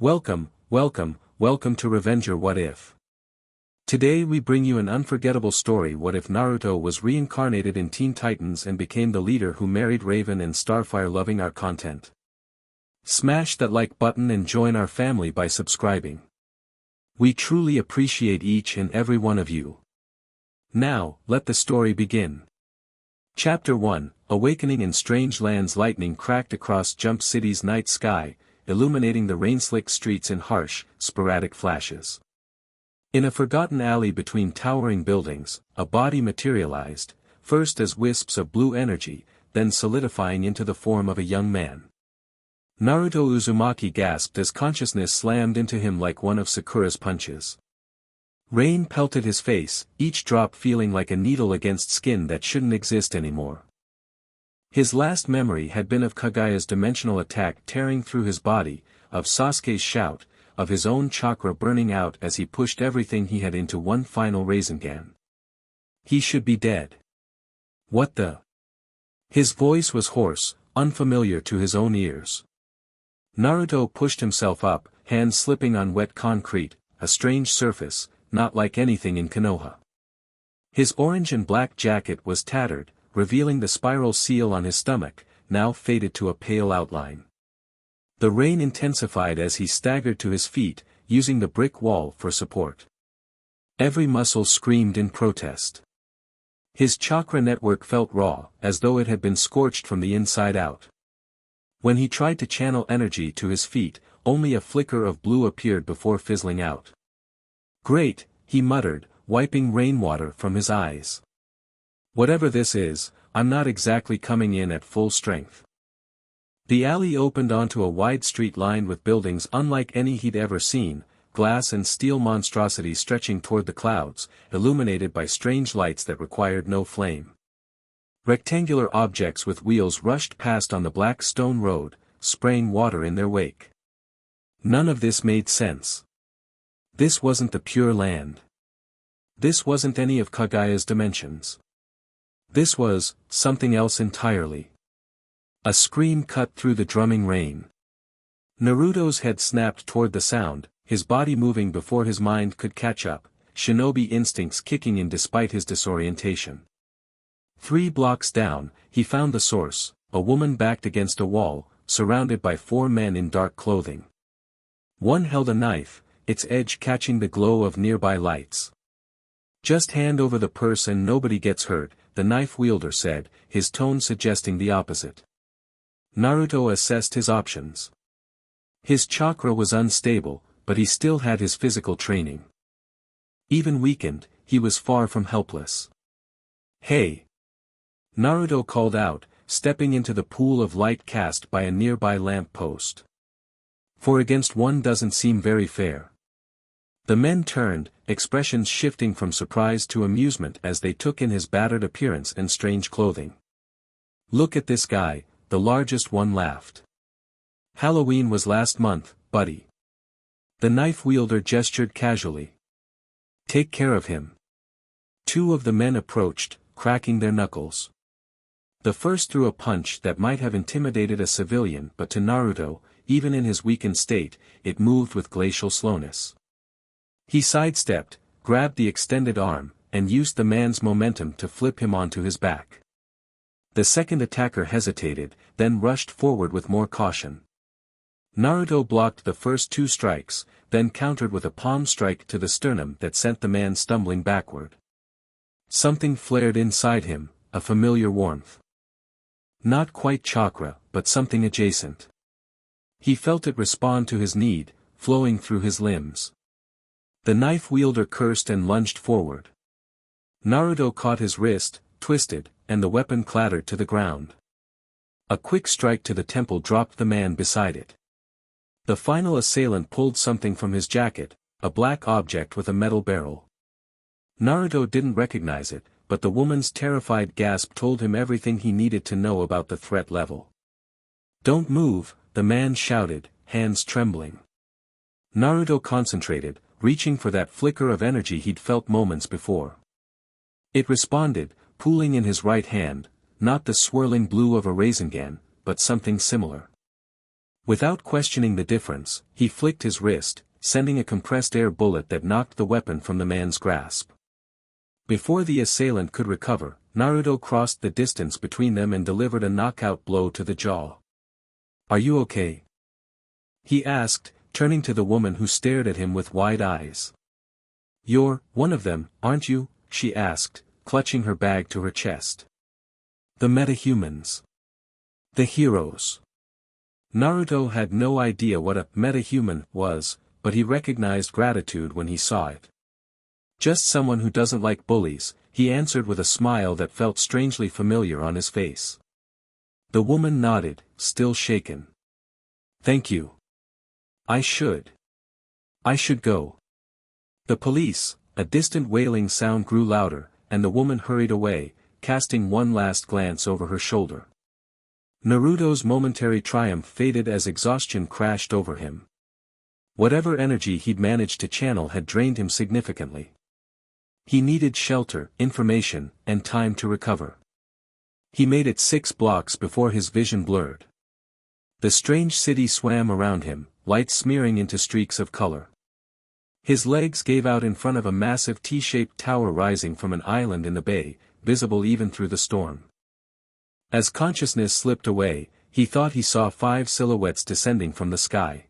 Welcome to Revenger What If. Today we bring you an unforgettable story. What if Naruto was reincarnated in Teen Titans and became the leader who married Raven and Starfire? Loving our content? Smash that like button and join our family by subscribing. We truly appreciate each and every one of you. Now, let the story begin. Chapter 1, Awakening in Strange Lands. Lightning cracked across Jump City's night sky, illuminating the rain-slicked streets in harsh, sporadic flashes. In a forgotten alley between towering buildings, a body materialized, first as wisps of blue energy, then solidifying into the form of a young man. Naruto Uzumaki gasped as consciousness slammed into him like one of Sakura's punches. Rain pelted his face, each drop feeling like a needle against skin that shouldn't exist anymore. His last memory had been of Kaguya's dimensional attack tearing through his body, of Sasuke's shout, of his own chakra burning out as he pushed everything he had into one final Rasengan. He should be dead. What the? His voice was hoarse, unfamiliar to his own ears. Naruto pushed himself up, hands slipping on wet concrete, a strange surface, not like anything in Konoha. His orange and black jacket was tattered, revealing the spiral seal on his stomach, now faded to a pale outline. The rain intensified as he staggered to his feet, using the brick wall for support. Every muscle screamed in protest. His chakra network felt raw, as though it had been scorched from the inside out. When he tried to channel energy to his feet, only a flicker of blue appeared before fizzling out. "Great," he muttered, wiping rainwater from his eyes. "Whatever this is, I'm not exactly coming in at full strength." The alley opened onto a wide street lined with buildings unlike any he'd ever seen, glass and steel monstrosities stretching toward the clouds, illuminated by strange lights that required no flame. Rectangular objects with wheels rushed past on the black stone road, spraying water in their wake. None of this made sense. This wasn't the Pure Land. This wasn't any of Kaguya's dimensions. This was something else entirely. A scream cut through the drumming rain. Naruto's head snapped toward the sound, his body moving before his mind could catch up, shinobi instincts kicking in despite his disorientation. 3 blocks down, he found the source, a woman backed against a wall, surrounded by 4 men in dark clothing. One held a knife, its edge catching the glow of nearby lights. "Just hand over the purse and nobody gets hurt," the knife wielder said, his tone suggesting the opposite. Naruto assessed his options. His chakra was unstable, but he still had his physical training. Even weakened, he was far from helpless. "Hey!" Naruto called out, stepping into the pool of light cast by a nearby lamp post. 4 against 1 doesn't seem very fair. The men turned, expressions shifting from surprise to amusement as they took in his battered appearance and strange clothing. "Look at this guy," the largest one laughed. "Halloween was last month, buddy." The knife wielder gestured casually. "Take care of him." 2 of the men approached, cracking their knuckles. The first threw a punch that might have intimidated a civilian, but to Naruto, even in his weakened state, it moved with glacial slowness. He sidestepped, grabbed the extended arm, and used the man's momentum to flip him onto his back. The second attacker hesitated, then rushed forward with more caution. Naruto blocked the first 2 strikes, then countered with a palm strike to the sternum that sent the man stumbling backward. Something flared inside him, a familiar warmth. Not quite chakra, but something adjacent. He felt it respond to his need, flowing through his limbs. The knife wielder cursed and lunged forward. Naruto caught his wrist, twisted, and the weapon clattered to the ground. A quick strike to the temple dropped the man beside it. The final assailant pulled something from his jacket, a black object with a metal barrel. Naruto didn't recognize it, but the woman's terrified gasp told him everything he needed to know about the threat level. "Don't move," the man shouted, hands trembling. Naruto concentrated, reaching for that flicker of energy he'd felt moments before. It responded, pooling in his right hand, not the swirling blue of a Rasengan, but something similar. Without questioning the difference, he flicked his wrist, sending a compressed air bullet that knocked the weapon from the man's grasp. Before the assailant could recover, Naruto crossed the distance between them and delivered a knockout blow to the jaw. "Are you okay?" he asked, turning to the woman who stared at him with wide eyes. "You're one of them, aren't you?" she asked, clutching her bag to her chest. "The metahumans. The heroes." Naruto had no idea what a metahuman was, but he recognized gratitude when he saw it. "Just someone who doesn't like bullies," he answered with a smile that felt strangely familiar on his face. The woman nodded, still shaken. "Thank you. I should go." The police, a distant wailing sound grew louder, and the woman hurried away, casting one last glance over her shoulder. Naruto's momentary triumph faded as exhaustion crashed over him. Whatever energy he'd managed to channel had drained him significantly. He needed shelter, information, and time to recover. He made it 6 blocks before his vision blurred. The strange city swam around him, lights smearing into streaks of color. His legs gave out in front of a massive T-shaped tower rising from an island in the bay, visible even through the storm. As consciousness slipped away, he thought he saw 5 silhouettes descending from the sky.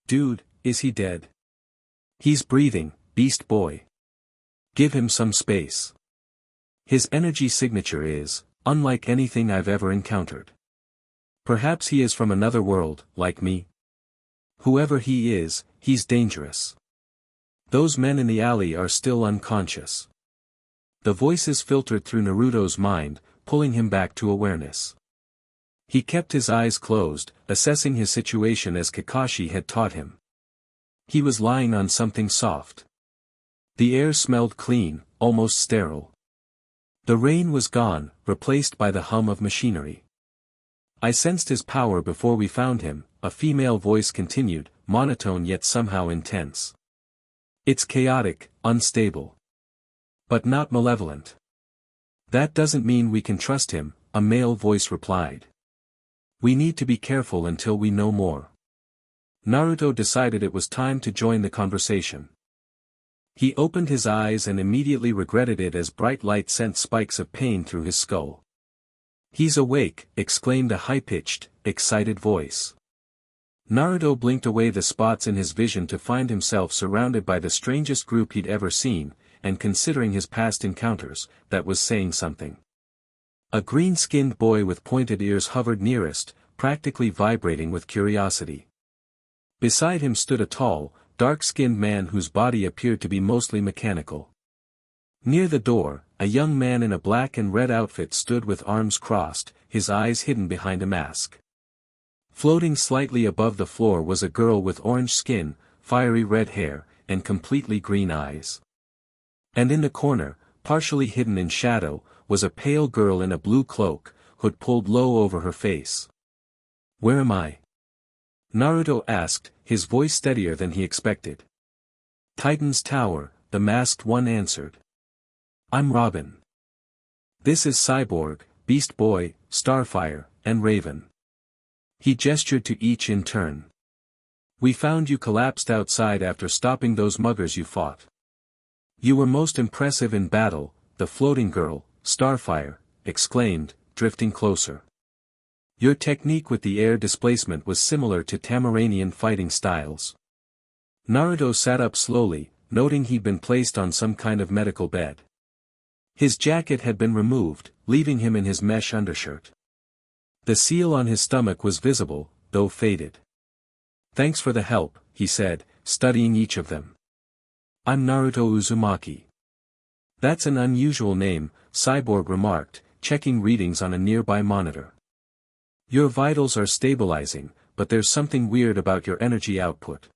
"Dude, is he dead?" "He's breathing, beast boy. Give him some space. His energy signature is unlike anything I've ever encountered. Perhaps he is from another world, like me. Whoever he is, he's dangerous. Those men in the alley are still unconscious." The voices filtered through Naruto's mind, pulling him back to awareness. He kept his eyes closed, assessing his situation as Kakashi had taught him. He was lying on something soft. The air smelled clean, almost sterile. The rain was gone, replaced by the hum of machinery. "I sensed his power before we found him," a female voice continued, monotone yet somehow intense. "It's chaotic, unstable. But not malevolent." "That doesn't mean we can trust him," a male voice replied. "We need to be careful until we know more." Naruto decided it was time to join the conversation. He opened his eyes and immediately regretted it as bright light sent spikes of pain through his skull. "He's awake," exclaimed a high-pitched, excited voice. Naruto blinked away the spots in his vision to find himself surrounded by the strangest group he'd ever seen, and considering his past encounters, that was saying something. A green-skinned boy with pointed ears hovered nearest, practically vibrating with curiosity. Beside him stood a tall, dark-skinned man whose body appeared to be mostly mechanical. Near the door, a young man in a black and red outfit stood with arms crossed, his eyes hidden behind a mask. Floating slightly above the floor was a girl with orange skin, fiery red hair, and completely green eyes. And in the corner, partially hidden in shadow, was a pale girl in a blue cloak, hood pulled low over her face. "Where am I?" Naruto asked, his voice steadier than he expected. "Titan's Tower," the masked one answered. "I'm Robin. This is Cyborg, Beast Boy, Starfire, and Raven." He gestured to each in turn. "We found you collapsed outside after stopping those muggers you fought. You were most impressive in battle," the floating girl, Starfire, exclaimed, drifting closer. "Your technique with the air displacement was similar to Tamaranian fighting styles." Naruto sat up slowly, noting he'd been placed on some kind of medical bed. His jacket had been removed, leaving him in his mesh undershirt. The seal on his stomach was visible, though faded. "Thanks for the help," he said, studying each of them. "I'm Naruto Uzumaki." "That's an unusual name," Cyborg remarked, checking readings on a nearby monitor. "Your vitals are stabilizing, but there's something weird about your energy output.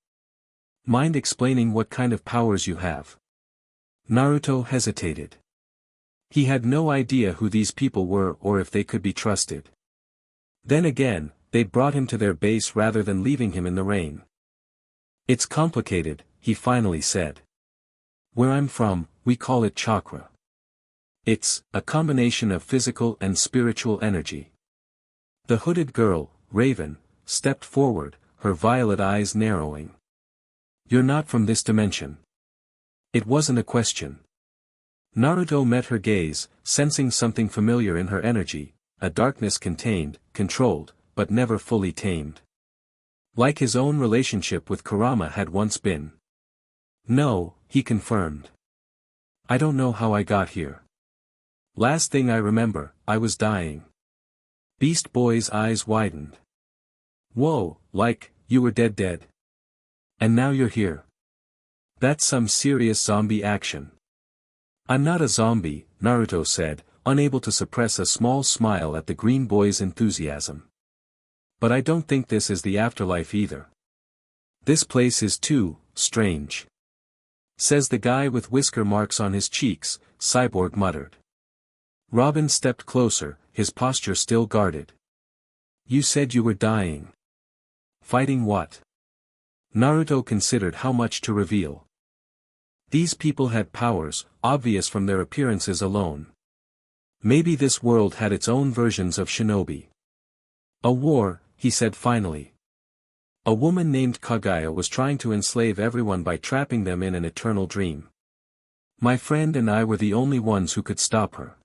Mind explaining what kind of powers you have?" Naruto hesitated. He had no idea who these people were or if they could be trusted. Then again, they'd brought him to their base rather than leaving him in the rain. "It's complicated," he finally said. "Where I'm from, we call it chakra. It's a combination of physical and spiritual energy." The hooded girl, Raven, stepped forward, her violet eyes narrowing. "You're not from this dimension." It wasn't a question. Naruto met her gaze, sensing something familiar in her energy, a darkness contained, controlled, but never fully tamed. Like his own relationship with Kurama had once been. "No," he confirmed. "I don't know how I got here. Last thing I remember, I was dying." Beast Boy's eyes widened. "Whoa, like, you were dead. And now you're here. That's some serious zombie action." "I'm not a zombie," Naruto said, unable to suppress a small smile at the green boy's enthusiasm. "But I don't think this is the afterlife either. This place is too strange," says the guy with whisker marks on his cheeks, Cyborg muttered. Robin stepped closer, his posture still guarded. "You said you were dying. Fighting what?" Naruto considered how much to reveal. These people had powers, obvious from their appearances alone. Maybe this world had its own versions of shinobi. "A war," he said finally. "A woman named Kaguya was trying to enslave everyone by trapping them in an eternal dream. My friend and I were the only ones who could stop her.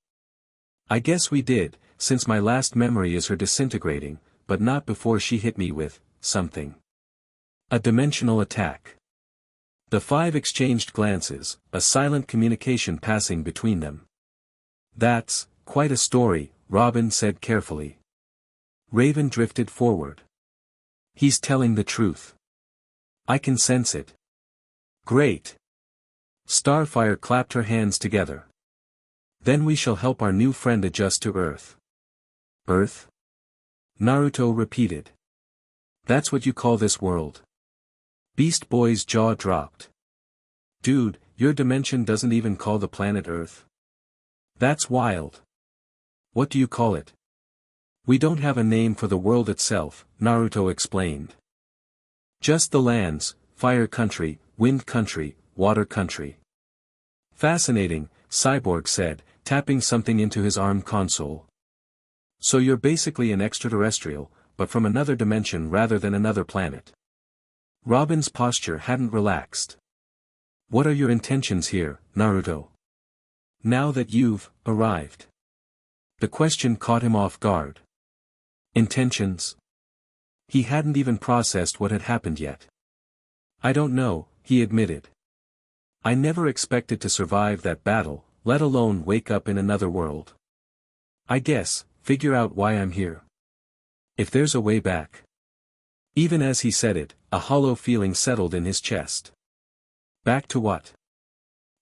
I guess we did, since my last memory is her disintegrating, but not before she hit me with something. A dimensional attack." The five exchanged glances, a silent communication passing between them. "That's quite a story," Robin said carefully. Raven drifted forward. "He's telling the truth. I can sense it." "Great." Starfire clapped her hands together. "Then we shall help our new friend adjust to Earth." "Earth?" Naruto repeated. "That's what you call this world?" Beast Boy's jaw dropped. "Dude, your dimension doesn't even call the planet Earth. That's wild. What do you call it?" "We don't have a name for the world itself," Naruto explained. "Just the lands, fire country, wind country, water country." "Fascinating," Cyborg said, tapping something into his arm console. "So you're basically an extraterrestrial, but from another dimension rather than another planet." Robin's posture hadn't relaxed. "What are your intentions here, Naruto? Now that you've arrived?" The question caught him off guard. Intentions? He hadn't even processed what had happened yet. "I don't know," he admitted. "I never expected to survive that battle, let alone wake up in another world. I guess, figure out why I'm here. If there's a way back." Even as he said it, a hollow feeling settled in his chest. Back to what?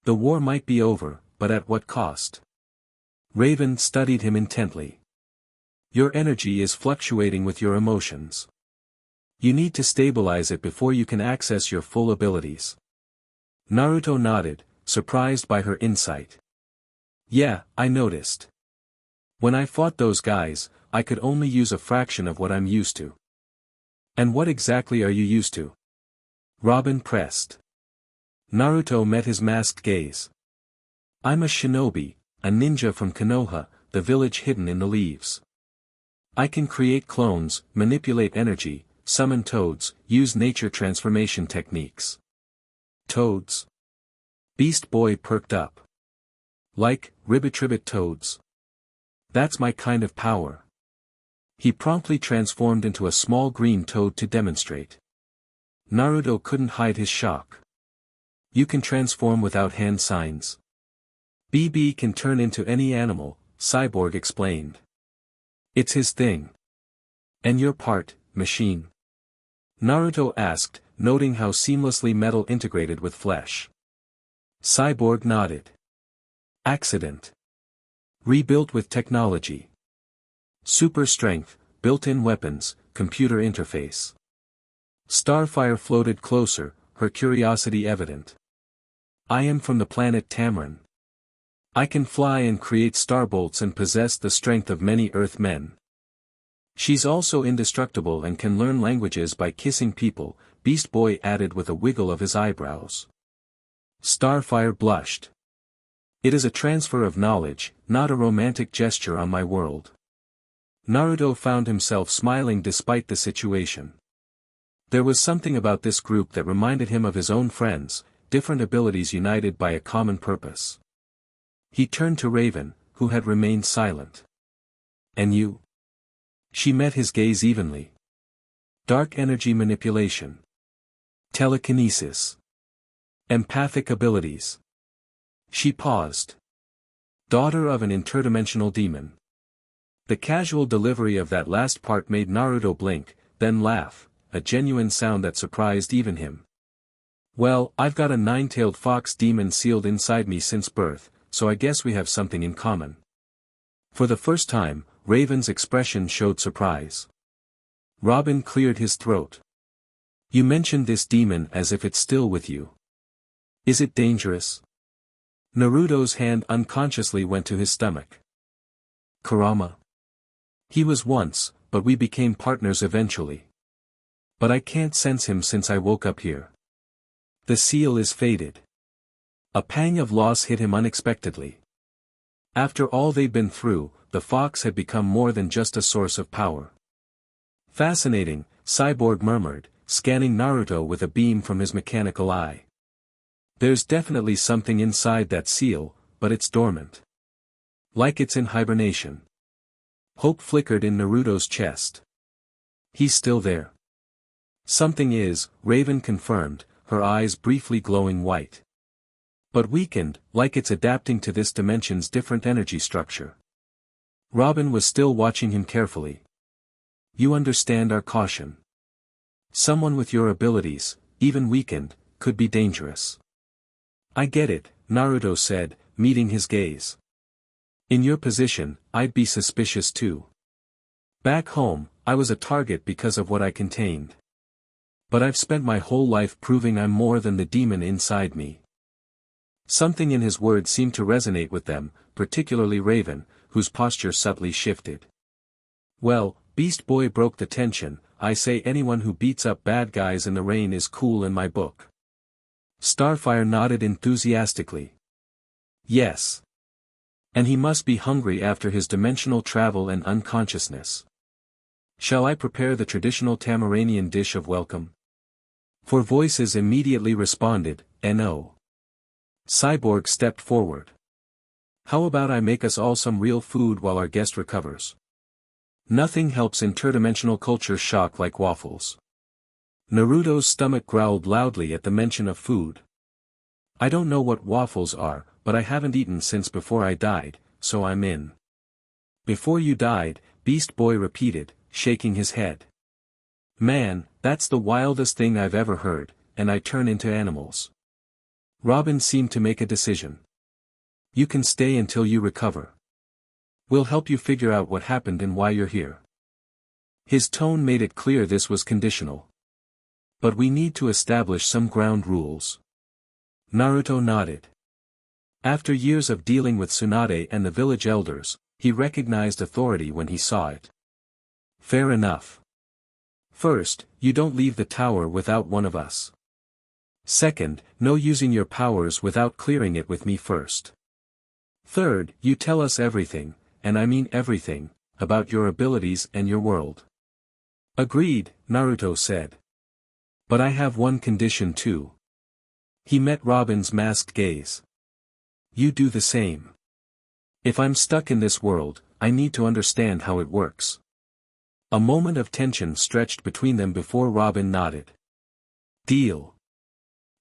The war might be over, but at what cost? Raven studied him intently. "Your energy is fluctuating with your emotions. You need to stabilize it before you can access your full abilities." Naruto nodded, surprised by her insight. "Yeah, I noticed. When I fought those guys, I could only use a fraction of what I'm used to." "And what exactly are you used to?" Robin pressed. Naruto met his masked gaze. "I'm a shinobi, a ninja from Konoha, the village hidden in the leaves. I can create clones, manipulate energy, summon toads, use nature transformation techniques." "Toads?" Beast Boy perked up. "Like, ribbit-ribbit toads. That's my kind of power." He promptly transformed into a small green toad to demonstrate. Naruto couldn't hide his shock. "You can transform without hand signs?" "BB can turn into any animal," Cyborg explained. "It's his thing." "And your part, machine?" Naruto asked, noting how seamlessly metal integrated with flesh. Cyborg nodded. "Accident. Rebuilt with technology. Super strength, built-in weapons, computer interface." Starfire floated closer, her curiosity evident. "I am from the planet Tamron. I can fly and create starbolts and possess the strength of many Earth men. She's also indestructible and can learn languages by kissing people," Beast Boy added with a wiggle of his eyebrows. Starfire blushed. "It is a transfer of knowledge, not a romantic gesture on my world." Naruto found himself smiling despite the situation. There was something about this group that reminded him of his own friends, different abilities united by a common purpose. He turned to Raven, who had remained silent. "And you?" She met his gaze evenly. "Dark energy manipulation. Telekinesis. Empathic abilities." She paused. "Daughter of an interdimensional demon." The casual delivery of that last part made Naruto blink, then laugh, a genuine sound that surprised even him. "Well, I've got a nine-tailed fox demon sealed inside me since birth, so I guess we have something in common." For the first time, Raven's expression showed surprise. Robin cleared his throat. "You mentioned this demon as if it's still with you. Is it dangerous?" Naruto's hand unconsciously went to his stomach. "Kurama. He was once, but we became partners eventually. But I can't sense him since I woke up here. The seal is faded." A pang of loss hit him unexpectedly. After all they'd been through, the fox had become more than just a source of power. "Fascinating," Cyborg murmured, scanning Naruto with a beam from his mechanical eye. "There's definitely something inside that seal, but it's dormant. Like it's in hibernation." Hope flickered in Naruto's chest. "He's still there." "Something is," Raven confirmed, her eyes briefly glowing white. "But weakened, like it's adapting to this dimension's different energy structure." Robin was still watching him carefully. "You understand our caution. Someone with your abilities, even weakened, could be dangerous." "I get it," Naruto said, meeting his gaze. "In your position, I'd be suspicious too. Back home, I was a target because of what I contained. But I've spent my whole life proving I'm more than the demon inside me." Something in his words seemed to resonate with them, particularly Raven, whose posture subtly shifted. "Well," Beast Boy broke the tension, "I say anyone who beats up bad guys in the rain is cool in my book." Starfire nodded enthusiastically. "Yes. And he must be hungry after his dimensional travel and unconsciousness. Shall I prepare the traditional Tamaranian dish of welcome?" Four voices immediately responded, "No." Cyborg stepped forward. "How about I make us all some real food while our guest recovers? Nothing helps interdimensional culture shock like waffles." Naruto's stomach growled loudly at the mention of food. "I don't know what waffles are, but I haven't eaten since before I died, so I'm in." "Before you died," Beast Boy repeated, shaking his head. "Man, that's the wildest thing I've ever heard, and I turn into animals." Robin seemed to make a decision. "You can stay until you recover. We'll help you figure out what happened and why you're here." His tone made it clear this was conditional. "But we need to establish some ground rules." Naruto nodded. After years of dealing with Tsunade and the village elders, he recognized authority when he saw it. "Fair enough. First, you don't leave the tower without one of us. Second, no using your powers without clearing it with me first. Third, you tell us everything, and I mean everything, about your abilities and your world." "Agreed," Naruto said. "But I have one condition too." He met Robin's masked gaze. "You do the same. If I'm stuck in this world, I need to understand how it works." A moment of tension stretched between them before Robin nodded. "Deal."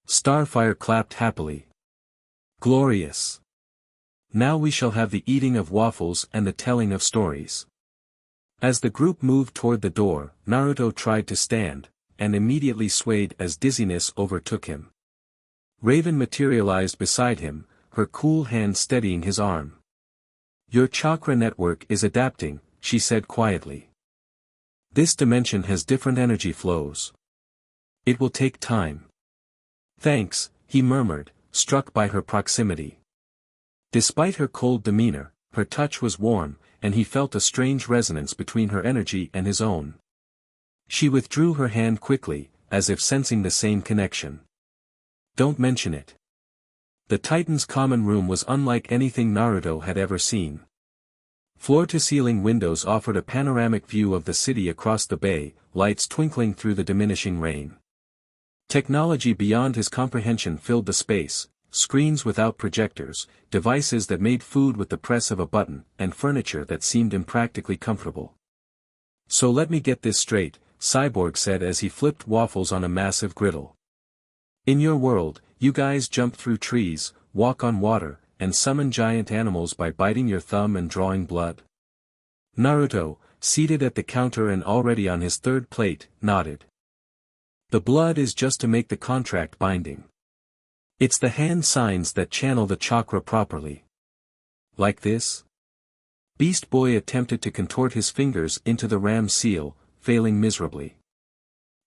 Starfire clapped happily. "Glorious. Now we shall have the eating of waffles and the telling of stories." As the group moved toward the door, Naruto tried to stand, and immediately swayed as dizziness overtook him. Raven materialized beside him, her cool hand steadying his arm. "Your chakra network is adapting," she said quietly. "This dimension has different energy flows. It will take time." "Thanks," he murmured, struck by her proximity. Despite her cold demeanor, her touch was warm, and he felt a strange resonance between her energy and his own. She withdrew her hand quickly, as if sensing the same connection. "Don't mention it." The Titan's common room was unlike anything Naruto had ever seen. Floor-to-ceiling windows offered a panoramic view of the city across the bay, lights twinkling through the diminishing rain. Technology beyond his comprehension filled the space, screens without projectors, devices that made food with the press of a button, and furniture that seemed impractically comfortable. "So let me get this straight," Cyborg said as he flipped waffles on a massive griddle. "In your world, you guys jump through trees, walk on water, and summon giant animals by biting your thumb and drawing blood?" Naruto, seated at the counter and already on his third plate, nodded. "The blood is just to make the contract binding. It's the hand signs that channel the chakra properly. Like this?" Beast Boy attempted to contort his fingers into the ram seal, failing miserably.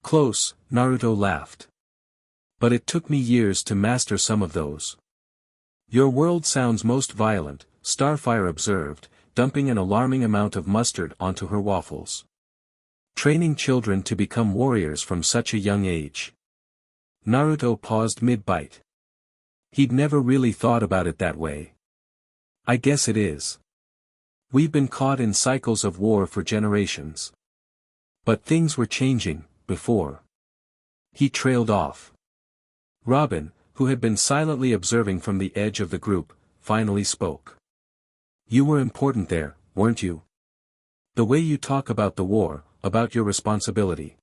"Close," Naruto laughed. "But it took me years to master some of those." "Your world sounds most violent," Starfire observed, dumping an alarming amount of mustard onto her waffles. "Training children to become warriors from such a young age." Naruto paused mid-bite. He'd never really thought about it that way. "I guess it is. We've been caught in cycles of war for generations. But things were changing, before." He trailed off. Robin, who had been silently observing from the edge of the group, finally spoke. "You were important there, weren't you? The way you talk about the war, about your responsibility."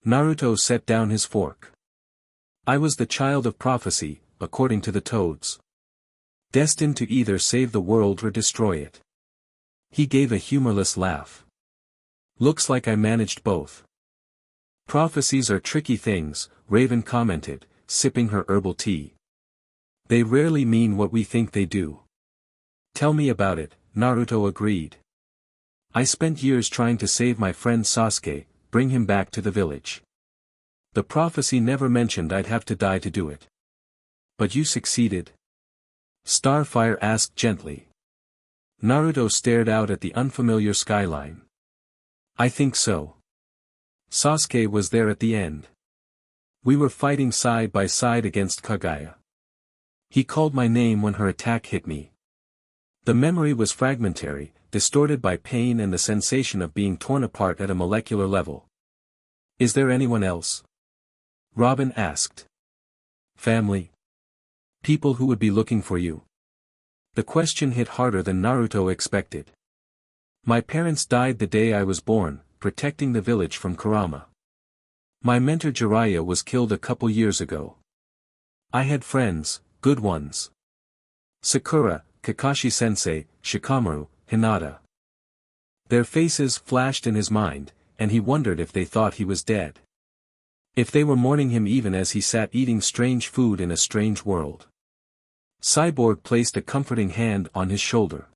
Naruto set down his fork. "I was the child of prophecy, according to the toads. Destined to either save the world or destroy it." He gave a humorless laugh. "Looks like I managed both." "Prophecies are tricky things," Raven commented, sipping her herbal tea. "They rarely mean what we think they do." "Tell me about it," Naruto agreed. "I spent years trying to save my friend Sasuke, bring him back to the village. The prophecy never mentioned I'd have to die to do it." "But you succeeded?" Starfire asked gently. Naruto stared out at the unfamiliar skyline. "I think so. Sasuke was there at the end. We were fighting side by side against Kaguya. He called my name when her attack hit me. The memory was fragmentary, distorted by pain and the sensation of being torn apart at a molecular level." "Is there anyone else?" Robin asked. "Family? People who would be looking for you?" The question hit harder than Naruto expected. "My parents died the day I was born, protecting the village from Kurama. My mentor Jiraiya was killed a couple years ago. I had friends, good ones. Sakura, Kakashi-sensei, Shikamaru, Hinata." Their faces flashed in his mind, and he wondered if they thought he was dead. If they were mourning him even as he sat eating strange food in a strange world. Cyborg placed a comforting hand on his shoulder.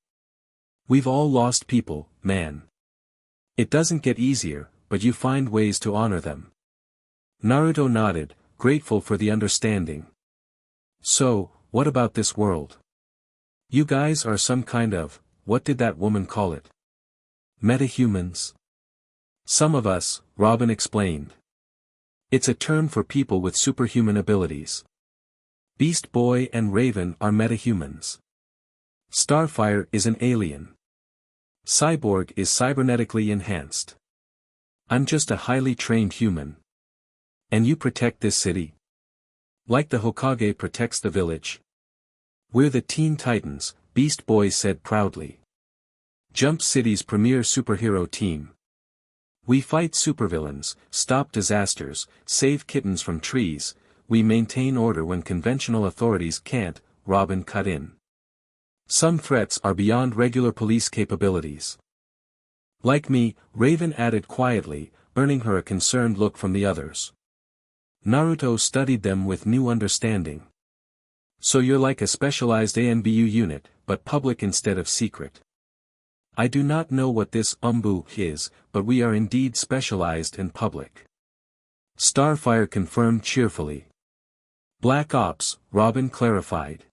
"We've all lost people, man. It doesn't get easier, but you find ways to honor them." Naruto nodded, grateful for the understanding. "So, what about this world? You guys are some kind of, what did that woman call it? Metahumans?" "Some of us," Robin explained. "It's a term for people with superhuman abilities. Beast Boy and Raven are metahumans. Starfire is an alien. Cyborg is cybernetically enhanced. I'm just a highly trained human. And you protect this city? Like the Hokage protects the village." "We're the Teen Titans," Beast Boy said proudly. "Jump City's premier superhero team. We fight supervillains, stop disasters, save kittens from trees, we maintain order when conventional authorities can't," Robin cut in. "Some threats are beyond regular police capabilities." "Like me," Raven added quietly, earning her a concerned look from the others. Naruto studied them with new understanding. "So you're like a specialized ANBU unit, but public instead of secret." "I do not know what this umbu is, but we are indeed specialized and public." Starfire confirmed cheerfully. "Black Ops," Robin clarified.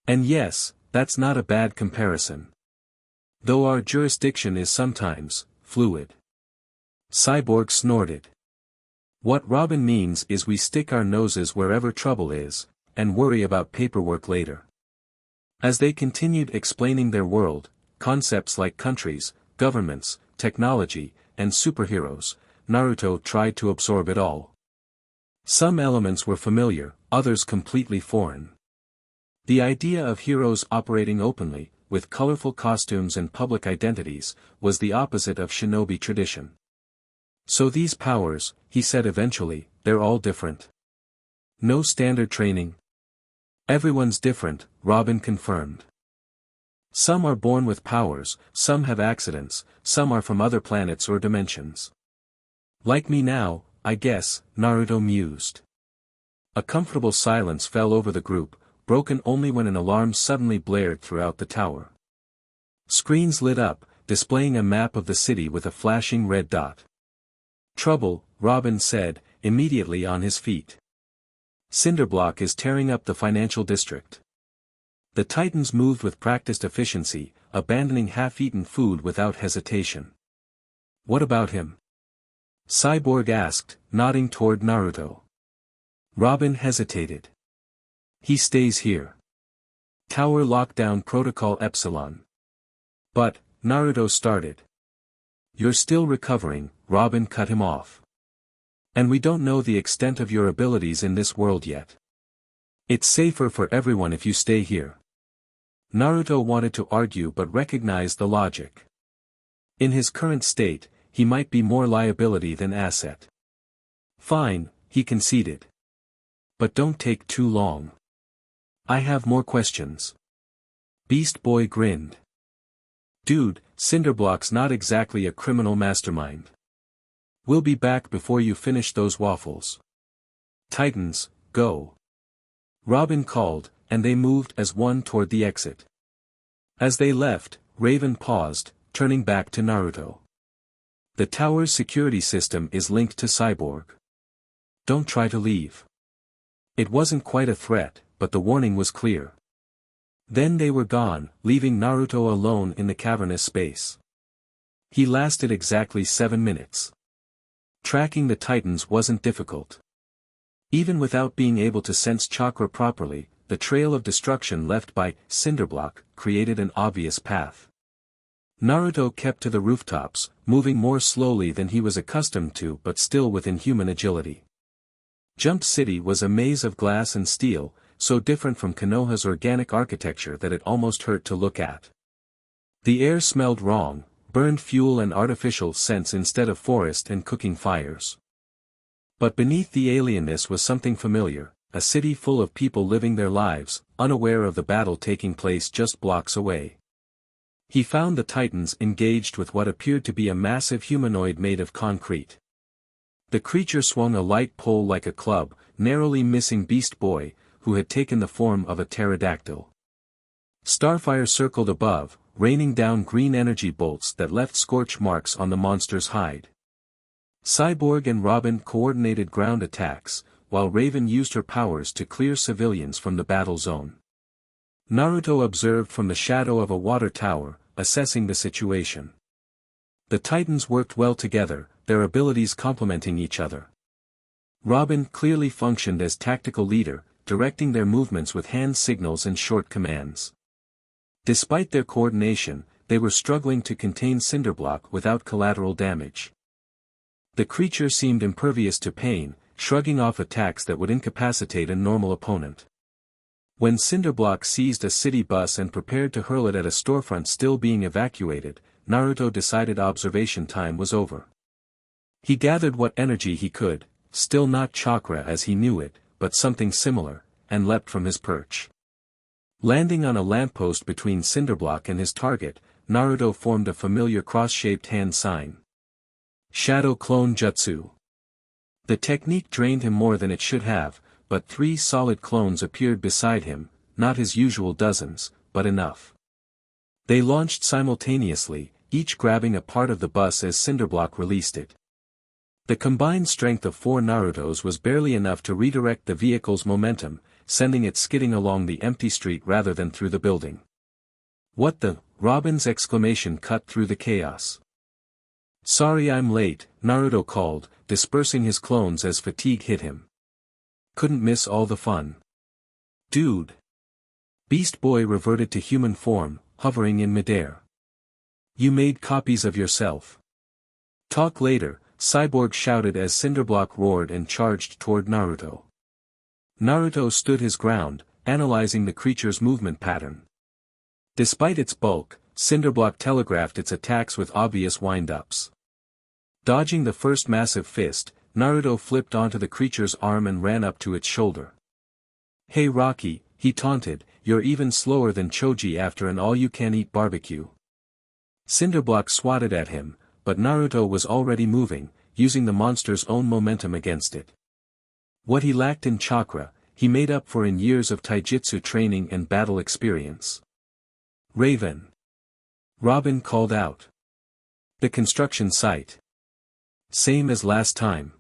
"And yes, that's not a bad comparison. Though our jurisdiction is sometimes fluid." Cyborg snorted. "What Robin means is we stick our noses wherever trouble is, and worry about paperwork later." As they continued explaining their world, concepts like countries, governments, technology, and superheroes. Naruto tried to absorb it all. Some elements were familiar, others completely foreign. The idea of heroes operating openly, with colorful costumes and public identities, was the opposite of shinobi tradition. So these powers, he said eventually, they're all different. No standard training. Everyone's different, Robin confirmed. Some are born with powers, some have accidents, some are from other planets or dimensions. Like me now, I guess, Naruto mused. A comfortable silence fell over the group, broken only when an alarm suddenly blared throughout the tower. Screens lit up, displaying a map of the city with a flashing red dot. Trouble, Robin said, immediately on his feet. Cinderblock is tearing up the financial district. The Titans moved with practiced efficiency, abandoning half-eaten food without hesitation. What about him? Cyborg asked, nodding toward Naruto. Robin hesitated. He stays here. Tower Lockdown Protocol Epsilon. But, Naruto started. You're still recovering, Robin cut him off. And we don't know the extent of your abilities in this world yet. It's safer for everyone if you stay here. Naruto wanted to argue but recognized the logic. In his current state, he might be more liability than asset. Fine, he conceded. But don't take too long. I have more questions. Beast Boy grinned. Dude, Cinderblock's not exactly a criminal mastermind. We'll be back before you finish those waffles. Titans, go. Robin called, and they moved as one toward the exit. As they left, Raven paused, turning back to Naruto. The tower's security system is linked to Cyborg. Don't try to leave. It wasn't quite a threat, but the warning was clear. Then they were gone, leaving Naruto alone in the cavernous space. He lasted exactly 7 minutes. Tracking the Titans wasn't difficult. Even without being able to sense chakra properly, the trail of destruction left by Cinderblock created an obvious path. Naruto kept to the rooftops, moving more slowly than he was accustomed to but still with inhuman agility. Jump City was a maze of glass and steel, so different from Konoha's organic architecture that it almost hurt to look at. The air smelled wrong, burned fuel and artificial scents instead of forest and cooking fires. But beneath the alienness was something familiar, a city full of people living their lives, unaware of the battle taking place just blocks away. He found the Titans engaged with what appeared to be a massive humanoid made of concrete. The creature swung a light pole like a club, narrowly missing Beast Boy, who had taken the form of a pterodactyl. Starfire circled above, raining down green energy bolts that left scorch marks on the monster's hide. Cyborg and Robin coordinated ground attacks, while Raven used her powers to clear civilians from the battle zone. Naruto observed from the shadow of a water tower, assessing the situation. The Titans worked well together, their abilities complementing each other. Robin clearly functioned as tactical leader, directing their movements with hand signals and short commands. Despite their coordination, they were struggling to contain Cinderblock without collateral damage. The creature seemed impervious to pain, shrugging off attacks that would incapacitate a normal opponent. When Cinderblock seized a city bus and prepared to hurl it at a storefront still being evacuated, Naruto decided observation time was over. He gathered what energy he could, still not chakra as he knew it, but something similar, and leapt from his perch. Landing on a lamppost between Cinderblock and his target, Naruto formed a familiar cross-shaped hand sign. Shadow Clone Jutsu. The technique drained him more than it should have, but 3 solid clones appeared beside him, not his usual dozens, but enough. They launched simultaneously, each grabbing a part of the bus as Cinderblock released it. The combined strength of 4 Narutos was barely enough to redirect the vehicle's momentum, sending it skidding along the empty street rather than through the building. What the? Robin's exclamation cut through the chaos. Sorry I'm late, Naruto called, dispersing his clones as fatigue hit him. Couldn't miss all the fun. Dude. Beast Boy reverted to human form, hovering in midair. You made copies of yourself. Talk later, Cyborg shouted as Cinderblock roared and charged toward Naruto. Naruto stood his ground, analyzing the creature's movement pattern. Despite its bulk, Cinderblock telegraphed its attacks with obvious wind-ups. Dodging the first massive fist, Naruto flipped onto the creature's arm and ran up to its shoulder. "Hey Rocky," he taunted, "you're even slower than Choji after an all-you-can-eat barbecue." Cinderblock swatted at him, but Naruto was already moving, using the monster's own momentum against it. What he lacked in chakra, he made up for in years of taijutsu training and battle experience. "Raven!" Robin called out. "The construction site. Same as last time."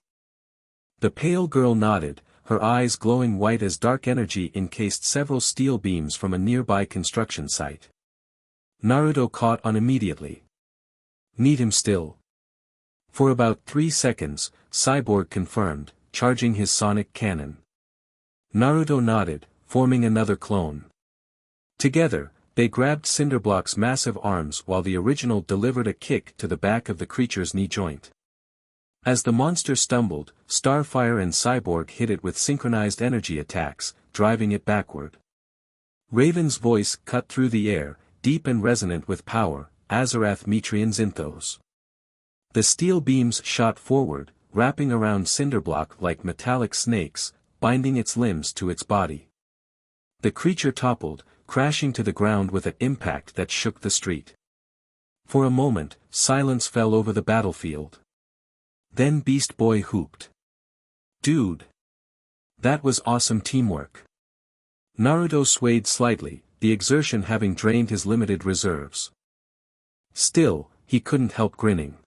The pale girl nodded, her eyes glowing white as dark energy encased several steel beams from a nearby construction site. Naruto caught on immediately. "Need him still?" For about 3 seconds, Cyborg confirmed, charging his sonic cannon. Naruto nodded, forming another clone. Together, they grabbed Cinderblock's massive arms while the original delivered a kick to the back of the creature's knee joint. As the monster stumbled, Starfire and Cyborg hit it with synchronized energy attacks, driving it backward. Raven's voice cut through the air, deep and resonant with power, Azarath Metrian Zinthos. The steel beams shot forward, wrapping around Cinderblock like metallic snakes, binding its limbs to its body. The creature toppled, crashing to the ground with an impact that shook the street. For a moment, silence fell over the battlefield. Then Beast Boy whooped. "Dude! That was awesome teamwork." Naruto swayed slightly, the exertion having drained his limited reserves. Still, he couldn't help grinning.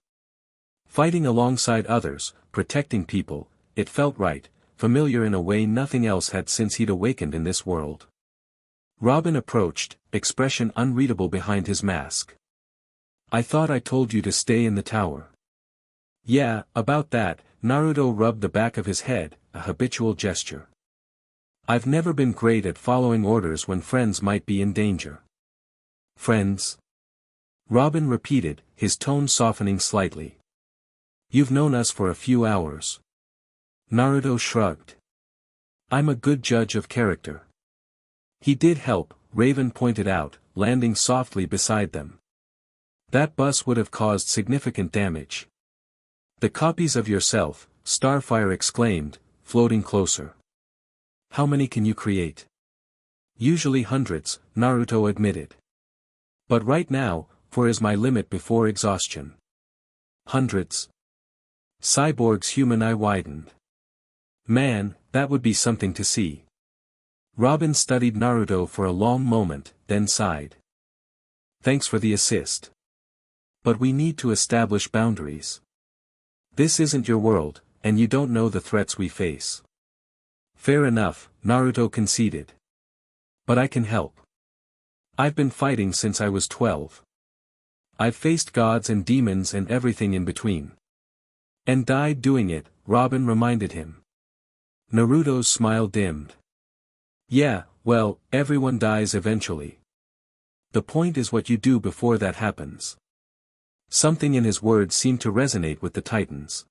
Fighting alongside others, protecting people, it felt right, familiar in a way nothing else had since he'd awakened in this world. Robin approached, expression unreadable behind his mask. "I thought I told you to stay in the tower." "Yeah, about that," Naruto rubbed the back of his head, a habitual gesture. "I've never been great at following orders when friends might be in danger." "Friends?" Robin repeated, his tone softening slightly. "You've known us for a few hours." Naruto shrugged. "I'm a good judge of character." "He did help," Raven pointed out, landing softly beside them. "That bus would have caused significant damage." "The copies of yourself," Starfire exclaimed, floating closer. "How many can you create?" "Usually hundreds," Naruto admitted. "But right now, 4 is my limit before exhaustion." "Hundreds?" Cyborg's human eye widened. "Man, that would be something to see." Robin studied Naruto for a long moment, then sighed. "Thanks for the assist. But we need to establish boundaries. This isn't your world, and you don't know the threats we face." "Fair enough," Naruto conceded. "But I can help. I've been fighting since I was 12. I've faced gods and demons and everything in between. And died doing it," Robin reminded him. Naruto's smile dimmed. "Yeah, well, everyone dies eventually. The point is what you do before that happens." Something in his words seemed to resonate with the Titans.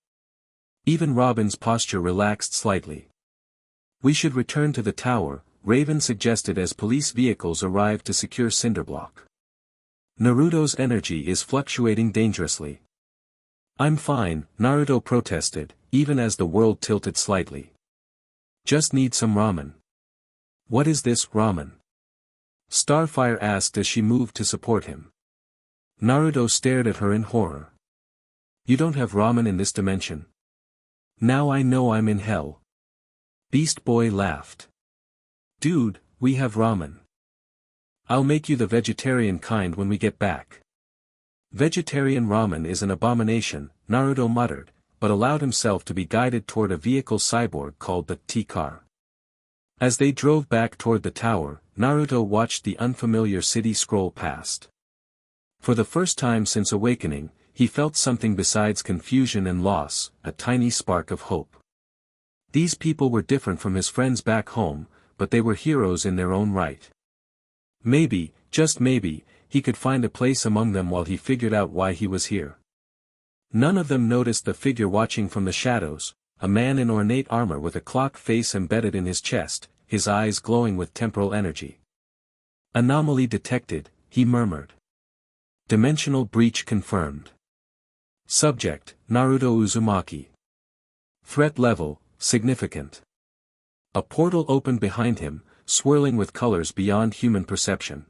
Even Robin's posture relaxed slightly. "We should return to the tower," Raven suggested as police vehicles arrived to secure Cinderblock. "Naruto's energy is fluctuating dangerously." "I'm fine," Naruto protested, even as the world tilted slightly. "Just need some ramen." "What is this, ramen?" Starfire asked as she moved to support him. Naruto stared at her in horror. "You don't have ramen in this dimension?" "Now I know I'm in hell." Beast Boy laughed. "Dude, we have ramen. I'll make you the vegetarian kind when we get back." "Vegetarian ramen is an abomination," Naruto muttered, but allowed himself to be guided toward a vehicle cyborg called the T-Car. As they drove back toward the tower, Naruto watched the unfamiliar city scroll past. For the first time since awakening, he felt something besides confusion and loss, a tiny spark of hope. These people were different from his friends back home, but they were heroes in their own right. Maybe, just maybe, he could find a place among them while he figured out why he was here. None of them noticed the figure watching from the shadows, a man in ornate armor with a clock face embedded in his chest, his eyes glowing with temporal energy. Anomaly detected, he murmured. Dimensional breach confirmed. Subject, Naruto Uzumaki. Threat level, significant. A portal opened behind him, swirling with colors beyond human perception.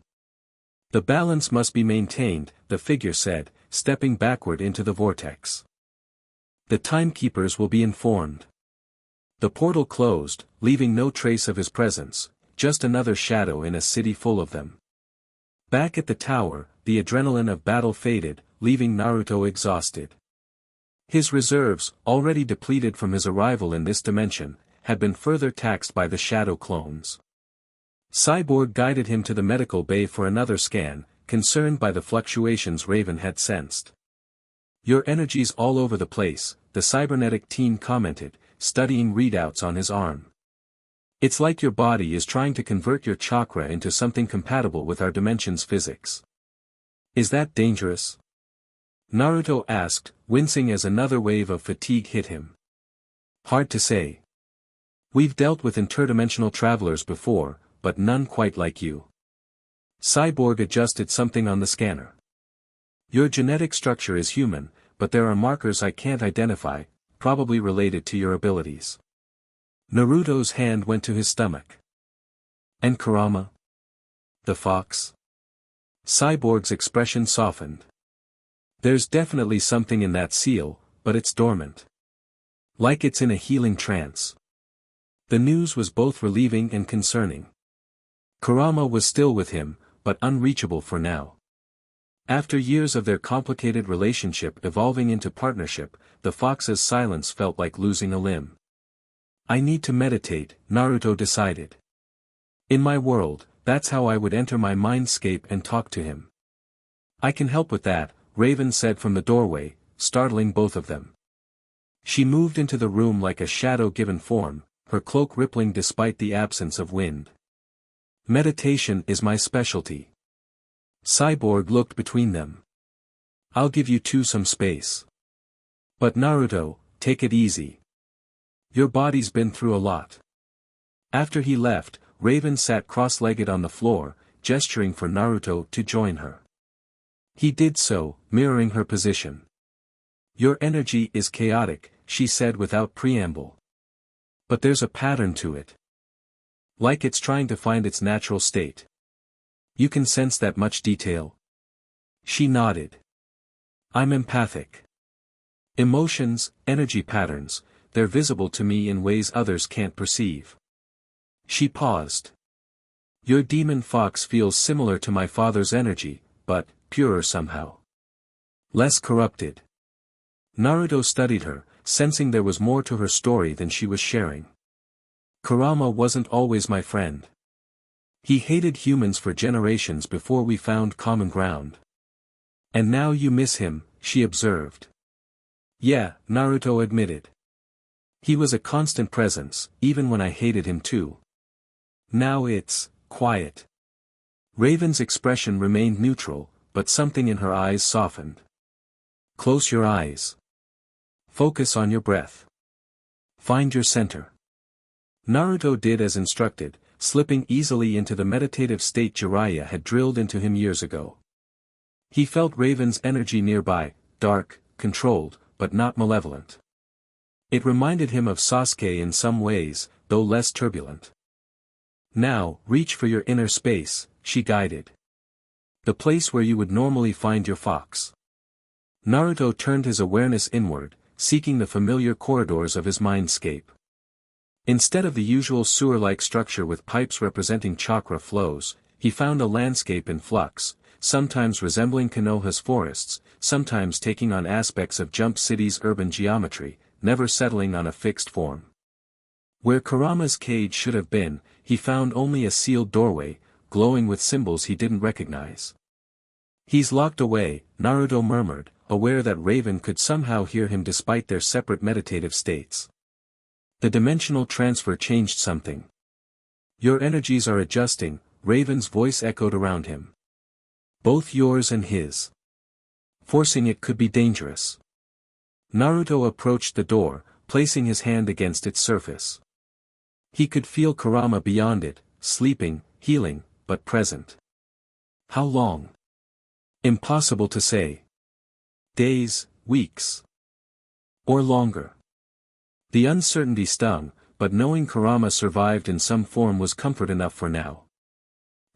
The balance must be maintained, the figure said, stepping backward into the vortex. The timekeepers will be informed. The portal closed, leaving no trace of his presence, just another shadow in a city full of them. Back at the tower, the adrenaline of battle faded, leaving Naruto exhausted. His reserves, already depleted from his arrival in this dimension, had been further taxed by the shadow clones. Cyborg guided him to the medical bay for another scan, concerned by the fluctuations Raven had sensed. "Your energy's all over the place," the cybernetic teen commented, studying readouts on his arm. "It's like your body is trying to convert your chakra into something compatible with our dimension's physics." "Is that dangerous?" Naruto asked, wincing as another wave of fatigue hit him. "Hard to say. We've dealt with interdimensional travelers before, but none quite like you." Cyborg adjusted something on the scanner. "Your genetic structure is human, but there are markers I can't identify, probably related to your abilities." Naruto's hand went to his stomach. "And Kurama? The fox?" Cyborg's expression softened. "There's definitely something in that seal, but it's dormant. Like it's in a healing trance." The news was both relieving and concerning. Kurama was still with him, but unreachable for now. After years of their complicated relationship evolving into partnership, the fox's silence felt like losing a limb. "I need to meditate," Naruto decided. "In my world, that's how I would enter my mindscape and talk to him." "I can help with that," Raven said from the doorway, startling both of them. She moved into the room like a shadow-given form, her cloak rippling despite the absence of wind. "Meditation is my specialty." Cyborg looked between them. "I'll give you two some space. But Naruto, take it easy. Your body's been through a lot." After he left, Raven sat cross-legged on the floor, gesturing for Naruto to join her. He did so, mirroring her position. "Your energy is chaotic," she said without preamble. "But there's a pattern to it. Like it's trying to find its natural state. You can sense that much detail?" She nodded. "I'm empathic. Emotions, energy patterns, they're visible to me in ways others can't perceive." She paused. "Your demon fox feels similar to my father's energy, but purer somehow. Less corrupted." Naruto studied her, sensing there was more to her story than she was sharing. "Kurama wasn't always my friend. He hated humans for generations before we found common ground." "And now you miss him," she observed. "Yeah," Naruto admitted. "He was a constant presence, even when I hated him too. Now it's quiet." Raven's expression remained neutral, but something in her eyes softened. "Close your eyes. Focus on your breath. Find your center." Naruto did as instructed, slipping easily into the meditative state Jiraiya had drilled into him years ago. He felt Raven's energy nearby, dark, controlled, but not malevolent. It reminded him of Sasuke in some ways, though less turbulent. "Now, reach for your inner space," she guided. "The place where you would normally find your fox." Naruto turned his awareness inward, seeking the familiar corridors of his mindscape. Instead of the usual sewer-like structure with pipes representing chakra flows, he found a landscape in flux, sometimes resembling Konoha's forests, sometimes taking on aspects of Jump City's urban geometry, never settling on a fixed form. Where Kurama's cage should have been, he found only a sealed doorway, glowing with symbols he didn't recognize. "He's locked away," Naruto murmured, aware that Raven could somehow hear him despite their separate meditative states. The dimensional transfer changed something. "Your energies are adjusting," Raven's voice echoed around him. Both yours and his. Forcing it could be dangerous. Naruto approached the door, placing his hand against its surface. He could feel Kurama beyond it, sleeping, healing, but present. How long? Impossible to say. Days, weeks. Or longer. The uncertainty stung, but knowing Kurama survived in some form was comfort enough for now.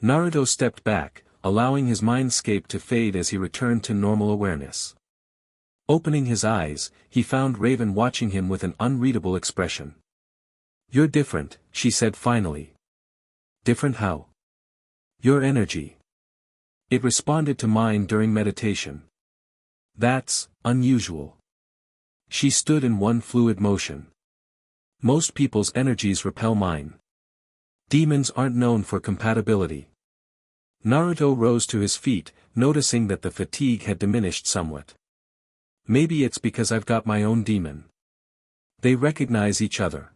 Naruto stepped back, allowing his mindscape to fade as he returned to normal awareness. Opening his eyes, he found Raven watching him with an unreadable expression. "You're different," she said finally. "Different how?" "Your energy. It responded to mine during meditation." "That's unusual." She stood in one fluid motion. "Most people's energies repel mine. Demons aren't known for compatibility." Naruto rose to his feet, noticing that the fatigue had diminished somewhat. "Maybe it's because I've got my own demon." They recognize each other.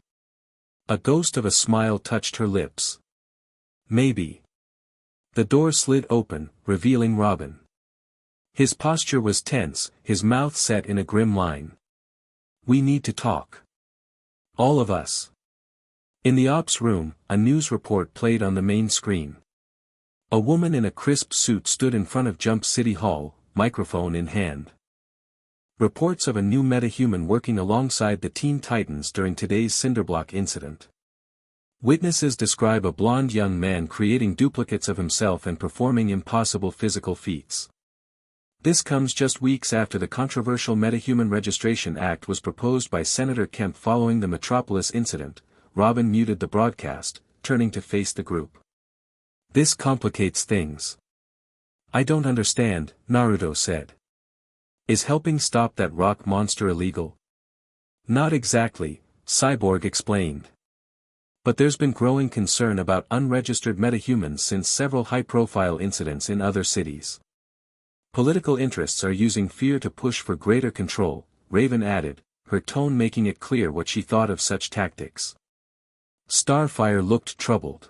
A ghost of a smile touched her lips. "Maybe." The door slid open, revealing Robin. His posture was tense, his mouth set in a grim line. "We need to talk. All of us." In the ops room, a news report played on the main screen. A woman in a crisp suit stood in front of Jump City Hall, microphone in hand. Reports of a new metahuman working alongside the Teen Titans during today's Cinderblock incident. Witnesses describe a blonde young man creating duplicates of himself and performing impossible physical feats. This comes just weeks after the controversial Metahuman Registration Act was proposed by Senator Kemp following the Metropolis incident. Robin muted the broadcast, turning to face the group. "This complicates things." "I don't understand," Naruto said. "Is helping stop that rock monster illegal?" "Not exactly," Cyborg explained. "But there's been growing concern about unregistered metahumans since several high-profile incidents in other cities. Political interests are using fear to push for greater control," Raven added, her tone making it clear what she thought of such tactics. Starfire looked troubled.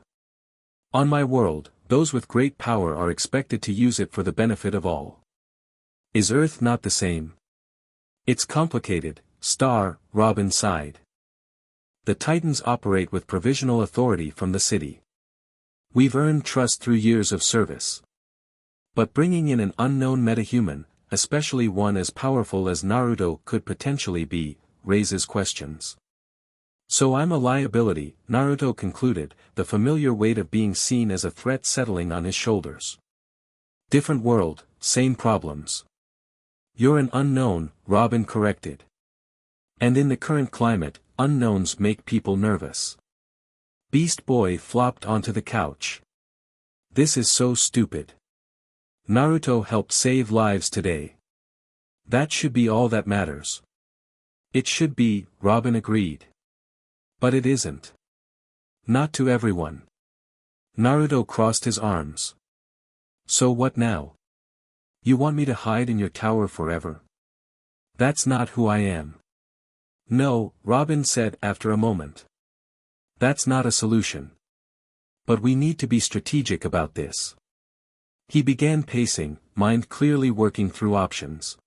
"On my world, those with great power are expected to use it for the benefit of all. Is Earth not the same?" "It's complicated, Robin sighed. "The Titans operate with provisional authority from the city. We've earned trust through years of service. But bringing in an unknown metahuman, especially one as powerful as Naruto could potentially be, raises questions. So I'm a liability," Naruto concluded, the familiar weight of being seen as a threat settling on his shoulders. "Different world, same problems." "You're an unknown," Robin corrected. "And in the current climate, unknowns make people nervous." Beast Boy flopped onto the couch. "This is so stupid. Naruto helped save lives today. That should be all that matters." "It should be," Robin agreed. "But it isn't. Not to everyone." Naruto crossed his arms. "So what now? You want me to hide in your tower forever? That's not who I am." "No," Robin said after a moment. "That's not a solution. But we need to be strategic about this." He began pacing, mind clearly working through options.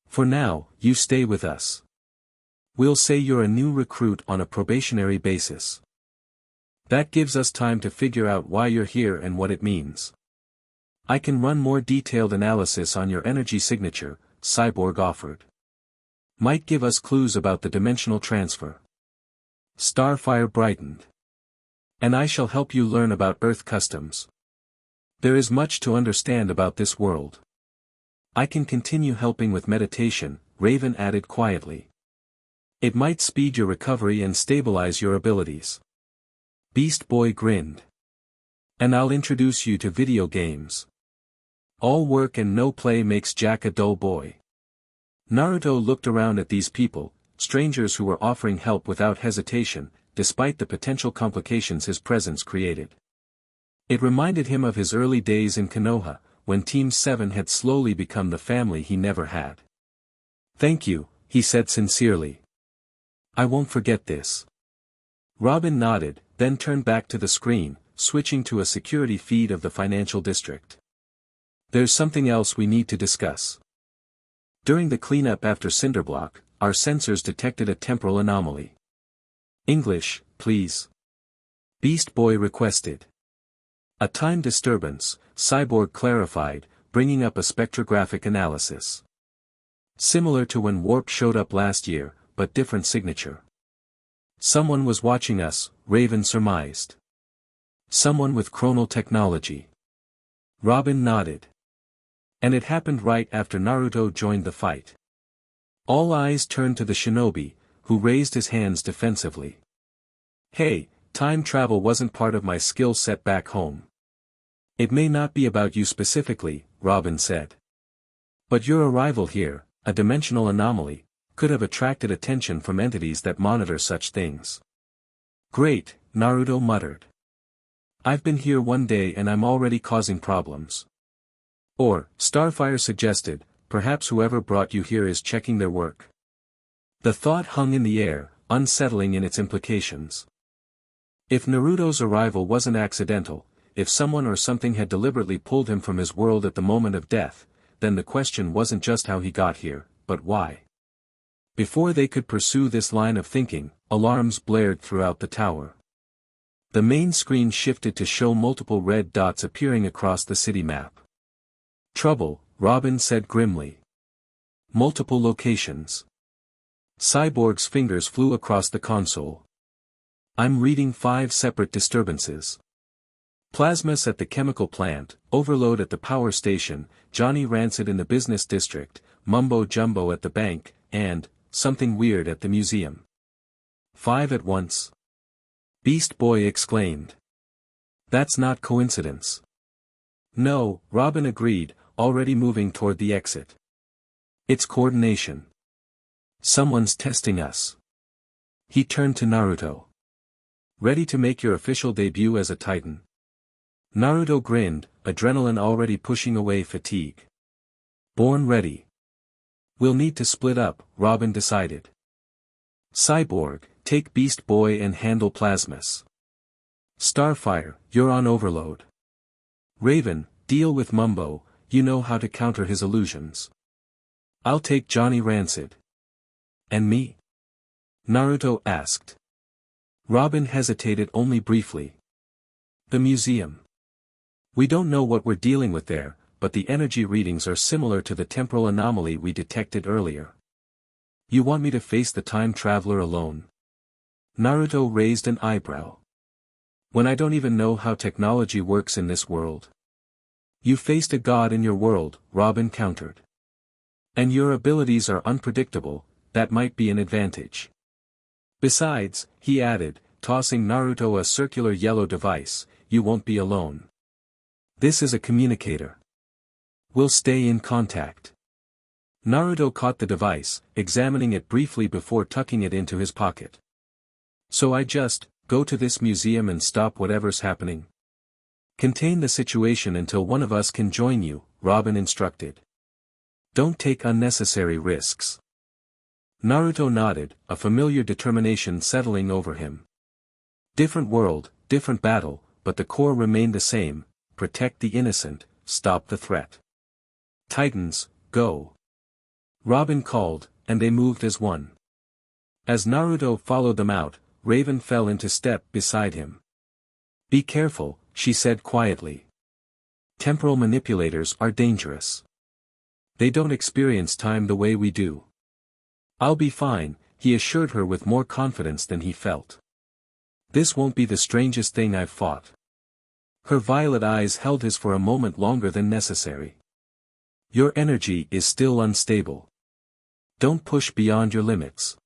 "For now, you stay with us. We'll say you're a new recruit on a probationary basis. That gives us time to figure out why you're here and what it means. I can run more detailed analysis on your energy signature," Cyborg offered. "Might give us clues about the dimensional transfer." Starfire brightened. "And I shall help you learn about Earth customs. There is much to understand about this world." "I can continue helping with meditation," Raven added quietly. "It might speed your recovery and stabilize your abilities." Beast Boy grinned. "And I'll introduce you to video games. All work and no play makes Jack a dull boy." Naruto looked around at these people, strangers who were offering help without hesitation, despite the potential complications his presence created. It reminded him of his early days in Konoha, when Team 7 had slowly become the family he never had. "Thank you," he said sincerely. "I won't forget this." Robin nodded, then turned back to the screen, switching to a security feed of the financial district. There's something else we need to discuss. During the cleanup after Cinderblock, our sensors detected a temporal anomaly. English, please. Beast Boy requested. A time disturbance, Cyborg clarified, bringing up a spectrographic analysis. Similar to when Warp showed up last year, but different signature. Someone was watching us, Raven surmised. Someone with chronal technology. Robin nodded. And it happened right after Naruto joined the fight. All eyes turned to the shinobi, who raised his hands defensively. Hey, time travel wasn't part of my skill set back home. It may not be about you specifically, Robin said. But your arrival here, a dimensional anomaly, could have attracted attention from entities that monitor such things. Great, Naruto muttered. I've been here one day and I'm already causing problems. Or, Starfire suggested, perhaps whoever brought you here is checking their work. The thought hung in the air, unsettling in its implications. If Naruto's arrival wasn't accidental, if someone or something had deliberately pulled him from his world at the moment of death, then the question wasn't just how he got here, but why. Before they could pursue this line of thinking, alarms blared throughout the tower. The main screen shifted to show multiple red dots appearing across the city map. Trouble, Robin said grimly. Multiple locations. Cyborg's fingers flew across the console. I'm reading 5 separate disturbances. Plasmas at the chemical plant, overload at the power station, Johnny Rancid in the business district, mumbo jumbo at the bank, and something weird at the museum. 5 at once. Beast Boy exclaimed. That's not coincidence. No, Robin agreed, already moving toward the exit. It's coordination. Someone's testing us. He turned to Naruto. Ready to make your official debut as a Titan? Naruto grinned, adrenaline already pushing away fatigue. Born ready. We'll need to split up, Robin decided. Cyborg, take Beast Boy and handle Plasmus. Starfire, you're on overload. Raven, deal with Mumbo, you know how to counter his illusions. I'll take Johnny Rancid. And me? Naruto asked. Robin hesitated only briefly. The museum. We don't know what we're dealing with there, but the energy readings are similar to the temporal anomaly we detected earlier. You want me to face the time traveler alone? Naruto raised an eyebrow. When I don't even know how technology works in this world. You faced a god in your world, Robin countered. And your abilities are unpredictable, that might be an advantage. Besides, he added, tossing Naruto a circular yellow device, you won't be alone. This is a communicator. We'll stay in contact. Naruto caught the device, examining it briefly before tucking it into his pocket. So I just, go to this museum and stop whatever's happening? Contain the situation until one of us can join you, Robin instructed. Don't take unnecessary risks. Naruto nodded, a familiar determination settling over him. Different world, different battle, but the core remained the same, protect the innocent, stop the threat. Titans, go. Robin called, and they moved as one. As Naruto followed them out, Raven fell into step beside him. Be careful, she said quietly. Temporal manipulators are dangerous. They don't experience time the way we do. I'll be fine, he assured her with more confidence than he felt. This won't be the strangest thing I've fought. Her violet eyes held his for a moment longer than necessary. Your energy is still unstable. Don't push beyond your limits.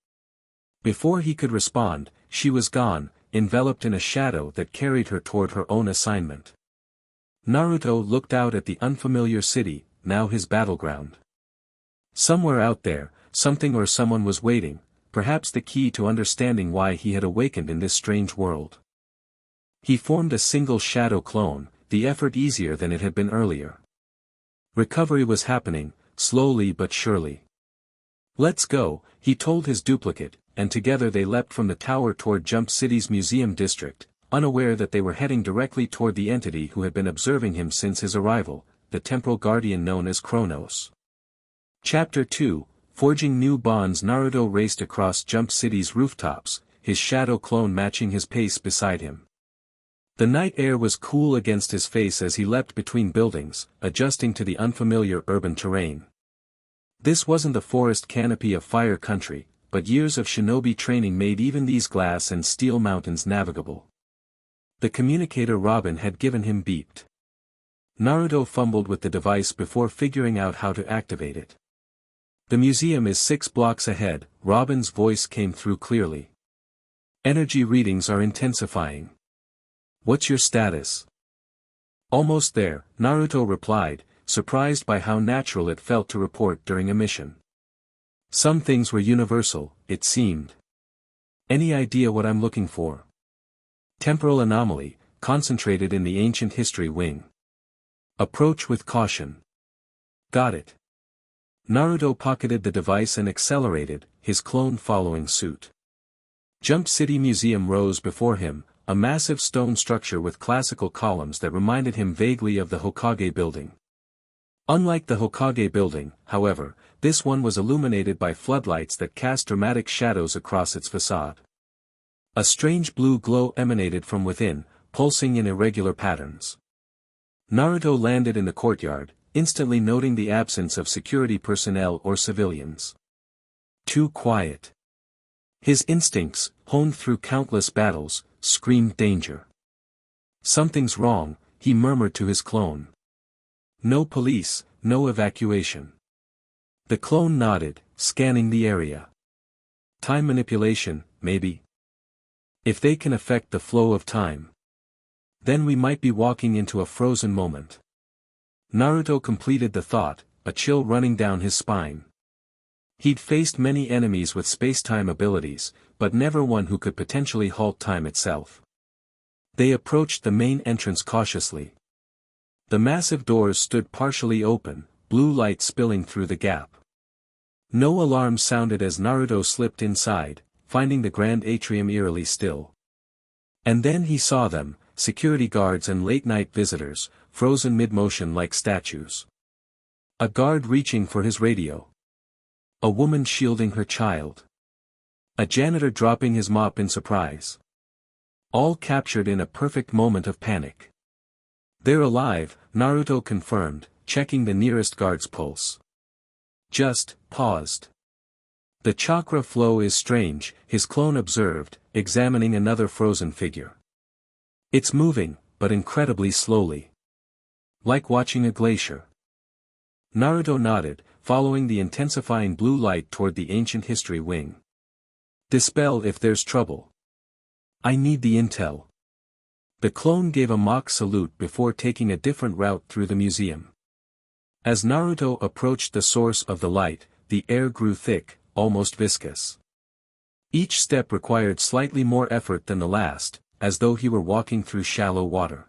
Before he could respond, she was gone, enveloped in a shadow that carried her toward her own assignment. Naruto looked out at the unfamiliar city, now his battleground. Somewhere out there, something or someone was waiting, perhaps the key to understanding why he had awakened in this strange world. He formed a single shadow clone, the effort easier than it had been earlier. Recovery was happening, slowly but surely. Let's go, he told his duplicate, and together they leapt from the tower toward Jump City's museum district, unaware that they were heading directly toward the entity who had been observing him since his arrival, the temporal guardian known as Chronos. Chapter 2, Forging New Bonds. Naruto raced across Jump City's rooftops, his shadow clone matching his pace beside him. The night air was cool against his face as he leapt between buildings, adjusting to the unfamiliar urban terrain. This wasn't the forest canopy of Fire Country, but years of shinobi training made even these glass and steel mountains navigable. The communicator Robin had given him beeped. Naruto fumbled with the device before figuring out how to activate it. The museum is 6 blocks ahead, Robin's voice came through clearly. Energy readings are intensifying. What's your status? Almost there, Naruto replied, surprised by how natural it felt to report during a mission. Some things were universal, it seemed. Any idea what I'm looking for? Temporal anomaly, concentrated in the ancient history wing. Approach with caution. Got it. Naruto pocketed the device and accelerated, his clone following suit. Jump City Museum rose before him, a massive stone structure with classical columns that reminded him vaguely of the Hokage building. Unlike the Hokage building, however, this one was illuminated by floodlights that cast dramatic shadows across its facade. A strange blue glow emanated from within, pulsing in irregular patterns. Naruto landed in the courtyard, instantly noting the absence of security personnel or civilians. Too quiet. His instincts, honed through countless battles, screamed danger. Something's wrong, he murmured to his clone. No police, no evacuation. The clone nodded, scanning the area. Time manipulation, maybe. If they can affect the flow of time, then we might be walking into a frozen moment. Naruto completed the thought, a chill running down his spine. He'd faced many enemies with space-time abilities, but never one who could potentially halt time itself. They approached the main entrance cautiously. The massive doors stood partially open, blue light spilling through the gap. No alarm sounded as Naruto slipped inside, finding the grand atrium eerily still. And then he saw them, security guards and late-night visitors, frozen mid-motion like statues. A guard reaching for his radio. A woman shielding her child. A janitor dropping his mop in surprise. All captured in a perfect moment of panic. They're alive, Naruto confirmed, checking the nearest guard's pulse. Just paused. The chakra flow is strange, his clone observed, examining another frozen figure. It's moving, but incredibly slowly. Like watching a glacier. Naruto nodded, following the intensifying blue light toward the ancient history wing. Dispel if there's trouble. I need the intel. The clone gave a mock salute before taking a different route through the museum. As Naruto approached the source of the light, the air grew thick, almost viscous. Each step required slightly more effort than the last, as though he were walking through shallow water.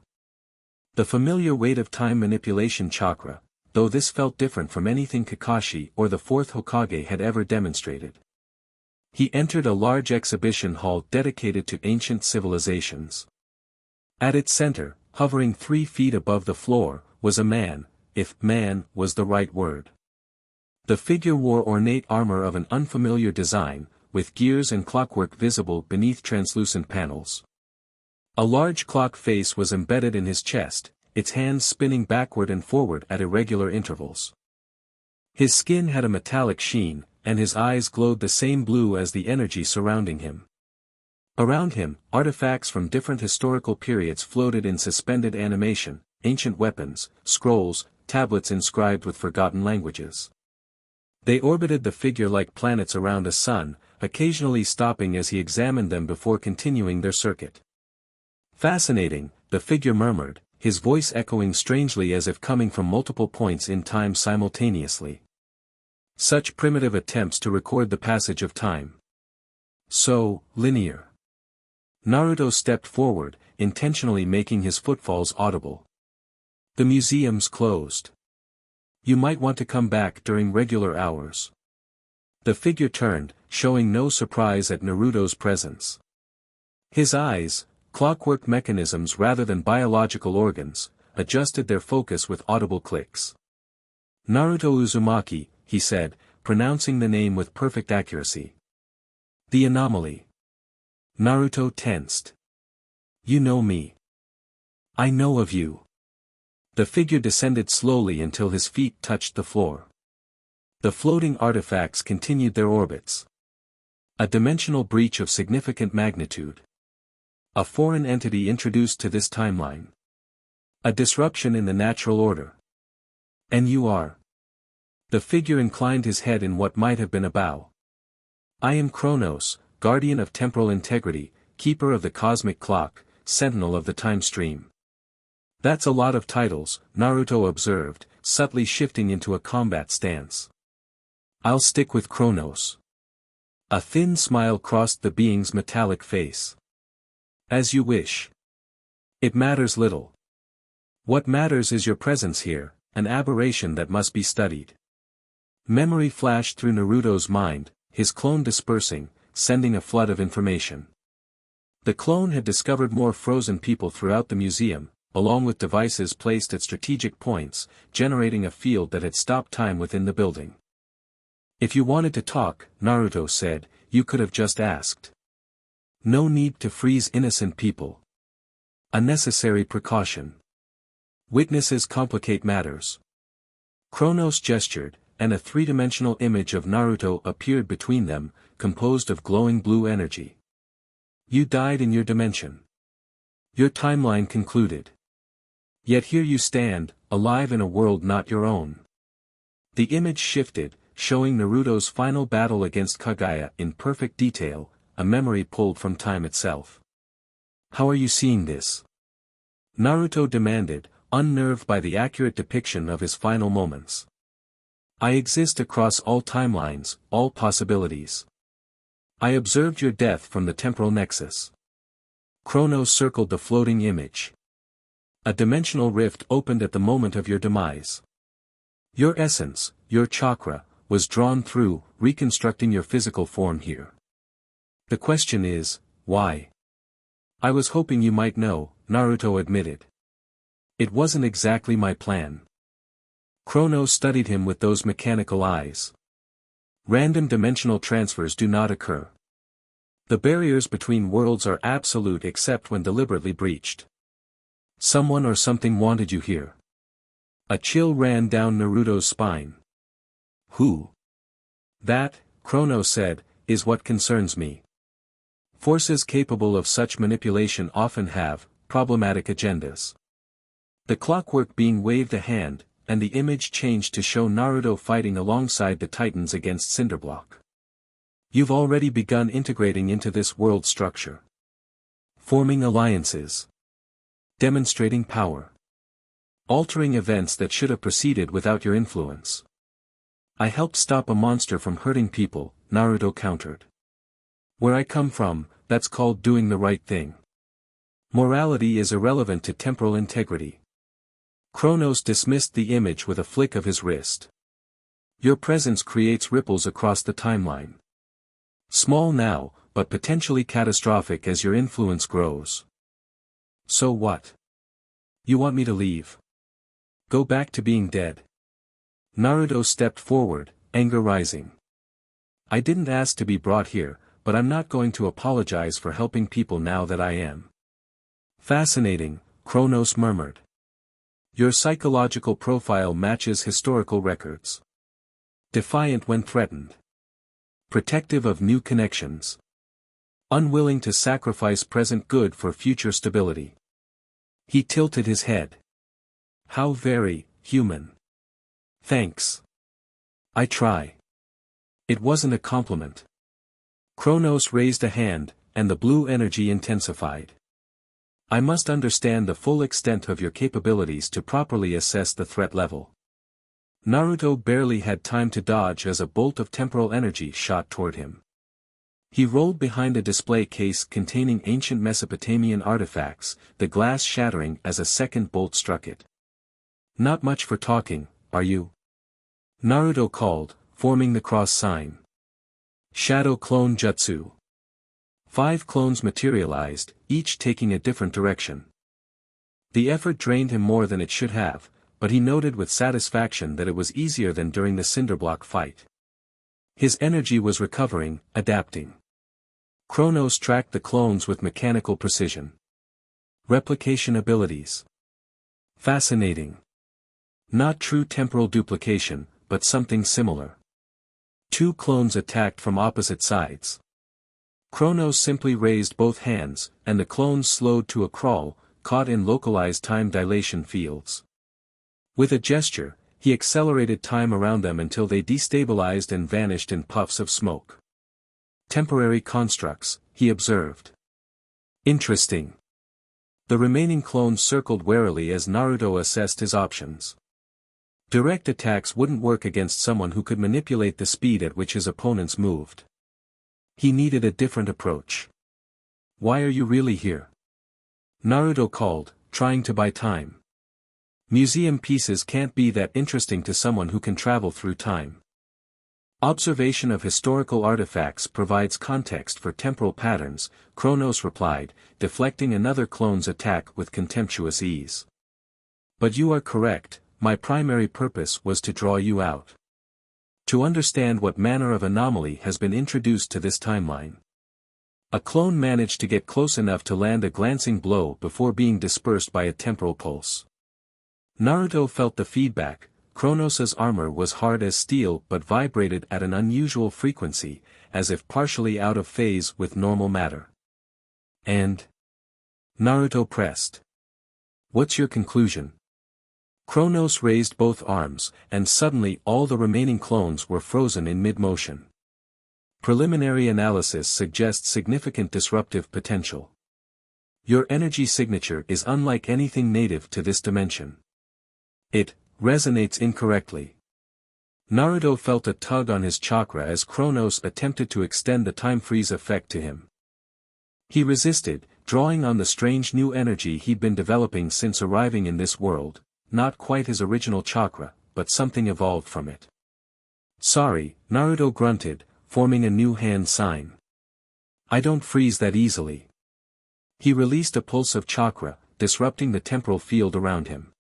The familiar weight of time manipulation chakra, though this felt different from anything Kakashi or the fourth Hokage had ever demonstrated. He entered a large exhibition hall dedicated to ancient civilizations. At its center, hovering 3 feet above the floor, was a man, if man was the right word. The figure wore ornate armor of an unfamiliar design, with gears and clockwork visible beneath translucent panels. A large clock face was embedded in his chest, its hands spinning backward and forward at irregular intervals. His skin had a metallic sheen, and his eyes glowed the same blue as the energy surrounding him. Around him, artifacts from different historical periods floated in suspended animation, ancient weapons, scrolls, tablets inscribed with forgotten languages. They orbited the figure like planets around a sun, occasionally stopping as he examined them before continuing their circuit. Fascinating, the figure murmured, his voice echoing strangely as if coming from multiple points in time simultaneously. Such primitive attempts to record the passage of time. So, linear. Naruto stepped forward, intentionally making his footfalls audible. The museum's closed. You might want to come back during regular hours. The figure turned, showing no surprise at Naruto's presence. His eyes, clockwork mechanisms rather than biological organs, adjusted their focus with audible clicks. Naruto Uzumaki, he said, pronouncing the name with perfect accuracy. The anomaly. Naruto tensed. You know me. I know of you. The figure descended slowly until his feet touched the floor. The floating artifacts continued their orbits. A dimensional breach of significant magnitude. A foreign entity introduced to this timeline. A disruption in the natural order. And you are. The figure inclined his head in what might have been a bow. I am Kronos, guardian of temporal integrity, keeper of the cosmic clock, sentinel of the time stream. That's a lot of titles, Naruto observed, subtly shifting into a combat stance. I'll stick with Kronos. A thin smile crossed the being's metallic face. As you wish. It matters little. What matters is your presence here, an aberration that must be studied. Memory flashed through Naruto's mind, his clone dispersing, sending a flood of information. The clone had discovered more frozen people throughout the museum, along with devices placed at strategic points, generating a field that had stopped time within the building. If you wanted to talk, Naruto said, you could have just asked. No need to freeze innocent people. A necessary precaution. Witnesses complicate matters. Kronos gestured, and a three-dimensional image of Naruto appeared between them, composed of glowing blue energy. You died in your dimension. Your timeline concluded. Yet here you stand, alive in a world not your own. The image shifted, showing Naruto's final battle against Kaguya in perfect detail, a memory pulled from time itself. How are you seeing this? Naruto demanded, unnerved by the accurate depiction of his final moments. I exist across all timelines, all possibilities. I observed your death from the temporal nexus. Kronos circled the floating image. A dimensional rift opened at the moment of your demise. Your essence, your chakra, was drawn through, reconstructing your physical form here. The question is, why? I was hoping you might know, Naruto admitted. It wasn't exactly my plan. Kronos studied him with those mechanical eyes. Random dimensional transfers do not occur. The barriers between worlds are absolute except when deliberately breached. Someone or something wanted you here. A chill ran down Naruto's spine. Who? That, Kronos said, is what concerns me. Forces capable of such manipulation often have problematic agendas. The clockwork being waved a hand, and the image changed to show Naruto fighting alongside the Titans against Cinderblock. You've already begun integrating into this world structure. Forming alliances. Demonstrating power. Altering events that should have proceeded without your influence. I helped stop a monster from hurting people, Naruto countered. Where I come from, that's called doing the right thing. Morality is irrelevant to temporal integrity. Kronos dismissed the image with a flick of his wrist. Your presence creates ripples across the timeline. Small now, but potentially catastrophic as your influence grows. So what? You want me to leave? Go back to being dead? Naruto stepped forward, anger rising. I didn't ask to be brought here, but I'm not going to apologize for helping people now that I am. Fascinating, Kronos murmured. Your psychological profile matches historical records. Defiant when threatened. Protective of new connections. Unwilling to sacrifice present good for future stability. He tilted his head. How very human. Thanks. I try. It wasn't a compliment. Kronos raised a hand, and the blue energy intensified. I must understand the full extent of your capabilities to properly assess the threat level. Naruto barely had time to dodge as a bolt of temporal energy shot toward him. He rolled behind a display case containing ancient Mesopotamian artifacts, the glass shattering as a second bolt struck it. Not much for talking, are you? Naruto called, forming the cross sign. Shadow Clone Jutsu. 5 clones materialized, each taking a different direction. The effort drained him more than it should have, but he noted with satisfaction that it was easier than during the cinderblock fight. His energy was recovering, adapting. Kronos tracked the clones with mechanical precision. Replication abilities. Fascinating. Not true temporal duplication, but something similar. Two clones attacked from opposite sides. Kronos simply raised both hands, and the clones slowed to a crawl, caught in localized time dilation fields. With a gesture, he accelerated time around them until they destabilized and vanished in puffs of smoke. Temporary constructs, he observed. Interesting. The remaining clones circled warily as Naruto assessed his options. Direct attacks wouldn't work against someone who could manipulate the speed at which his opponents moved. He needed a different approach. "Why are you really here?" Naruto called, trying to buy time. Museum pieces can't be that interesting to someone who can travel through time. Observation of historical artifacts provides context for temporal patterns, Kronos replied, deflecting another clone's attack with contemptuous ease. But you are correct, my primary purpose was to draw you out. To understand what manner of anomaly has been introduced to this timeline. A clone managed to get close enough to land a glancing blow before being dispersed by a temporal pulse. Naruto felt the feedback. Kronos' armor was hard as steel but vibrated at an unusual frequency, as if partially out of phase with normal matter. And? Naruto pressed. What's your conclusion? Kronos raised both arms, and suddenly all the remaining clones were frozen in mid-motion. Preliminary analysis suggests significant disruptive potential. Your energy signature is unlike anything native to this dimension. It resonates incorrectly. Naruto felt a tug on his chakra as Kronos attempted to extend the time freeze effect to him. He resisted, drawing on the strange new energy he'd been developing since arriving in this world, not quite his original chakra, but something evolved from it. Sorry, Naruto grunted, forming a new hand sign. I don't freeze that easily. He released a pulse of chakra, disrupting the temporal field around him.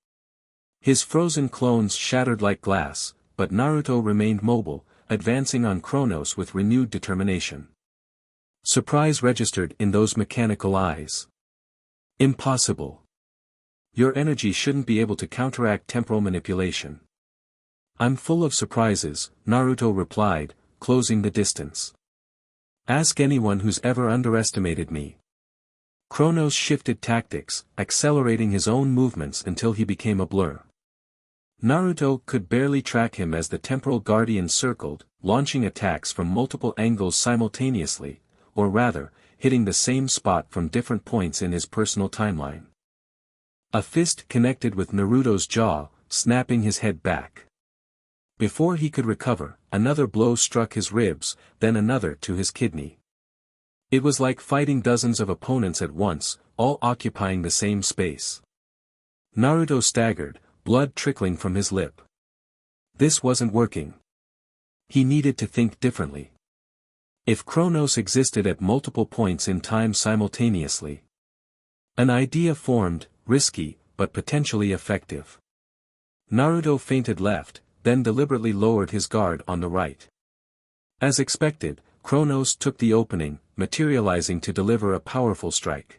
His frozen clones shattered like glass, but Naruto remained mobile, advancing on Kronos with renewed determination. Surprise registered in those mechanical eyes. Impossible. Your energy shouldn't be able to counteract temporal manipulation. I'm full of surprises, Naruto replied, closing the distance. Ask anyone who's ever underestimated me. Kronos shifted tactics, accelerating his own movements until he became a blur. Naruto could barely track him as the temporal guardian circled, launching attacks from multiple angles simultaneously, or rather, hitting the same spot from different points in his personal timeline. A fist connected with Naruto's jaw, snapping his head back. Before he could recover, another blow struck his ribs, then another to his kidney. It was like fighting dozens of opponents at once, all occupying the same space. Naruto staggered, blood trickling from his lip. This wasn't working. He needed to think differently. If Kronos existed at multiple points in time simultaneously. An idea formed, risky, but potentially effective. Naruto feinted left, then deliberately lowered his guard on the right. As expected, Kronos took the opening, materializing to deliver a powerful strike.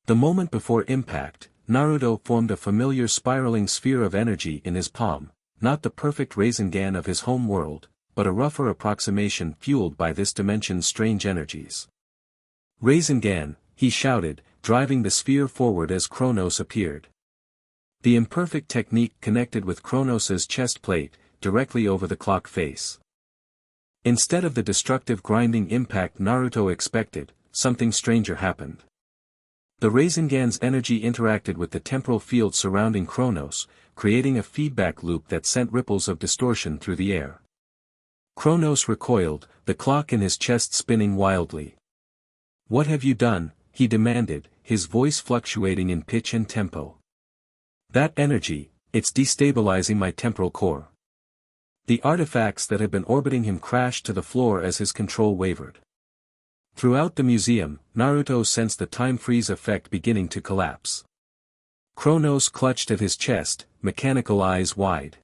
The moment before impact, Naruto formed a familiar spiraling sphere of energy in his palm, not the perfect Rasengan of his home world, but a rougher approximation fueled by this dimension's strange energies. Rasengan, he shouted, driving the sphere forward as Kronos appeared. The imperfect technique connected with Kronos's chest plate, directly over the clock face. Instead of the destructive grinding impact Naruto expected, something stranger happened. The Rasengan's energy interacted with the temporal field surrounding Kronos, creating a feedback loop that sent ripples of distortion through the air. Kronos recoiled, the clock in his chest spinning wildly. What have you done? He demanded, his voice fluctuating in pitch and tempo. That energy, it's destabilizing my temporal core. The artifacts that had been orbiting him crashed to the floor as his control wavered. Throughout the museum, Naruto sensed the time freeze effect beginning to collapse. Kronos clutched at his chest, mechanical eyes wide.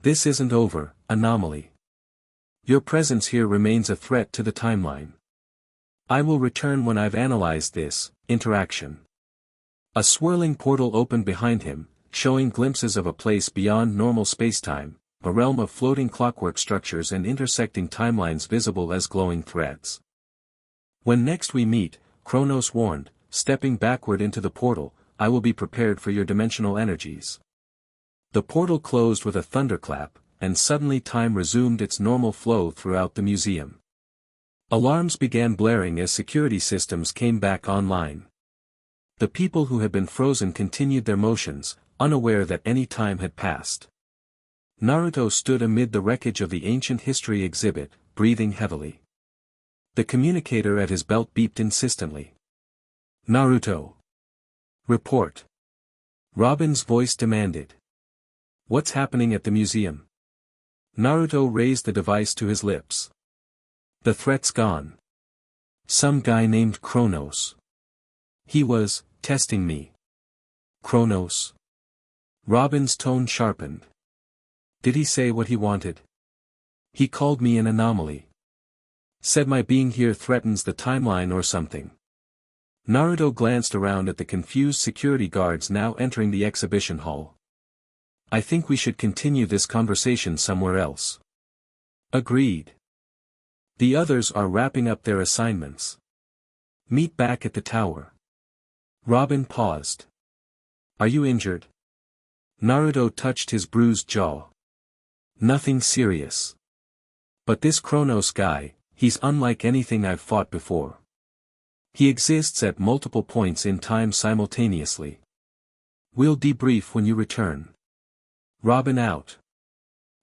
This isn't over, anomaly. Your presence here remains a threat to the timeline. I will return when I've analyzed this interaction. A swirling portal opened behind him, showing glimpses of a place beyond normal spacetime, a realm of floating clockwork structures and intersecting timelines visible as glowing threads. When next we meet, Kronos warned, stepping backward into the portal, I will be prepared for your dimensional energies. The portal closed with a thunderclap, and suddenly time resumed its normal flow throughout the museum. Alarms began blaring as security systems came back online. The people who had been frozen continued their motions, unaware that any time had passed. Naruto stood amid the wreckage of the ancient history exhibit, breathing heavily. The communicator at his belt beeped insistently. Naruto. Report. Robin's voice demanded. What's happening at the museum? Naruto raised the device to his lips. The threat's gone. Some guy named Kronos. He was testing me. Kronos. Robin's tone sharpened. Did he say what he wanted? He called me an anomaly. Said my being here threatens the timeline or something. Naruto glanced around at the confused security guards now entering the exhibition hall. I think we should continue this conversation somewhere else. Agreed. The others are wrapping up their assignments. Meet back at the tower. Robin paused. Are you injured? Naruto touched his bruised jaw. Nothing serious. But this Kronos guy, he's unlike anything I've fought before. He exists at multiple points in time simultaneously. We'll debrief when you return. Robin out.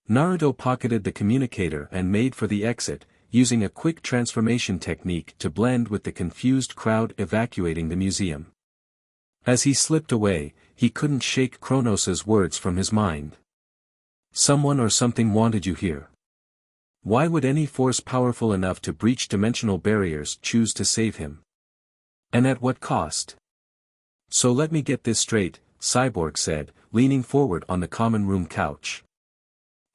Naruto pocketed the communicator and made for the exit, using a quick transformation technique to blend with the confused crowd evacuating the museum. As he slipped away, he couldn't shake Kronos's words from his mind. Someone or something wanted you here. Why would any force powerful enough to breach dimensional barriers choose to save him? And at what cost? So let me get this straight, Cyborg said, leaning forward on the common room couch.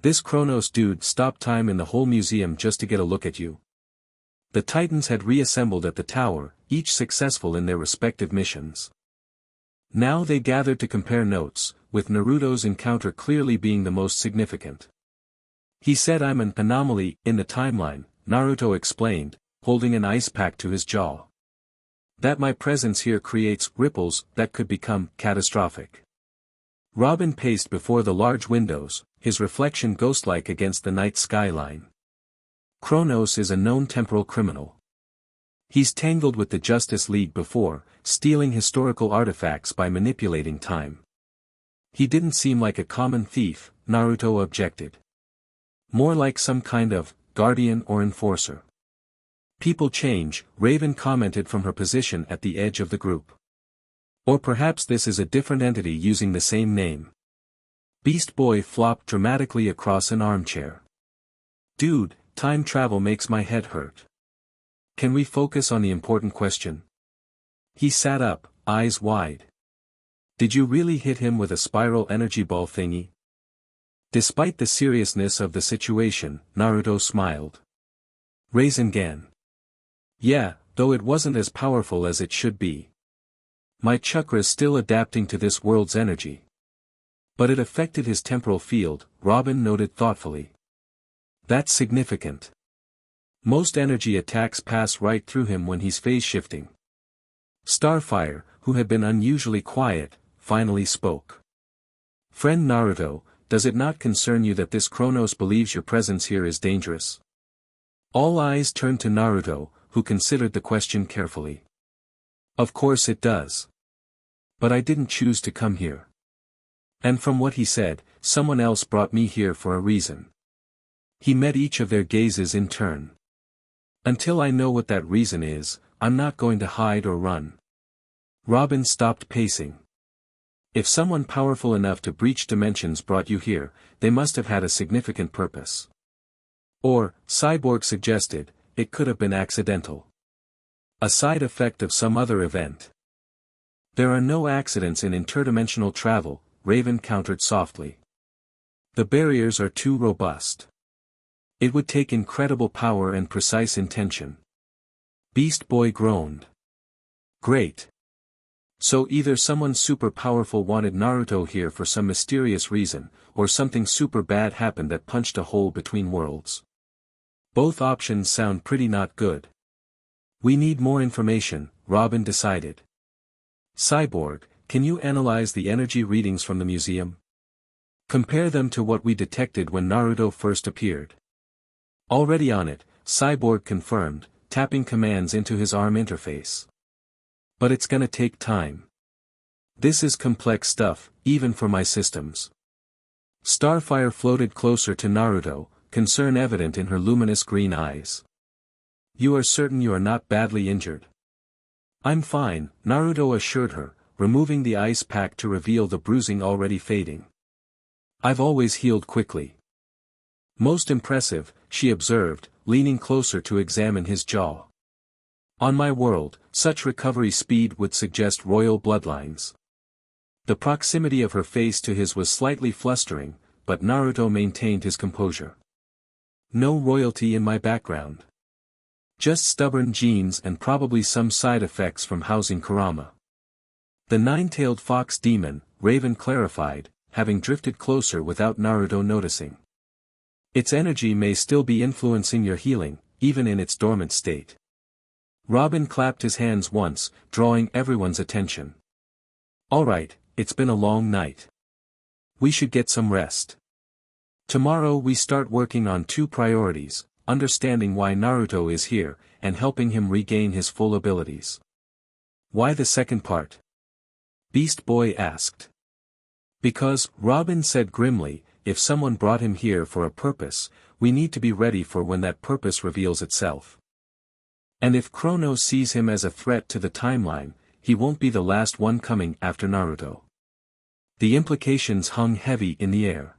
This Kronos dude stopped time in the whole museum just to get a look at you. The Titans had reassembled at the tower, each successful in their respective missions. Now they gathered to compare notes, with Naruto's encounter clearly being the most significant. He said I'm an anomaly in the timeline, Naruto explained, holding an ice pack to his jaw. That my presence here creates ripples that could become catastrophic. Robin paced before the large windows, his reflection ghost-like against the night skyline. Kronos is a known temporal criminal. He's tangled with the Justice League before, stealing historical artifacts by manipulating time. He didn't seem like a common thief, Naruto objected. More like some kind of guardian or enforcer. People change, Raven commented from her position at the edge of the group. Or perhaps this is a different entity using the same name. Beast Boy flopped dramatically across an armchair. Dude, time travel makes my head hurt. Can we focus on the important question? He sat up, eyes wide. Did you really hit him with a spiral energy ball thingy? Despite the seriousness of the situation, Naruto smiled. Rasengan. Yeah, though it wasn't as powerful as it should be. My chakra's still adapting to this world's energy. But it affected his temporal field, Robin noted thoughtfully. That's significant. Most energy attacks pass right through him when he's phase shifting. Starfire, who had been unusually quiet, finally spoke. Friend Naruto, does it not concern you that this Kronos believes your presence here is dangerous? All eyes turned to Naruto, who considered the question carefully. Of course it does. But I didn't choose to come here. And from what he said, someone else brought me here for a reason. He met each of their gazes in turn. Until I know what that reason is, I'm not going to hide or run. Robin stopped pacing. If someone powerful enough to breach dimensions brought you here, they must have had a significant purpose. Or, Cyborg suggested, it could have been accidental. A side effect of some other event. There are no accidents in interdimensional travel, Raven countered softly. The barriers are too robust. It would take incredible power and precise intention. Beast Boy groaned. Great. So either someone super powerful wanted Naruto here for some mysterious reason, or something super bad happened that punched a hole between worlds. Both options sound pretty not good. We need more information, Robin decided. Cyborg, can you analyze the energy readings from the museum? Compare them to what we detected when Naruto first appeared. Already on it, Cyborg confirmed, tapping commands into his arm interface. But it's gonna take time. This is complex stuff, even for my systems. Starfire floated closer to Naruto, concern evident in her luminous green eyes. You are certain you are not badly injured? I'm fine, Naruto assured her, removing the ice pack to reveal the bruising already fading. I've always healed quickly. Most impressive, she observed, leaning closer to examine his jaw. On my world, such recovery speed would suggest royal bloodlines. The proximity of her face to his was slightly flustering, but Naruto maintained his composure. No royalty in my background. Just stubborn genes and probably some side effects from housing Kurama. The nine-tailed fox demon, Raven clarified, having drifted closer without Naruto noticing. Its energy may still be influencing your healing, even in its dormant state. Robin clapped his hands once, drawing everyone's attention. Alright, it's been a long night. We should get some rest. Tomorrow we start working on two priorities, understanding why Naruto is here, and helping him regain his full abilities. Why the second part? Beast Boy asked. Because, Robin said grimly, if someone brought him here for a purpose, we need to be ready for when that purpose reveals itself. And if Chrono sees him as a threat to the timeline, he won't be the last one coming after Naruto. The implications hung heavy in the air.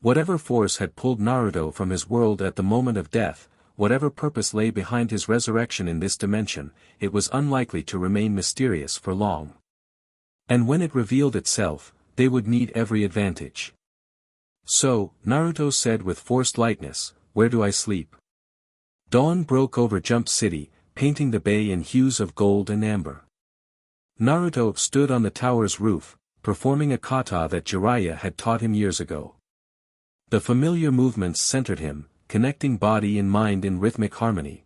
Whatever force had pulled Naruto from his world at the moment of death, whatever purpose lay behind his resurrection in this dimension, it was unlikely to remain mysterious for long. And when it revealed itself, they would need every advantage. So, Naruto said with forced lightness, where do I sleep? Dawn broke over Jump City, painting the bay in hues of gold and amber. Naruto stood on the tower's roof, performing a kata that Jiraiya had taught him years ago. The familiar movements centered him, connecting body and mind in rhythmic harmony.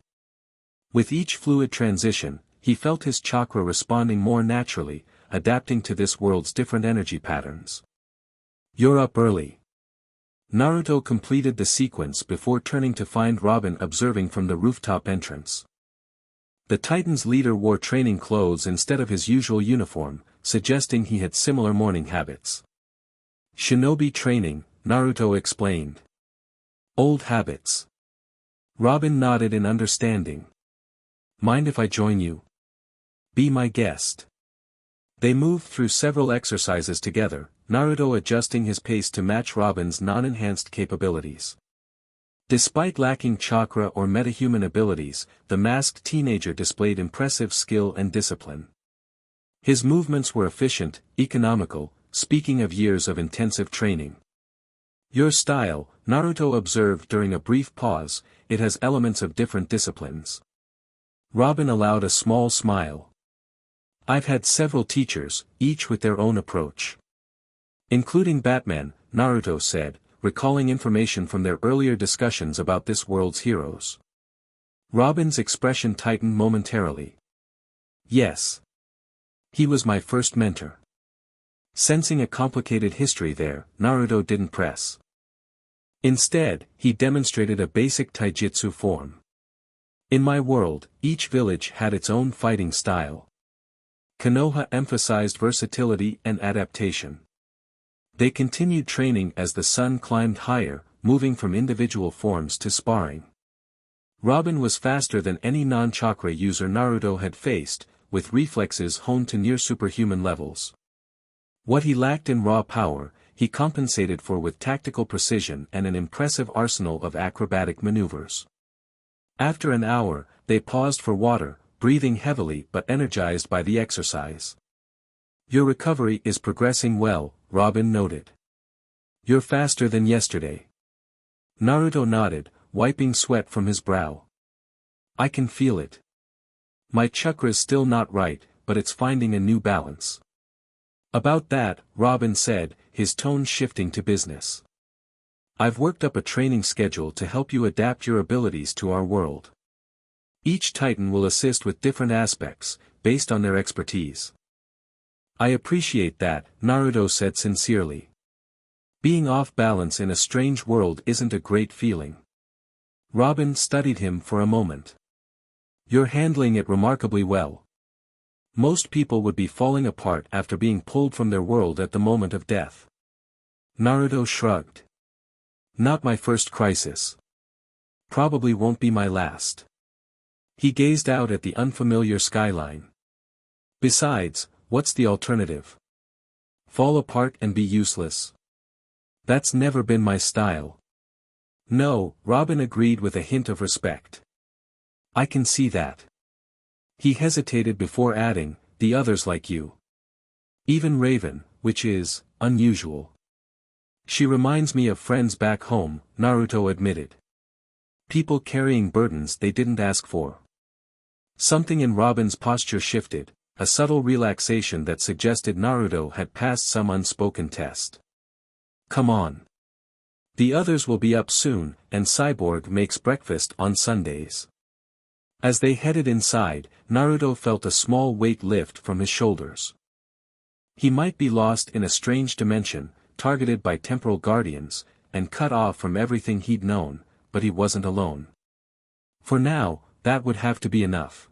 With each fluid transition, he felt his chakra responding more naturally, adapting to this world's different energy patterns. You're up early. Naruto completed the sequence before turning to find Robin observing from the rooftop entrance. The Titan's leader wore training clothes instead of his usual uniform, suggesting he had similar morning habits. Shinobi training, Naruto explained. Old habits. Robin nodded in understanding. Mind if I join you? Be my guest. They moved through several exercises together, Naruto adjusting his pace to match Robin's non-enhanced capabilities. Despite lacking chakra or metahuman abilities, the masked teenager displayed impressive skill and discipline. His movements were efficient, economical, speaking of years of intensive training. Your style, Naruto observed during a brief pause, it has elements of different disciplines. Robin allowed a small smile. I've had several teachers, each with their own approach. Including Batman, Naruto said, recalling information from their earlier discussions about this world's heroes. Robin's expression tightened momentarily. Yes. He was my first mentor. Sensing a complicated history there, Naruto didn't press. Instead, he demonstrated a basic taijutsu form. In my world, each village had its own fighting style. Konoha emphasized versatility and adaptation. They continued training as the sun climbed higher, moving from individual forms to sparring. Robin was faster than any non-chakra user Naruto had faced, with reflexes honed to near superhuman levels. What he lacked in raw power, he compensated for with tactical precision and an impressive arsenal of acrobatic maneuvers. After an hour, they paused for water, breathing heavily but energized by the exercise. Your recovery is progressing well, Robin noted. You're faster than yesterday. Naruto nodded, wiping sweat from his brow. I can feel it. My chakra's still not right, but it's finding a new balance. About that, Robin said, his tone shifting to business. I've worked up a training schedule to help you adapt your abilities to our world. Each Titan will assist with different aspects, based on their expertise. I appreciate that, Naruto said sincerely. Being off balance in a strange world isn't a great feeling. Robin studied him for a moment. You're handling it remarkably well. Most people would be falling apart after being pulled from their world at the moment of death. Naruto shrugged. Not my first crisis. Probably won't be my last. He gazed out at the unfamiliar skyline. Besides, what's the alternative? Fall apart and be useless? That's never been my style. No, Robin agreed with a hint of respect. I can see that. He hesitated before adding, the others like you. Even Raven, which is unusual. She reminds me of friends back home, Naruto admitted. People carrying burdens they didn't ask for. Something in Robin's posture shifted, a subtle relaxation that suggested Naruto had passed some unspoken test. Come on. The others will be up soon, and Cyborg makes breakfast on Sundays. As they headed inside, Naruto felt a small weight lift from his shoulders. He might be lost in a strange dimension, targeted by temporal guardians, and cut off from everything he'd known, but he wasn't alone. For now, that would have to be enough.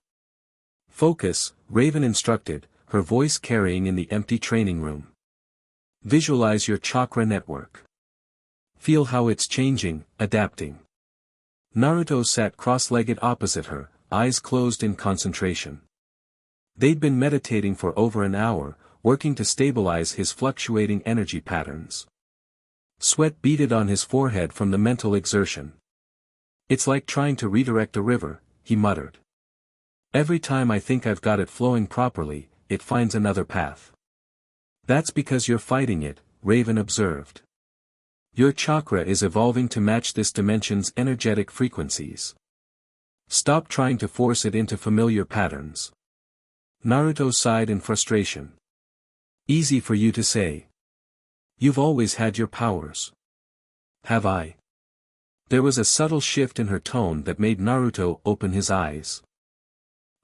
Focus, Raven instructed, her voice carrying in the empty training room. Visualize your chakra network. Feel how it's changing, adapting. Naruto sat cross-legged opposite her, eyes closed in concentration. They'd been meditating for over an hour, working to stabilize his fluctuating energy patterns. Sweat beaded on his forehead from the mental exertion. It's like trying to redirect a river, he muttered. Every time I think I've got it flowing properly, it finds another path. That's because you're fighting it, Raven observed. Your chakra is evolving to match this dimension's energetic frequencies. Stop trying to force it into familiar patterns. Naruto sighed in frustration. Easy for you to say. You've always had your powers. Have I? There was a subtle shift in her tone that made Naruto open his eyes.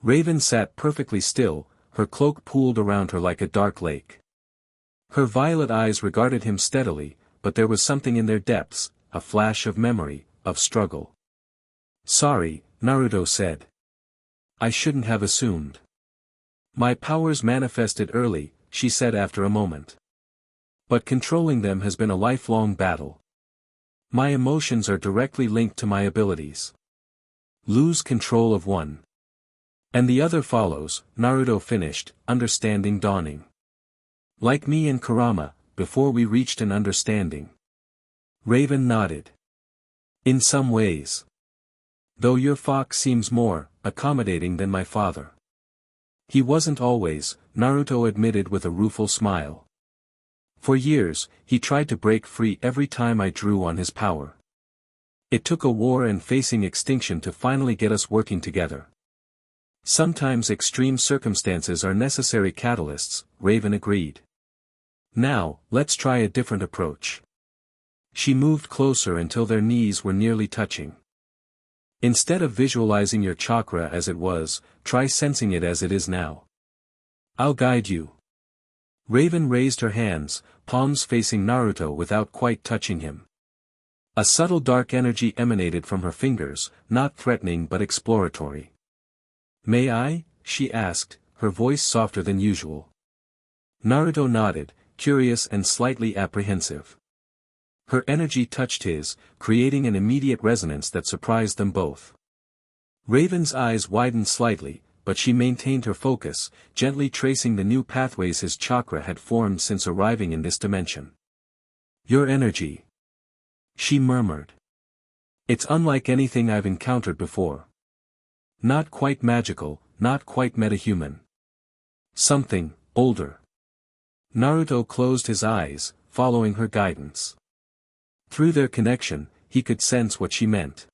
Raven sat perfectly still, her cloak pooled around her like a dark lake. Her violet eyes regarded him steadily, but there was something in their depths, a flash of memory, of struggle. Sorry, Naruto said. I shouldn't have assumed. My powers manifested early, she said after a moment. But controlling them has been a lifelong battle. My emotions are directly linked to my abilities. Lose control of one. And the other follows, Naruto finished, understanding dawning. Like me and Kurama, before we reached an understanding. Raven nodded. In some ways. Though your fox seems more accommodating than my father. He wasn't always, Naruto admitted with a rueful smile. For years, he tried to break free every time I drew on his power. It took a war and facing extinction to finally get us working together. Sometimes extreme circumstances are necessary catalysts, Raven agreed. Now, let's try a different approach. She moved closer until their knees were nearly touching. Instead of visualizing your chakra as it was, try sensing it as it is now. I'll guide you. Raven raised her hands, palms facing Naruto without quite touching him. A subtle dark energy emanated from her fingers, not threatening but exploratory. May I? She asked, her voice softer than usual. Naruto nodded, curious and slightly apprehensive. Her energy touched his, creating an immediate resonance that surprised them both. Raven's eyes widened slightly, but she maintained her focus, gently tracing the new pathways his chakra had formed since arriving in this dimension. Your energy. She murmured. It's unlike anything I've encountered before. Not quite magical, not quite metahuman. Something older. Naruto closed his eyes, following her guidance. Through their connection, he could sense what she meant.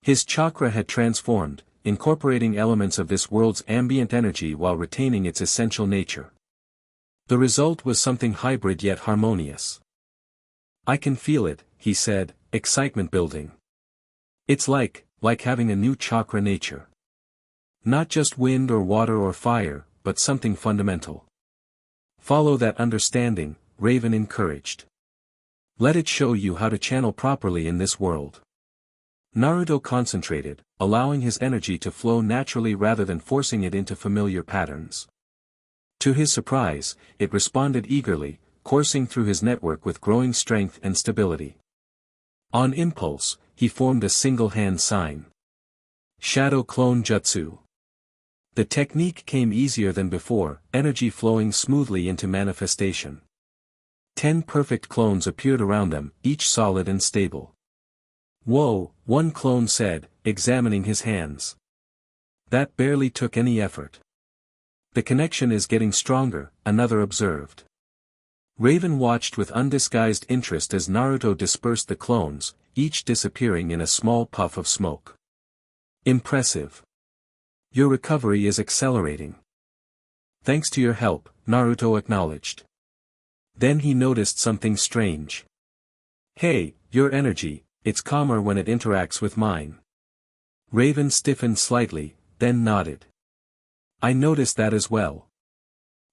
His chakra had transformed, incorporating elements of this world's ambient energy while retaining its essential nature. The result was something hybrid yet harmonious. "I can feel it," he said, excitement building. "It's like having a new chakra nature. Not just wind or water or fire, but something fundamental." "Follow that understanding," Raven encouraged. "Let it show you how to channel properly in this world." Naruto concentrated, allowing his energy to flow naturally rather than forcing it into familiar patterns. To his surprise, it responded eagerly, coursing through his network with growing strength and stability. On impulse, he formed a single hand sign. Shadow Clone Jutsu. The technique came easier than before, energy flowing smoothly into manifestation. 10 perfect clones appeared around them, each solid and stable. "Whoa," one clone said, examining his hands. "That barely took any effort." "The connection is getting stronger," another observed. Raven watched with undisguised interest as Naruto dispersed the clones, each disappearing in a small puff of smoke. "Impressive. Your recovery is accelerating." "Thanks to your help," Naruto acknowledged. Then he noticed something strange. "Hey, your energy, it's calmer when it interacts with mine." Raven stiffened slightly, then nodded. "I noticed that as well.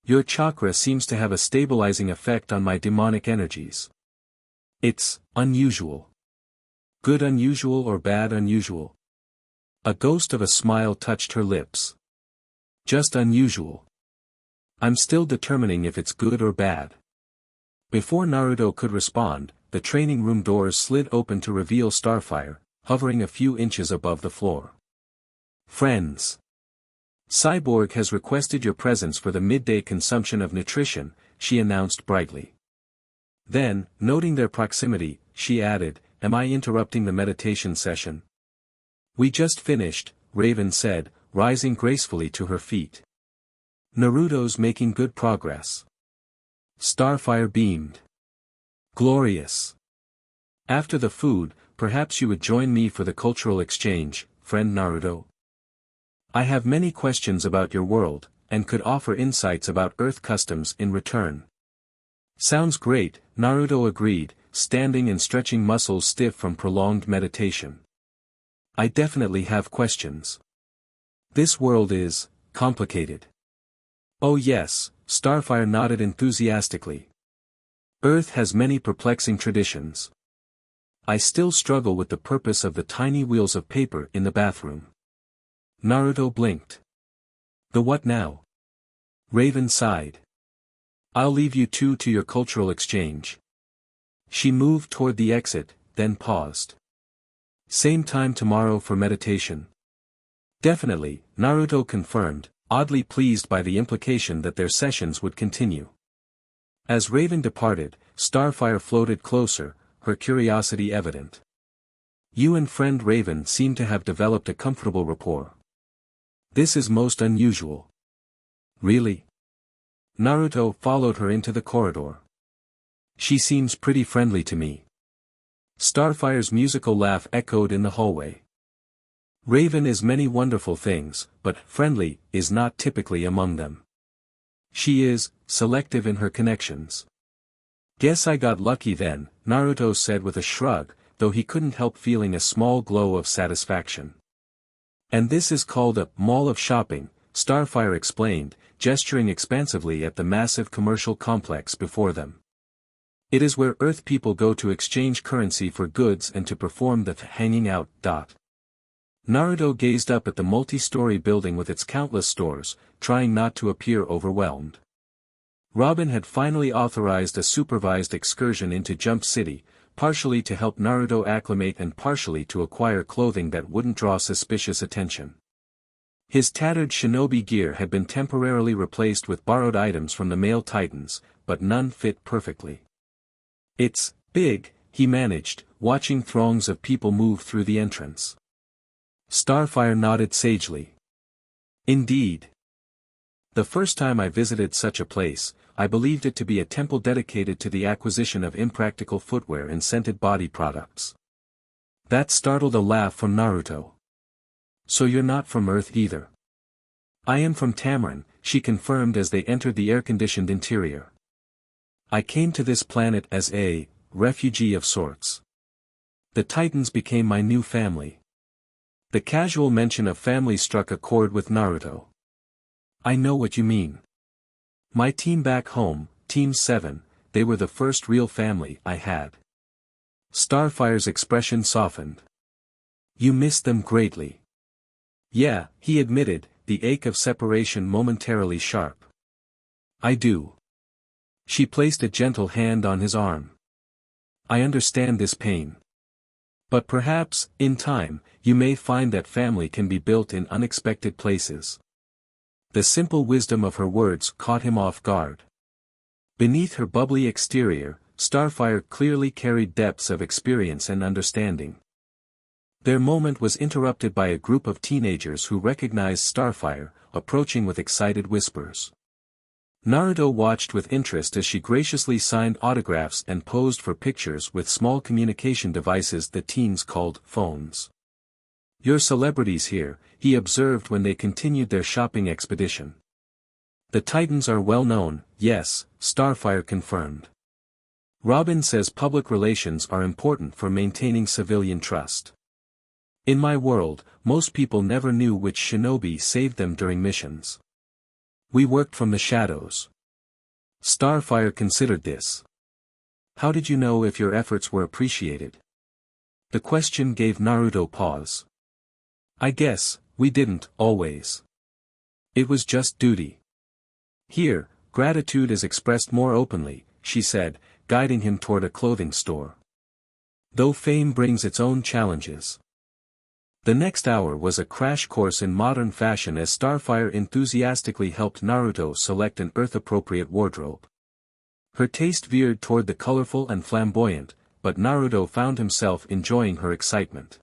Your chakra seems to have a stabilizing effect on my demonic energies. It's unusual." "Good unusual or bad unusual?" A ghost of a smile touched her lips. "Just unusual. I'm still determining if it's good or bad." Before Naruto could respond, the training room doors slid open to reveal Starfire, hovering a few inches above the floor. "Friends. Cyborg has requested your presence for the midday consumption of nutrition," she announced brightly. Then, noting their proximity, she added, "Am I interrupting the meditation session?" "We just finished," Raven said, rising gracefully to her feet. "Naruto's making good progress." Starfire beamed. "Glorious. After the food, perhaps you would join me for the cultural exchange, friend Naruto? I have many questions about your world, and could offer insights about Earth customs in return." "Sounds great," Naruto agreed, standing and stretching muscles stiff from prolonged meditation. "I definitely have questions. This world is complicated." "Oh yes," Starfire nodded enthusiastically. "Earth has many perplexing traditions. I still struggle with the purpose of the tiny wheels of paper in the bathroom." Naruto blinked. "The what now?" Raven sighed. "I'll leave you two to your cultural exchange." She moved toward the exit, then paused. "Same time tomorrow for meditation?" "Definitely," Naruto confirmed, oddly pleased by the implication that their sessions would continue. As Raven departed, Starfire floated closer, her curiosity evident. "You and friend Raven seem to have developed a comfortable rapport. This is most unusual." "Really?" Naruto followed her into the corridor. "She seems pretty friendly to me." Starfire's musical laugh echoed in the hallway. "Raven is many wonderful things, but friendly is not typically among them. She is selective in her connections." "Guess I got lucky then," Naruto said with a shrug, though he couldn't help feeling a small glow of satisfaction. "And this is called a mall of shopping," Starfire explained, gesturing expansively at the massive commercial complex before them. "It is where Earth people go to exchange currency for goods and to perform the hanging out. Naruto gazed up at the multi-story building with its countless stores, trying not to appear overwhelmed. Robin had finally authorized a supervised excursion into Jump City, partially to help Naruto acclimate and partially to acquire clothing that wouldn't draw suspicious attention. His tattered shinobi gear had been temporarily replaced with borrowed items from the male titans, but none fit perfectly. "It's big," he managed, watching throngs of people move through the entrance. Starfire nodded sagely. "Indeed. The first time I visited such a place, I believed it to be a temple dedicated to the acquisition of impractical footwear and scented body products. That startled a laugh from Naruto. So you're not from Earth either. I am from Tamarin, she confirmed as they entered the air-conditioned interior. I came to this planet as a refugee of sorts. The Titans became my new family. The casual mention of family struck a chord with Naruto. I know what you mean. My team back home, Team 7, they were the first real family I had. Starfire's expression softened. You missed them greatly. Yeah, he admitted, the ache of separation momentarily sharp. I do. She placed a gentle hand on his arm. I understand this pain. But perhaps, in time, you may find that family can be built in unexpected places. The simple wisdom of her words caught him off guard. Beneath her bubbly exterior, Starfire clearly carried depths of experience and understanding. Their moment was interrupted by a group of teenagers who recognized Starfire, approaching with excited whispers. Naruto watched with interest as she graciously signed autographs and posed for pictures with small communication devices the teens called phones. You're celebrities here, he observed when they continued their shopping expedition. The Titans are well known, yes, Starfire confirmed. Robin says public relations are important for maintaining civilian trust. In my world, most people never knew which shinobi saved them during missions. We worked from the shadows. Starfire considered this. How did you know if your efforts were appreciated? The question gave Naruto pause. I guess, we didn't, always. It was just duty. Here, gratitude is expressed more openly, she said, guiding him toward a clothing store. Though fame brings its own challenges. The next hour was a crash course in modern fashion as Starfire enthusiastically helped Naruto select an Earth-appropriate wardrobe. Her taste veered toward the colorful and flamboyant, but Naruto found himself enjoying her excitement.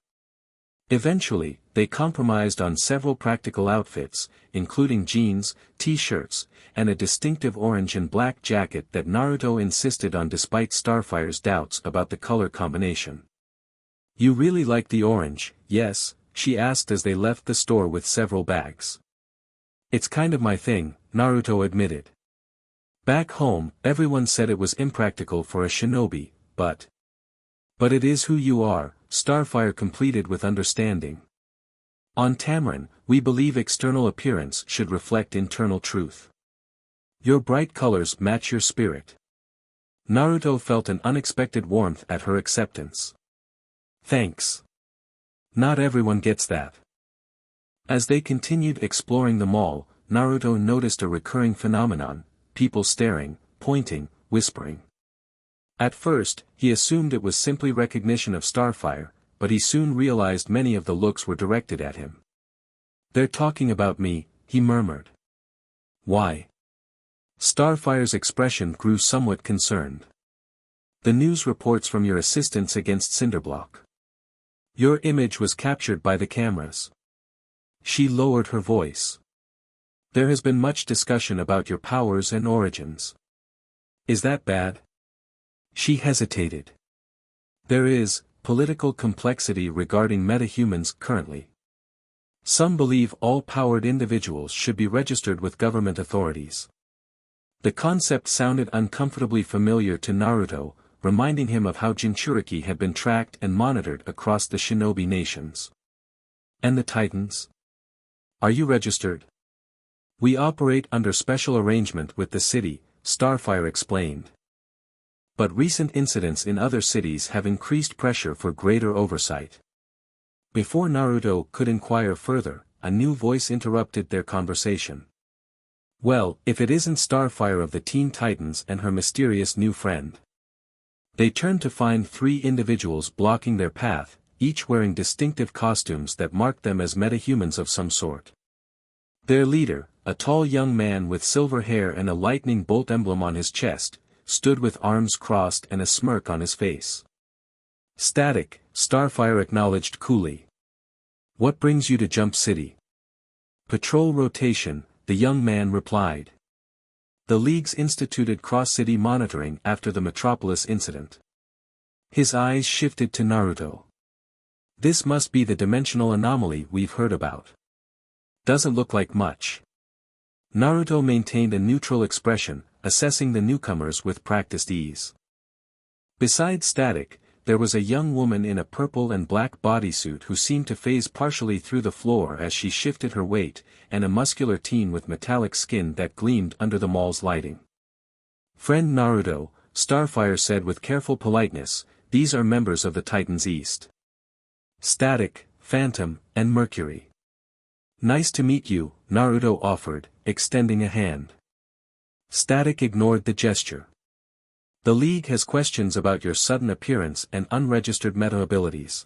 Eventually, they compromised on several practical outfits, including jeans, t-shirts, and a distinctive orange and black jacket that Naruto insisted on despite Starfire's doubts about the color combination. You really like the orange, yes? She asked as they left the store with several bags. It's kind of my thing, Naruto admitted. Back home, everyone said it was impractical for a shinobi, but it is who you are, Starfire completed with understanding. On Tamarin, we believe external appearance should reflect internal truth. Your bright colors match your spirit. Naruto felt an unexpected warmth at her acceptance. Thanks. Not everyone gets that. As they continued exploring the mall, Naruto noticed a recurring phenomenon, people staring, pointing, whispering. At first, he assumed it was simply recognition of Starfire, but he soon realized many of the looks were directed at him. They're talking about me, he murmured. Why? Starfire's expression grew somewhat concerned. The news reports from your assistance against Cinderblock. Your image was captured by the cameras. She lowered her voice. There has been much discussion about your powers and origins. Is that bad? She hesitated. There is political complexity regarding metahumans currently. Some believe all powered individuals should be registered with government authorities. The concept sounded uncomfortably familiar to Naruto, reminding him of how Jinchuriki had been tracked and monitored across the shinobi nations. And the Titans? Are you registered? We operate under special arrangement with the city, Starfire explained. But recent incidents in other cities have increased pressure for greater oversight. Before Naruto could inquire further, a new voice interrupted their conversation. Well, if it isn't Starfire of the Teen Titans and her mysterious new friend. They turned to find 3 individuals blocking their path, each wearing distinctive costumes that marked them as metahumans of some sort. Their leader, a tall young man with silver hair and a lightning bolt emblem on his chest, stood with arms crossed and a smirk on his face. Static, Starfire acknowledged coolly. What brings you to Jump City? Patrol rotation, the young man replied. The League's instituted cross-city monitoring after the Metropolis incident. His eyes shifted to Naruto. This must be the dimensional anomaly we've heard about. Doesn't look like much. Naruto maintained a neutral expression, assessing the newcomers with practiced ease. Besides Static, there was a young woman in a purple and black bodysuit who seemed to phase partially through the floor as she shifted her weight, and a muscular teen with metallic skin that gleamed under the mall's lighting. "Friend Naruto," Starfire said with careful politeness, "these are members of the Titans East. Static, Phantom, and Mercury." "Nice to meet you," Naruto offered, extending a hand. Static ignored the gesture. "The League has questions about your sudden appearance and unregistered meta abilities.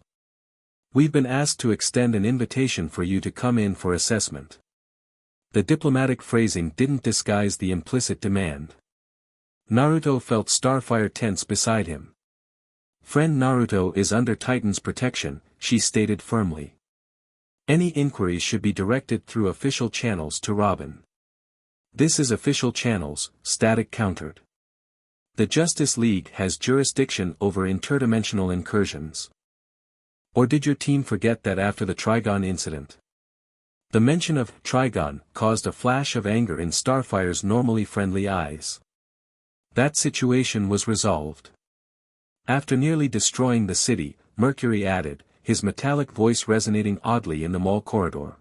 We've been asked to extend an invitation for you to come in for assessment." The diplomatic phrasing didn't disguise the implicit demand. Naruto felt Starfire tense beside him. "Friend Naruto is under Titan's protection," she stated firmly. "Any inquiries should be directed through official channels to Robin." "This is official channels," Static countered. "The Justice League has jurisdiction over interdimensional incursions." "Or did your team forget that after the Trigon incident?" The mention of Trigon caused a flash of anger in Starfire's normally friendly eyes. "That situation was resolved. After nearly destroying the city," Mercury added, his metallic voice resonating oddly in the mall corridor.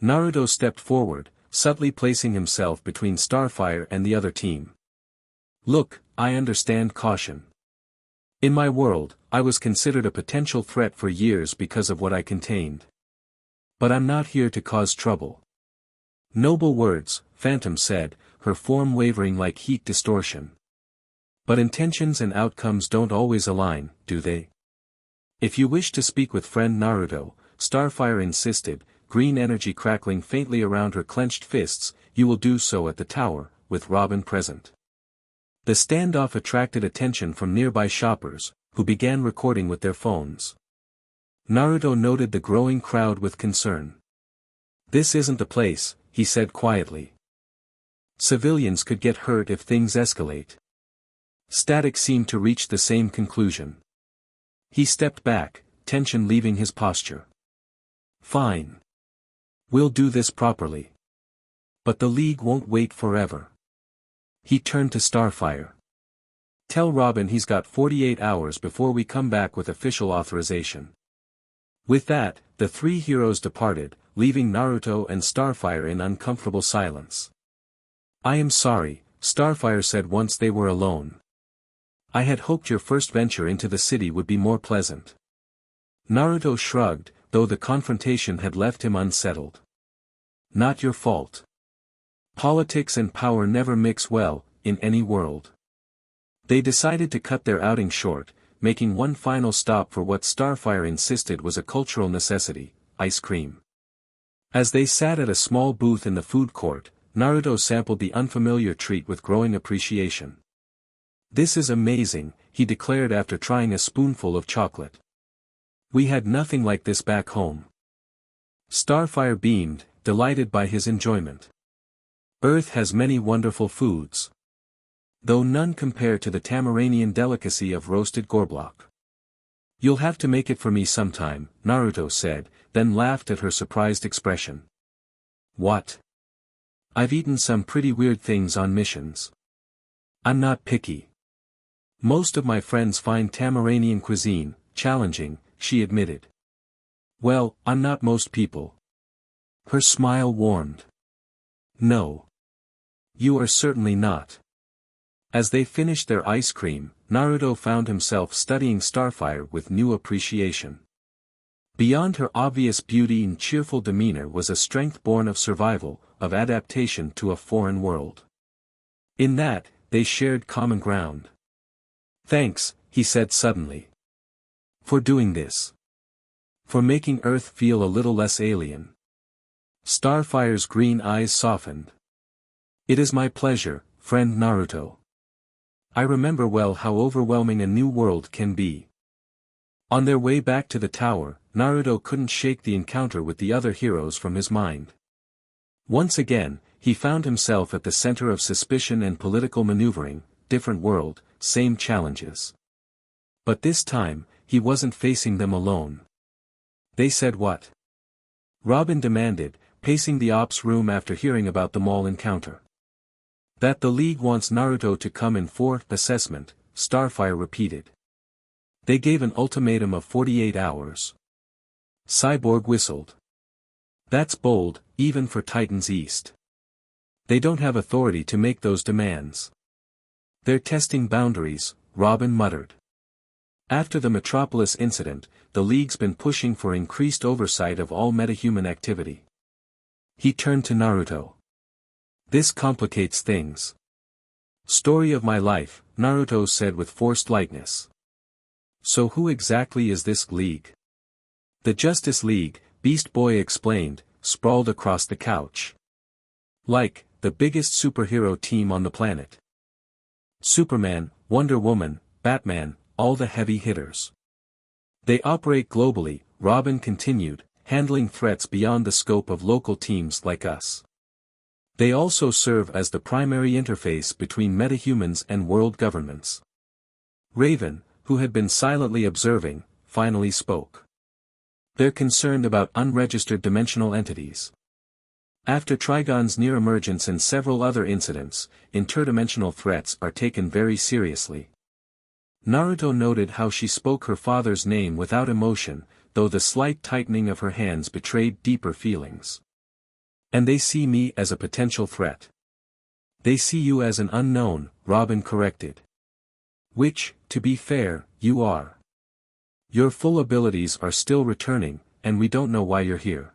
Naruto stepped forward, subtly placing himself between Starfire and the other team. "Look, I understand caution. In my world, I was considered a potential threat for years because of what I contained. But I'm not here to cause trouble." "Noble words," Phantom said, her form wavering like heat distortion. "But intentions and outcomes don't always align, do they? If you wish to speak with friend Naruto," Starfire insisted, green energy crackling faintly around her clenched fists, "you will do so at the tower, with Robin present." The standoff attracted attention from nearby shoppers, who began recording with their phones. Naruto noted the growing crowd with concern. "This isn't the place," he said quietly. "Civilians could get hurt if things escalate." Static seemed to reach the same conclusion. He stepped back, tension leaving his posture. "Fine. We'll do this properly. But the League won't wait forever." He turned to Starfire. "Tell Robin he's got 48 hours before we come back with official authorization." With that, the three heroes departed, leaving Naruto and Starfire in uncomfortable silence. "I am sorry," Starfire said once they were alone. "I had hoped your first venture into the city would be more pleasant." Naruto shrugged, though the confrontation had left him unsettled. "Not your fault. Politics and power never mix well, in any world." They decided to cut their outing short, making one final stop for what Starfire insisted was a cultural necessity, ice cream. As they sat at a small booth in the food court, Naruto sampled the unfamiliar treat with growing appreciation. "This is amazing," he declared after trying a spoonful of chocolate. "We had nothing like this back home." Starfire beamed, delighted by his enjoyment. "Earth has many wonderful foods. Though none compare to the Tamaranian delicacy of roasted gorblock. You'll have to make it for me sometime," Naruto said, then laughed at her surprised expression. "What? I've eaten some pretty weird things on missions. I'm not picky. Most of my friends find Tamaranian cuisine challenging," she admitted. "Well, I'm not most people." Her smile warmed. "No. You are certainly not." As they finished their ice cream, Naruto found himself studying Starfire with new appreciation. Beyond her obvious beauty and cheerful demeanor was a strength born of survival, of adaptation to a foreign world. In that, they shared common ground. "Thanks," he said suddenly. "For doing this. For making Earth feel a little less alien." Starfire's green eyes softened. "It is my pleasure, friend Naruto. I remember well how overwhelming a new world can be." On their way back to the tower, Naruto couldn't shake the encounter with the other heroes from his mind. Once again, he found himself at the center of suspicion and political maneuvering, different world, same challenges. But this time, he wasn't facing them alone. They said what? Robin demanded, pacing the ops room after hearing about the mall encounter. That the League wants Naruto to come in for assessment, Starfire repeated. They gave an ultimatum of 48 hours. Cyborg whistled. That's bold, even for Titans East. They don't have authority to make those demands. They're testing boundaries, Robin muttered. After the Metropolis incident, the League's been pushing for increased oversight of all metahuman activity. He turned to Naruto. This complicates things. Story of my life, Naruto said with forced lightness. So who exactly is this League? The Justice League, Beast Boy explained, sprawled across the couch. Like, the biggest superhero team on the planet. Superman, Wonder Woman, Batman, all the heavy hitters. They operate globally, Robin continued, handling threats beyond the scope of local teams like us. They also serve as the primary interface between metahumans and world governments. Raven, who had been silently observing, finally spoke. They're concerned about unregistered dimensional entities. After Trigon's near emergence and several other incidents, interdimensional threats are taken very seriously. Naruto noted how she spoke her father's name without emotion, though the slight tightening of her hands betrayed deeper feelings. And they see me as a potential threat. They see you as an unknown, Robin corrected. Which, to be fair, you are. Your full abilities are still returning, and we don't know why you're here.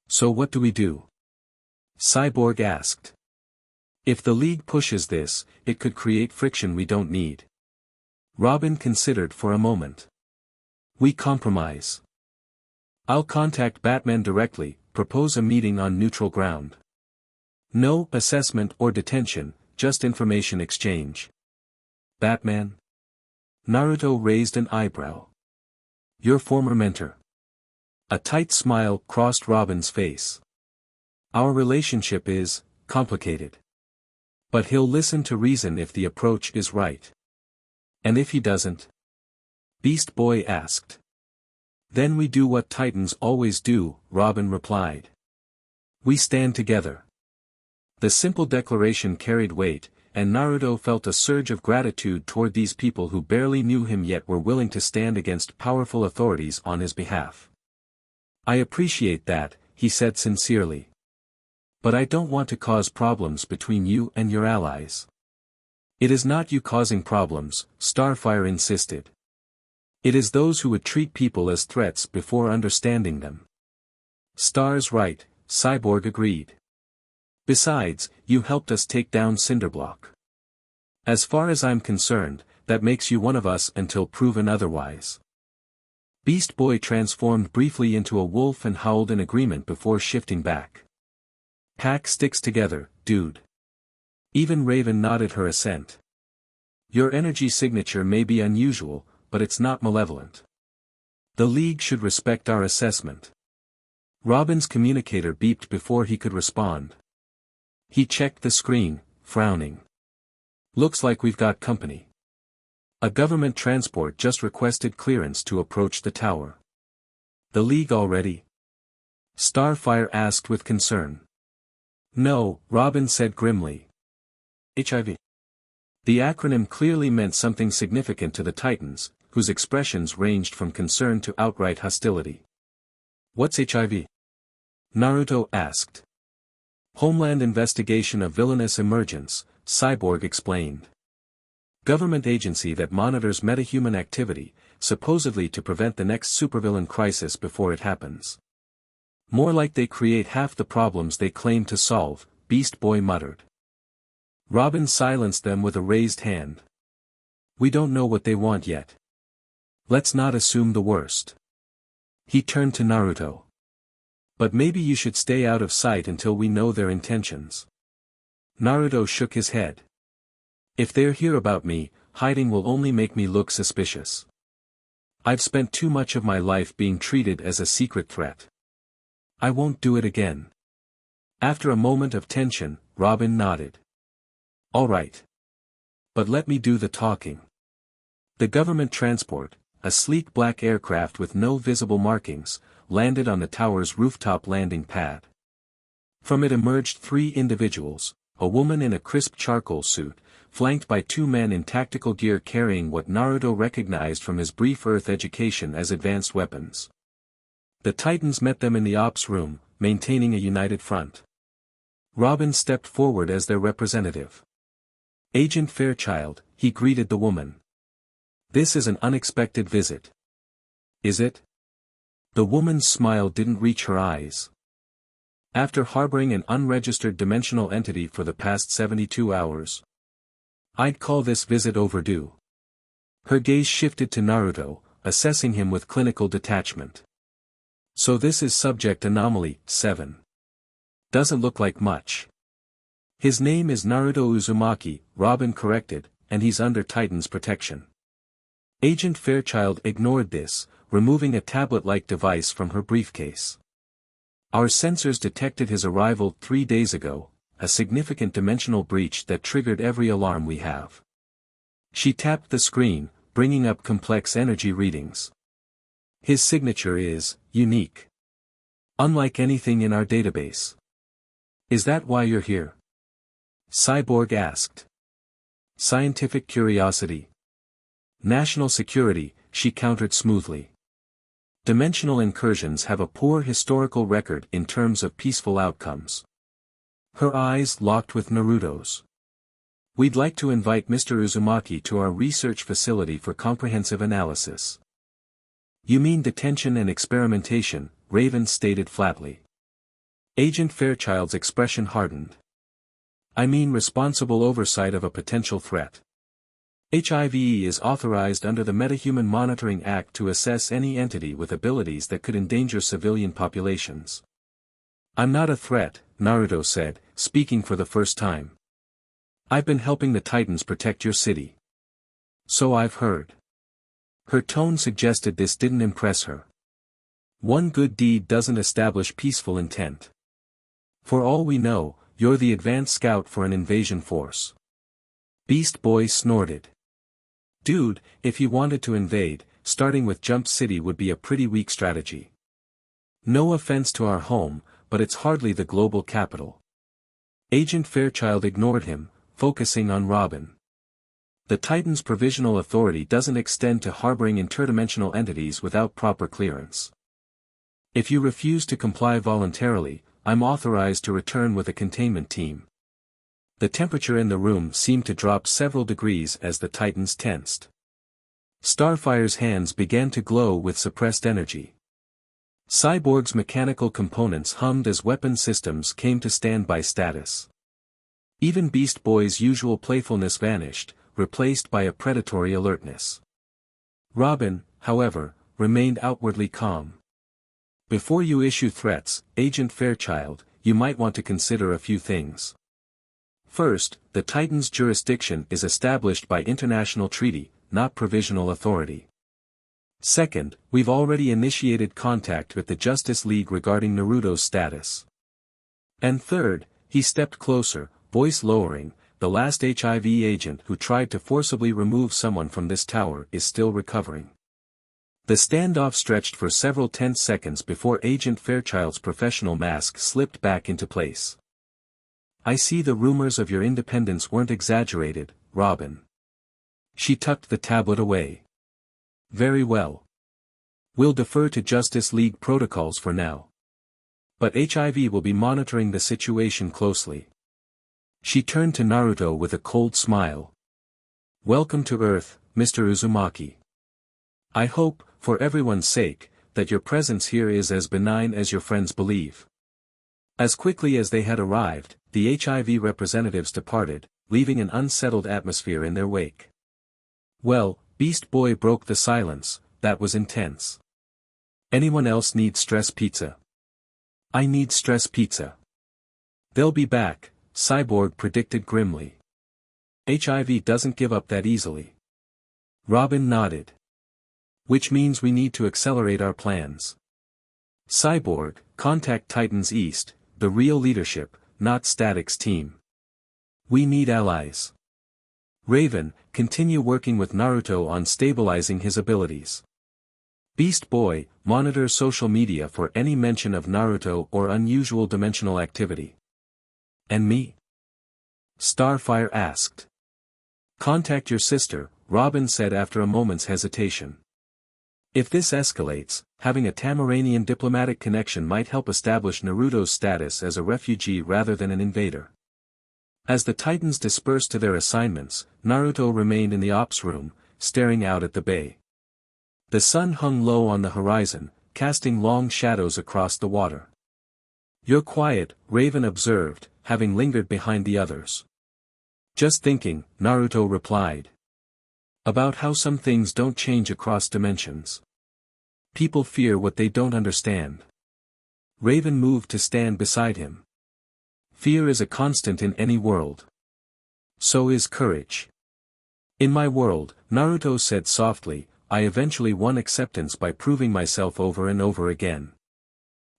So what do we do? Cyborg asked. If the League pushes this, it could create friction we don't need. Robin considered for a moment. We compromise. I'll contact Batman directly, propose a meeting on neutral ground. No assessment or detention, just information exchange. Batman? Naruto raised an eyebrow. Your former mentor. A tight smile crossed Robin's face. Our relationship is complicated. But he'll listen to reason if the approach is right. And if he doesn't? Beast Boy asked. Then we do what Titans always do, Robin replied. We stand together. The simple declaration carried weight, and Naruto felt a surge of gratitude toward these people who barely knew him yet were willing to stand against powerful authorities on his behalf. I appreciate that, he said sincerely. But I don't want to cause problems between you and your allies. It is not you causing problems, Starfire insisted. It is those who would treat people as threats before understanding them. Star's right, Cyborg agreed. Besides, you helped us take down Cinderblock. As far as I'm concerned, that makes you one of us until proven otherwise. Beast Boy transformed briefly into a wolf and howled in agreement before shifting back. Pack sticks together, dude. Even Raven nodded her assent. Your energy signature may be unusual, but it's not malevolent. The League should respect our assessment. Robin's communicator beeped before he could respond. He checked the screen, frowning. Looks like we've got company. A government transport just requested clearance to approach the tower. The League already? Starfire asked with concern. No, Robin said grimly. HIV. The acronym clearly meant something significant to the Titans, whose expressions ranged from concern to outright hostility. What's HIV? Naruto asked. Homeland Investigation of Villainous Emergence, Cyborg explained. Government agency that monitors metahuman activity, supposedly to prevent the next supervillain crisis before it happens. More like they create half the problems they claim to solve, Beast Boy muttered. Robin silenced them with a raised hand. We don't know what they want yet. Let's not assume the worst. He turned to Naruto. But maybe you should stay out of sight until we know their intentions. Naruto shook his head. If they're here about me, hiding will only make me look suspicious. I've spent too much of my life being treated as a secret threat. I won't do it again. After a moment of tension, Robin nodded. All right. But let me do the talking. The government transport, a sleek black aircraft with no visible markings, landed on the tower's rooftop landing pad. From it emerged 3 individuals, a woman in a crisp charcoal suit, flanked by 2 men in tactical gear carrying what Naruto recognized from his brief Earth education as advanced weapons. The Titans met them in the ops room, maintaining a united front. Robin stepped forward as their representative. Agent Fairchild, he greeted the woman. This is an unexpected visit. Is it? The woman's smile didn't reach her eyes. After harboring an unregistered dimensional entity for the past 72 hours. I'd call this visit overdue. Her gaze shifted to Naruto, assessing him with clinical detachment. So this is subject anomaly 7. Doesn't look like much. His name is Naruto Uzumaki, Robin corrected, and he's under Titan's protection. Agent Fairchild ignored this, removing a tablet-like device from her briefcase. Our sensors detected his arrival 3 days ago, a significant dimensional breach that triggered every alarm we have. She tapped the screen, bringing up complex energy readings. His signature is unique. Unlike anything in our database. Is that why you're here? Cyborg asked. Scientific curiosity. National security, she countered smoothly. Dimensional incursions have a poor historical record in terms of peaceful outcomes. Her eyes locked with Naruto's. We'd like to invite Mr. Uzumaki to our research facility for comprehensive analysis. You mean detention and experimentation, Raven stated flatly. Agent Fairchild's expression hardened. I mean responsible oversight of a potential threat. HIV is authorized under the Metahuman Monitoring Act to assess any entity with abilities that could endanger civilian populations. I'm not a threat, Naruto said, speaking for the first time. I've been helping the Titans protect your city. So I've heard. Her tone suggested this didn't impress her. One good deed doesn't establish peaceful intent. For all we know, you're the advanced scout for an invasion force. Beast Boy snorted. Dude, if you wanted to invade, starting with Jump City would be a pretty weak strategy. No offense to our home, but it's hardly the global capital. Agent Fairchild ignored him, focusing on Robin. The Titan's provisional authority doesn't extend to harboring interdimensional entities without proper clearance. If you refuse to comply voluntarily, I'm authorized to return with a containment team. The temperature in the room seemed to drop several degrees as the Titans tensed. Starfire's hands began to glow with suppressed energy. Cyborg's mechanical components hummed as weapon systems came to standby status. Even Beast Boy's usual playfulness vanished, replaced by a predatory alertness. Robin, however, remained outwardly calm. Before you issue threats, Agent Fairchild, you might want to consider a few things. First, the Titan's jurisdiction is established by international treaty, not provisional authority. Second, we've already initiated contact with the Justice League regarding Naruto's status. And third, he stepped closer, voice lowering, the last HIV agent who tried to forcibly remove someone from this tower is still recovering. The standoff stretched for several tense seconds before Agent Fairchild's professional mask slipped back into place. I see the rumors of your independence weren't exaggerated, Robin. She tucked the tablet away. Very well. We'll defer to Justice League protocols for now. But HIV will be monitoring the situation closely. She turned to Naruto with a cold smile. Welcome to Earth, Mr. Uzumaki. I hope, for everyone's sake, that your presence here is as benign as your friends believe. As quickly as they had arrived, the HIV representatives departed, leaving an unsettled atmosphere in their wake. Well, Beast Boy broke the silence, that was intense. Anyone else need stress pizza? I need stress pizza. They'll be back, Cyborg predicted grimly. HIV doesn't give up that easily. Robin nodded. Which means we need to accelerate our plans. Cyborg, contact Titans East, the real leadership, not Static's team. We need allies. Raven, continue working with Naruto on stabilizing his abilities. Beast Boy, monitor social media for any mention of Naruto or unusual dimensional activity. And me? Starfire asked. Contact your sister, Robin said after a moment's hesitation. If this escalates, having a Tamaranian diplomatic connection might help establish Naruto's status as a refugee rather than an invader. As the Titans dispersed to their assignments, Naruto remained in the ops room, staring out at the bay. The sun hung low on the horizon, casting long shadows across the water. You're quiet, Raven observed, having lingered behind the others. Just thinking, Naruto replied. About how some things don't change across dimensions. People fear what they don't understand. Raven moved to stand beside him. Fear is a constant in any world. So is courage. In my world, Naruto said softly, I eventually won acceptance by proving myself over and over again.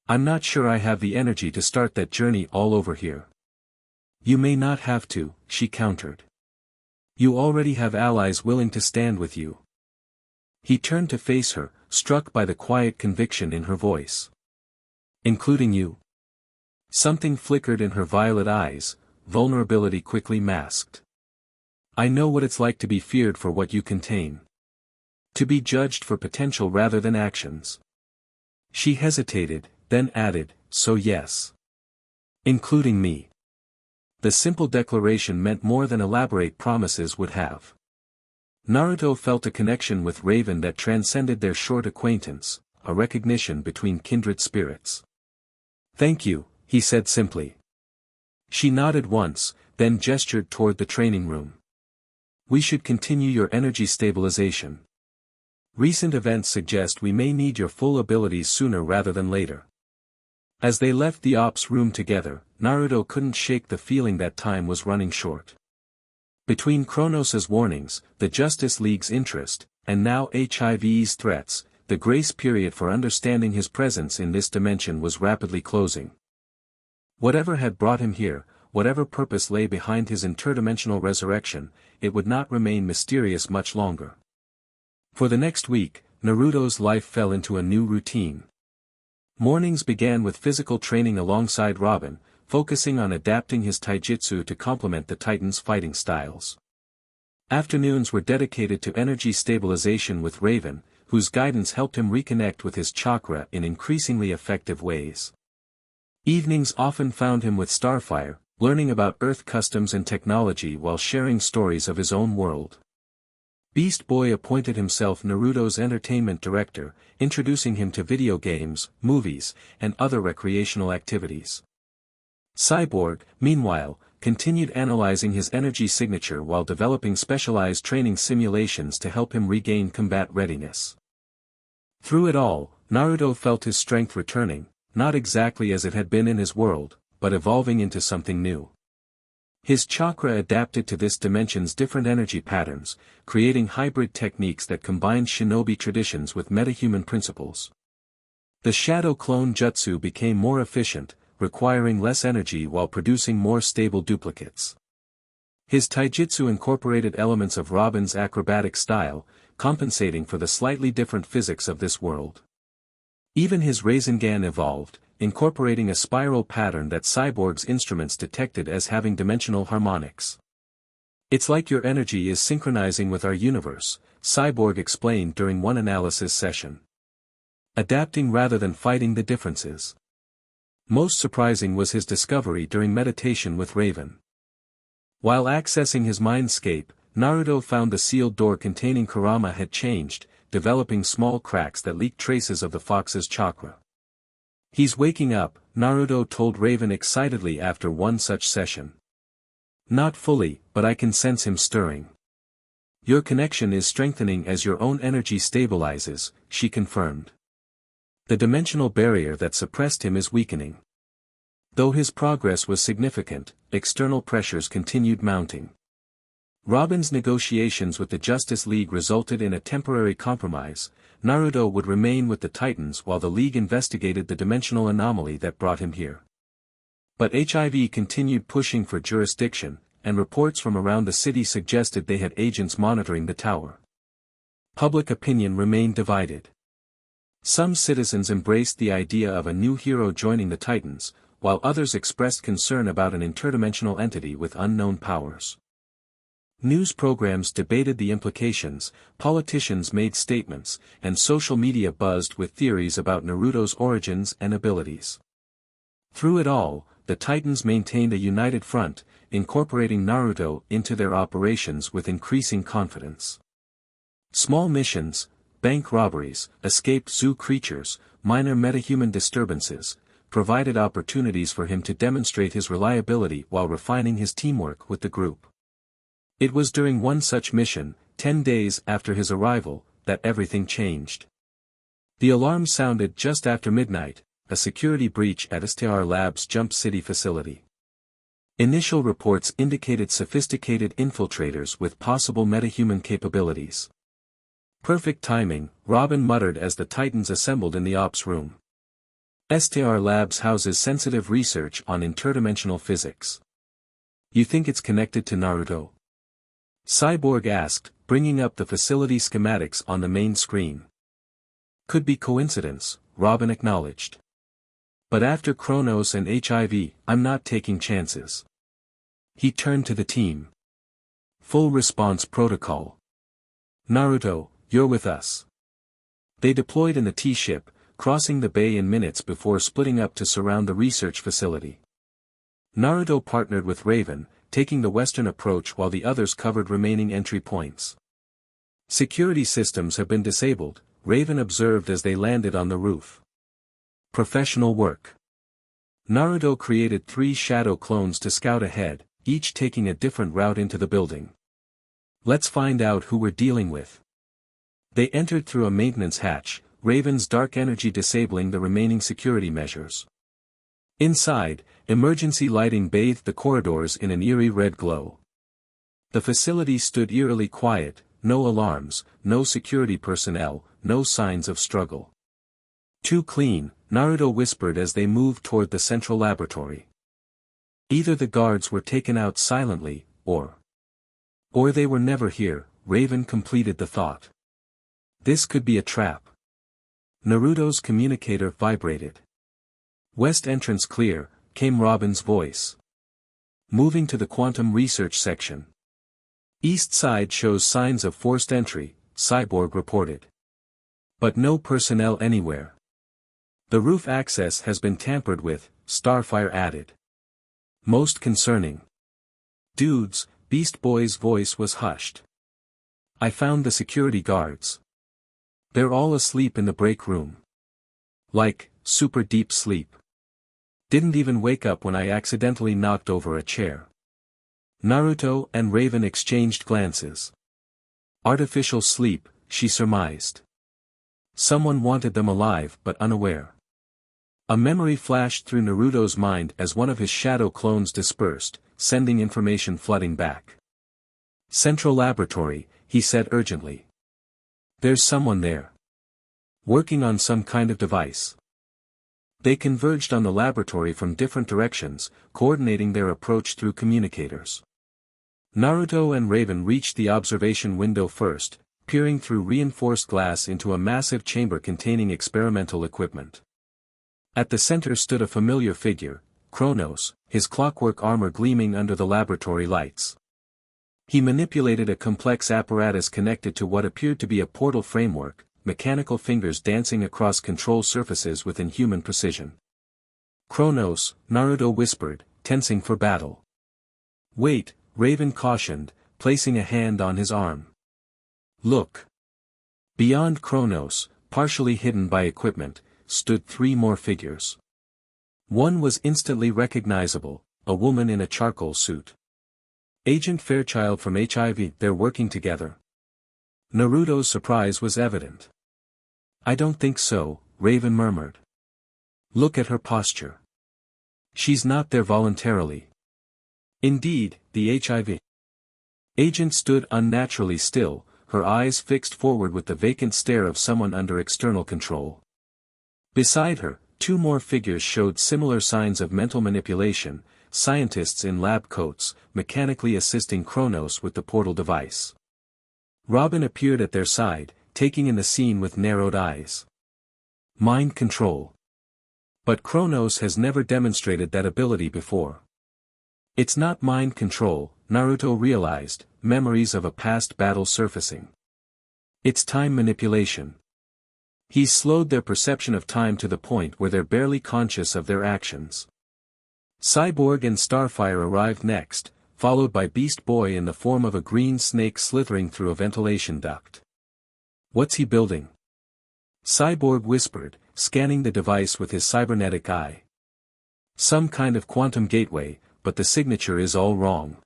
I'm not sure I have the energy to start that journey all over here. You may not have to, she countered. You already have allies willing to stand with you. He turned to face her, struck by the quiet conviction in her voice. Including you? Something flickered in her violet eyes, vulnerability quickly masked. I know what it's like to be feared for what you contain. To be judged for potential rather than actions. She hesitated, then added, so yes. Including me. The simple declaration meant more than elaborate promises would have. Naruto felt a connection with Raven that transcended their short acquaintance, a recognition between kindred spirits. Thank you, he said simply. She nodded once, then gestured toward the training room. We should continue your energy stabilization. Recent events suggest we may need your full abilities sooner rather than later. As they left the ops room together, Naruto couldn't shake the feeling that time was running short. Between Kronos' warnings, the Justice League's interest, and now HIV's threats, the grace period for understanding his presence in this dimension was rapidly closing. Whatever had brought him here, whatever purpose lay behind his interdimensional resurrection, it would not remain mysterious much longer. For the next week, Naruto's life fell into a new routine. Mornings began with physical training alongside Robin, focusing on adapting his taijutsu to complement the Titans' fighting styles. Afternoons were dedicated to energy stabilization with Raven, whose guidance helped him reconnect with his chakra in increasingly effective ways. Evenings often found him with Starfire, learning about Earth customs and technology while sharing stories of his own world. Beast Boy appointed himself Naruto's entertainment director, introducing him to video games, movies, and other recreational activities. Cyborg, meanwhile, continued analyzing his energy signature while developing specialized training simulations to help him regain combat readiness. Through it all, Naruto felt his strength returning, not exactly as it had been in his world, but evolving into something new. His chakra adapted to this dimension's different energy patterns, creating hybrid techniques that combined shinobi traditions with metahuman principles. The shadow clone jutsu became more efficient, requiring less energy while producing more stable duplicates. His taijutsu incorporated elements of Robin's acrobatic style, compensating for the slightly different physics of this world. Even his Rasengan evolved, incorporating a spiral pattern that Cyborg's instruments detected as having dimensional harmonics. It's like your energy is synchronizing with our universe, Cyborg explained during one analysis session. Adapting rather than fighting the differences. Most surprising was his discovery during meditation with Raven. While accessing his mindscape, Naruto found the sealed door containing Kurama had changed, developing small cracks that leaked traces of the fox's chakra. He's waking up, Naruto told Raven excitedly after one such session. Not fully, but I can sense him stirring. Your connection is strengthening as your own energy stabilizes, she confirmed. The dimensional barrier that suppressed him is weakening. Though his progress was significant, external pressures continued mounting. Robin's negotiations with the Justice League resulted in a temporary compromise. Naruto would remain with the Titans while the League investigated the dimensional anomaly that brought him here. But HIV continued pushing for jurisdiction, and reports from around the city suggested they had agents monitoring the tower. Public opinion remained divided. Some citizens embraced the idea of a new hero joining the Titans, while others expressed concern about an interdimensional entity with unknown powers. News programs debated the implications, politicians made statements, and social media buzzed with theories about Naruto's origins and abilities. Through it all, the Titans maintained a united front, incorporating Naruto into their operations with increasing confidence. Small missions, bank robberies, escaped zoo creatures, minor metahuman disturbances, provided opportunities for him to demonstrate his reliability while refining his teamwork with the group. It was during one such mission, 10 days after his arrival, that everything changed. The alarm sounded just after midnight, a security breach at Starfire Labs' Jump City facility. Initial reports indicated sophisticated infiltrators with possible metahuman capabilities. Perfect timing, Robin muttered as the Titans assembled in the ops room. Starfire Labs houses sensitive research on interdimensional physics. You think it's connected to Naruto? Cyborg asked, bringing up the facility schematics on the main screen. Could be coincidence, Robin acknowledged. But after Kronos and HIV, I'm not taking chances. He turned to the team. Full response protocol. Naruto, you're with us. They deployed in the T-ship, crossing the bay in minutes before splitting up to surround the research facility. Naruto partnered with Raven, taking the western approach while the others covered remaining entry points. Security systems have been disabled, Raven observed as they landed on the roof. Professional work. Naruto created 3 shadow clones to scout ahead, each taking a different route into the building. Let's find out who we're dealing with. They entered through a maintenance hatch, Raven's dark energy disabling the remaining security measures. Inside, emergency lighting bathed the corridors in an eerie red glow. The facility stood eerily quiet, no alarms, no security personnel, no signs of struggle. Too clean, Naruto whispered as they moved toward the central laboratory. Either the guards were taken out silently, or they were never here, Raven completed the thought. This could be a trap. Naruto's communicator vibrated. West entrance clear, came Robin's voice. Moving to the quantum research section. East side shows signs of forced entry, Cyborg reported. But no personnel anywhere. The roof access has been tampered with, Starfire added. Most concerning. Dudes, Beast Boy's voice was hushed. I found the security guards. They're all asleep in the break room. Like, super deep sleep. Didn't even wake up when I accidentally knocked over a chair. Naruto and Raven exchanged glances. Artificial sleep, she surmised. Someone wanted them alive but unaware. A memory flashed through Naruto's mind as one of his shadow clones dispersed, sending information flooding back. Central laboratory, he said urgently. There's someone there. Working on some kind of device. They converged on the laboratory from different directions, coordinating their approach through communicators. Naruto and Raven reached the observation window first, peering through reinforced glass into a massive chamber containing experimental equipment. At the center stood a familiar figure, Kronos, his clockwork armor gleaming under the laboratory lights. He manipulated a complex apparatus connected to what appeared to be a portal framework, mechanical fingers dancing across control surfaces with inhuman precision. Kronos, Naruto whispered, tensing for battle. Wait, Raven cautioned, placing a hand on his arm. Look. Beyond Kronos, partially hidden by equipment, stood 3 more figures. One was instantly recognizable, a woman in a charcoal suit. Agent Fairchild from HIV, they're working together. Naruto's surprise was evident. I don't think so, Raven murmured. Look at her posture. She's not there voluntarily. Indeed, the HIV agent stood unnaturally still, her eyes fixed forward with the vacant stare of someone under external control. Beside her, 2 more figures showed similar signs of mental manipulation, scientists in lab coats, mechanically assisting Kronos with the portal device. Robin appeared at their side, taking in the scene with narrowed eyes. Mind control. But Kronos has never demonstrated that ability before. It's not mind control, Naruto realized, memories of a past battle surfacing. It's time manipulation. He's slowed their perception of time to the point where they're barely conscious of their actions. Cyborg and Starfire arrived next, followed by Beast Boy in the form of a green snake slithering through a ventilation duct. What's he building? Cyborg whispered, scanning the device with his cybernetic eye. Some kind of quantum gateway, but the signature is all wrong.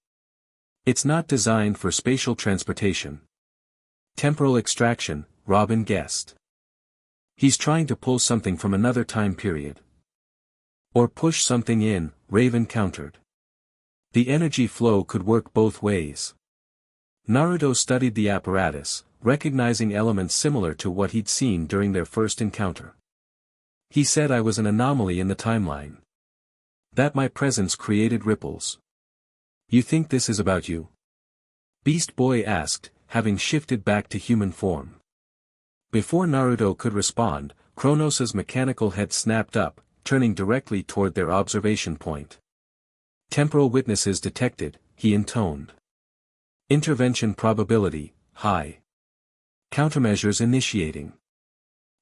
It's not designed for spatial transportation. Temporal extraction, Robin guessed. He's trying to pull something from another time period. Or push something in, Raven countered. The energy flow could work both ways. Naruto studied the apparatus, recognizing elements similar to what he'd seen during their first encounter. He said I was an anomaly in the timeline. That my presence created ripples. You think this is about you? Beast Boy asked, having shifted back to human form. Before Naruto could respond, Kronos' mechanical head snapped up, turning directly toward their observation point. Temporal witnesses detected, he intoned. Intervention probability, high. Countermeasures initiating.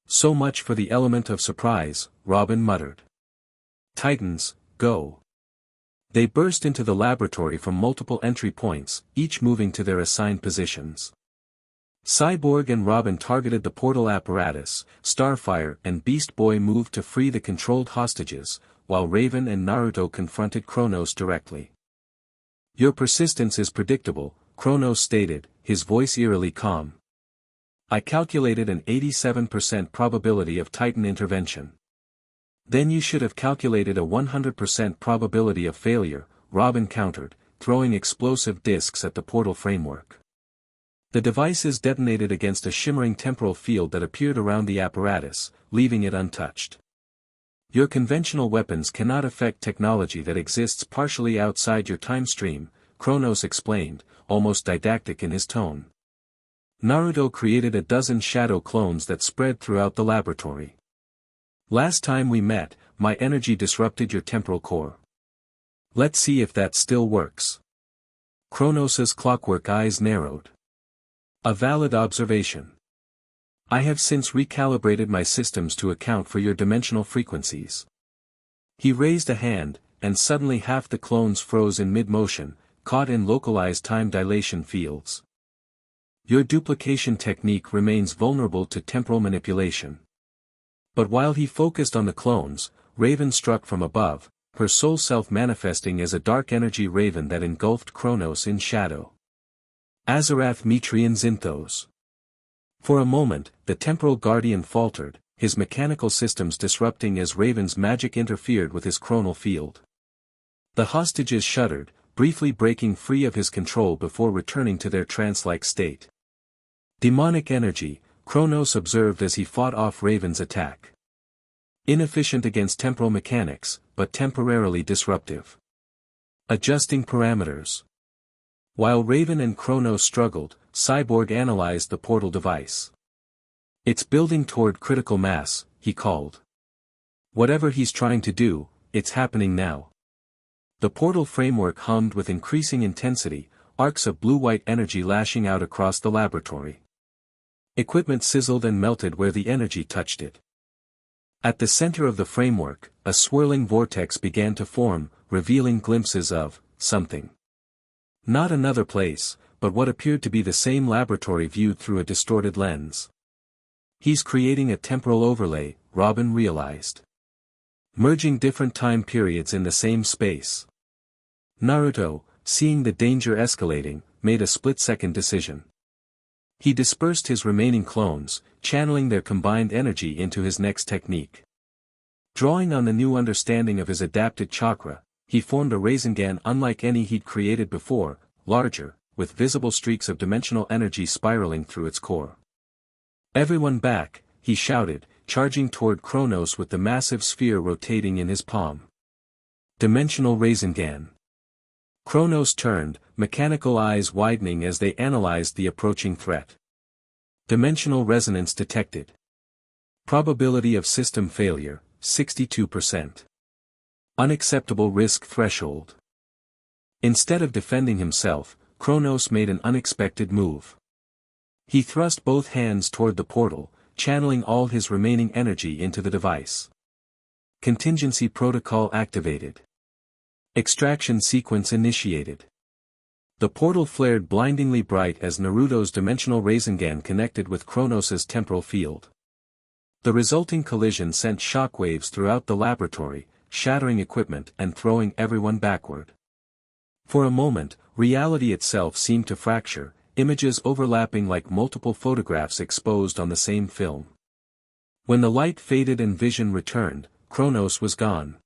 So much for the element of surprise, Robin muttered. Titans, go. They burst into the laboratory from multiple entry points, each moving to their assigned positions. Cyborg and Robin targeted the portal apparatus, Starfire and Beast Boy moved to free the controlled hostages, while Raven and Naruto confronted Kronos directly. Your persistence is predictable, Kronos stated, his voice eerily calm. I calculated an 87% probability of Titan intervention. Then you should have calculated a 100% probability of failure, Robin countered, throwing explosive discs at the portal framework. The devices detonated against a shimmering temporal field that appeared around the apparatus, leaving it untouched. Your conventional weapons cannot affect technology that exists partially outside your time stream, Kronos explained, almost didactic in his tone. Naruto created a dozen shadow clones that spread throughout the laboratory. Last time we met, my energy disrupted your temporal core. Let's see if that still works. Kronos' clockwork eyes narrowed. A valid observation. I have since recalibrated my systems to account for your dimensional frequencies. He raised a hand, and suddenly half the clones froze in mid-motion, caught in localized time dilation fields. Your duplication technique remains vulnerable to temporal manipulation. But while he focused on the clones, Raven struck from above, her soul self manifesting as a dark energy raven that engulfed Kronos in shadow. Azarath Metrian Zinthos. For a moment, the temporal guardian faltered, his mechanical systems disrupting as Raven's magic interfered with his chronal field. The hostages shuddered, briefly breaking free of his control before returning to their trance-like state. Demonic energy, Kronos observed as he fought off Raven's attack. Inefficient against temporal mechanics, but temporarily disruptive. Adjusting parameters. While Raven and Kronos struggled, Cyborg analyzed the portal device. It's building toward critical mass, he called. Whatever he's trying to do, it's happening now. The portal framework hummed with increasing intensity, arcs of blue-white energy lashing out across the laboratory. Equipment sizzled and melted where the energy touched it. At the center of the framework, a swirling vortex began to form, revealing glimpses of something. Not another place, but what appeared to be the same laboratory viewed through a distorted lens. He's creating a temporal overlay, Robin realized. Merging different time periods in the same space. Naruto, seeing the danger escalating, made a split-second decision. He dispersed his remaining clones, channeling their combined energy into his next technique. Drawing on the new understanding of his adapted chakra, he formed a Rasengan unlike any he'd created before, larger, with visible streaks of dimensional energy spiraling through its core. Everyone back, he shouted, charging toward Kronos with the massive sphere rotating in his palm. Dimensional Rasengan. Kronos turned, mechanical eyes widening as they analyzed the approaching threat. Dimensional resonance detected. Probability of system failure, 62%. Unacceptable risk threshold. Instead of defending himself, Kronos made an unexpected move. He thrust both hands toward the portal, channeling all his remaining energy into the device. Contingency protocol activated. Extraction sequence initiated. The portal flared blindingly bright as Naruto's dimensional Rasengan connected with Kronos' temporal field. The resulting collision sent shockwaves throughout the laboratory, shattering equipment and throwing everyone backward. For a moment, reality itself seemed to fracture, images overlapping like multiple photographs exposed on the same film. When the light faded and vision returned, Kronos was gone.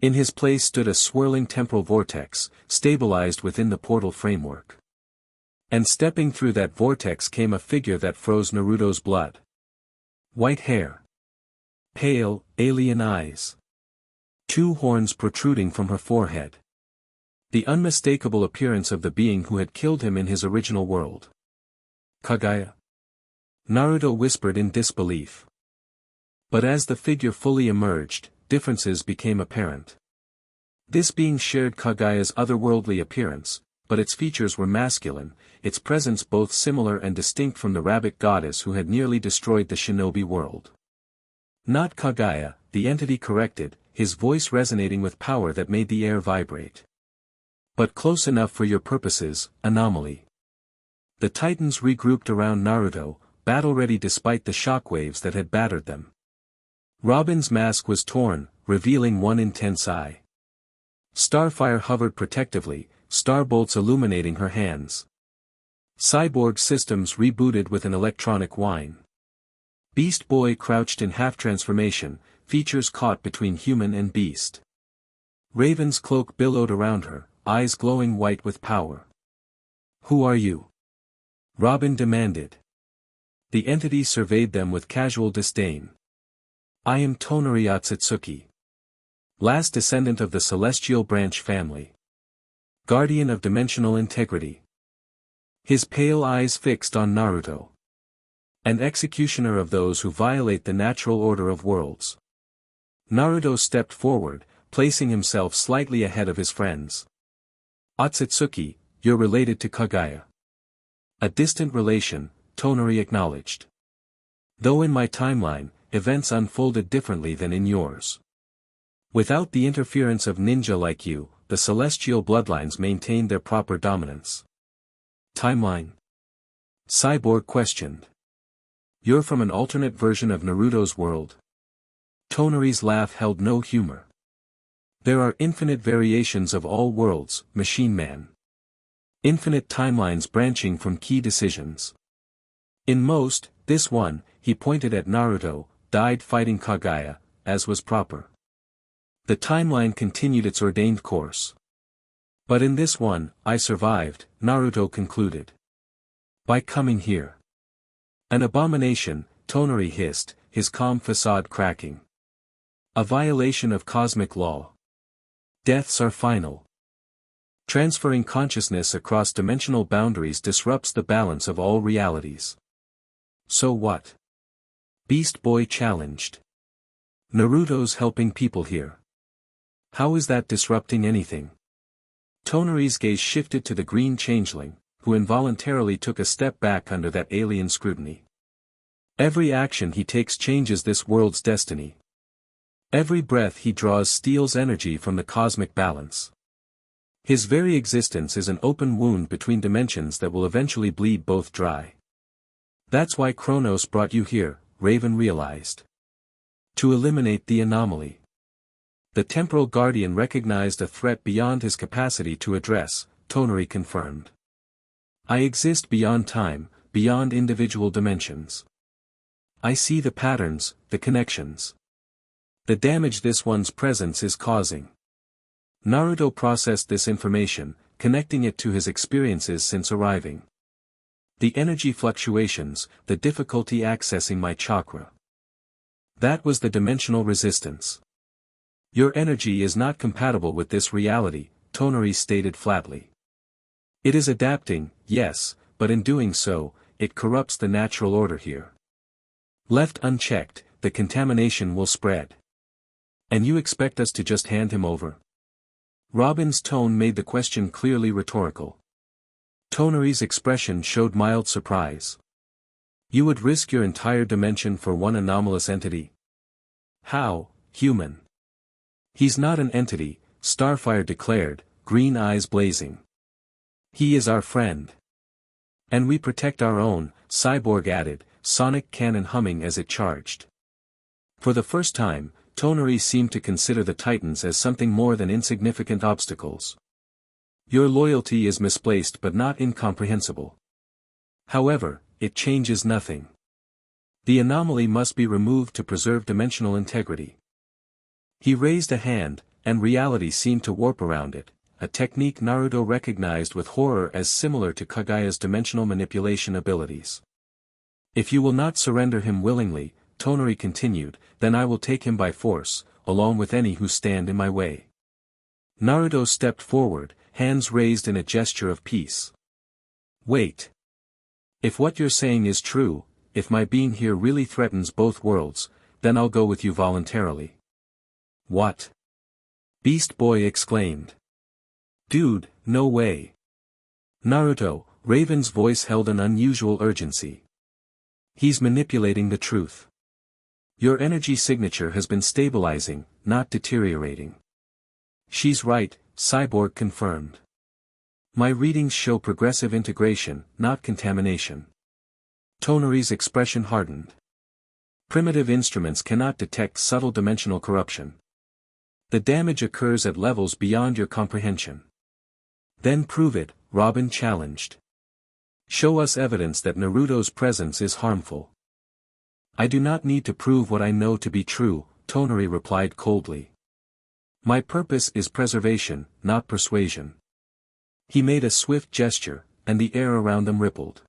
In his place stood a swirling temporal vortex, stabilized within the portal framework. And stepping through that vortex came a figure that froze Naruto's blood. White hair. Pale, alien eyes. 2 horns protruding from her forehead. The unmistakable appearance of the being who had killed him in his original world. Kaguya? Naruto whispered in disbelief. But as the figure fully emerged, differences became apparent. This being shared Kaguya's otherworldly appearance, but its features were masculine, its presence both similar and distinct from the rabbit goddess who had nearly destroyed the shinobi world. Not Kaguya, the entity corrected, his voice resonating with power that made the air vibrate. But close enough for your purposes, anomaly. The Titans regrouped around Naruto, battle-ready despite the shockwaves that had battered them. Robin's mask was torn, revealing one intense eye. Starfire hovered protectively, starbolts illuminating her hands. Cyborg systems rebooted with an electronic whine. Beast Boy crouched in half-transformation, features caught between human and beast. Raven's cloak billowed around her, eyes glowing white with power. Who are you? Robin demanded. The entity surveyed them with casual disdain. I am Tonari Otsutsuki. Last descendant of the Celestial Branch family. Guardian of dimensional integrity. His pale eyes fixed on Naruto. An executioner of those who violate the natural order of worlds. Naruto stepped forward, placing himself slightly ahead of his friends. Otsutsuki, you're related to Kaguya. A distant relation, Tonari acknowledged. Though in my timeline, events unfolded differently than in yours. Without the interference of ninja like you, the celestial bloodlines maintained their proper dominance. Timeline? Cyborg questioned. You're from an alternate version of Naruto's world? Tonari's laugh held no humor. There are infinite variations of all worlds, Machine Man. Infinite timelines branching from key decisions. In most, this one, he pointed at Naruto, died fighting Kaguya, as was proper. The timeline continued its ordained course. But in this one, I survived, Naruto concluded. By coming here. An abomination, Tonari hissed, his calm facade cracking. A violation of cosmic law. Deaths are final. Transferring consciousness across dimensional boundaries disrupts the balance of all realities. So what? Beast Boy challenged. Naruto's helping people here. How is that disrupting anything? Tonari's gaze shifted to the green changeling, who involuntarily took a step back under that alien scrutiny. Every action he takes changes this world's destiny. Every breath he draws steals energy from the cosmic balance. His very existence is an open wound between dimensions that will eventually bleed both dry. That's why Kronos brought you here, Raven realized. To eliminate the anomaly. The temporal guardian recognized a threat beyond his capacity to address, Tonari confirmed. I exist beyond time, beyond individual dimensions. I see the patterns, the connections. The damage this one's presence is causing. Naruto processed this information, connecting it to his experiences since arriving. The energy fluctuations, the difficulty accessing my chakra. That was the dimensional resistance. Your energy is not compatible with this reality, Tonari stated flatly. It is adapting, yes, but in doing so, it corrupts the natural order here. Left unchecked, the contamination will spread. And you expect us to just hand him over? Robin's tone made the question clearly rhetorical. Tonari's expression showed mild surprise. You would risk your entire dimension for one anomalous entity? How, human? He's not an entity, Starfire declared, green eyes blazing. He is our friend. And we protect our own, Cyborg added, sonic cannon humming as it charged. For the first time, Tonari seemed to consider the Titans as something more than insignificant obstacles. Your loyalty is misplaced but not incomprehensible. However, it changes nothing. The anomaly must be removed to preserve dimensional integrity. He raised a hand, and reality seemed to warp around it, a technique Naruto recognized with horror as similar to Kaguya's dimensional manipulation abilities. If you will not surrender him willingly, Tonari continued, then I will take him by force, along with any who stand in my way. Naruto stepped forward, hands raised in a gesture of peace. Wait. If what you're saying is true, if my being here really threatens both worlds, then I'll go with you voluntarily. What? Beast Boy exclaimed. Dude, no way. Naruto, Raven's voice held an unusual urgency. He's manipulating the truth. Your energy signature has been stabilizing, not deteriorating. She's right, Cyborg confirmed. My readings show progressive integration, not contamination. Tonari's expression hardened. Primitive instruments cannot detect subtle dimensional corruption. The damage occurs at levels beyond your comprehension. Then prove it, Robin challenged. Show us evidence that Naruto's presence is harmful. I do not need to prove what I know to be true, Tonari replied coldly. My purpose is preservation, not persuasion. He made a swift gesture, and the air around them rippled.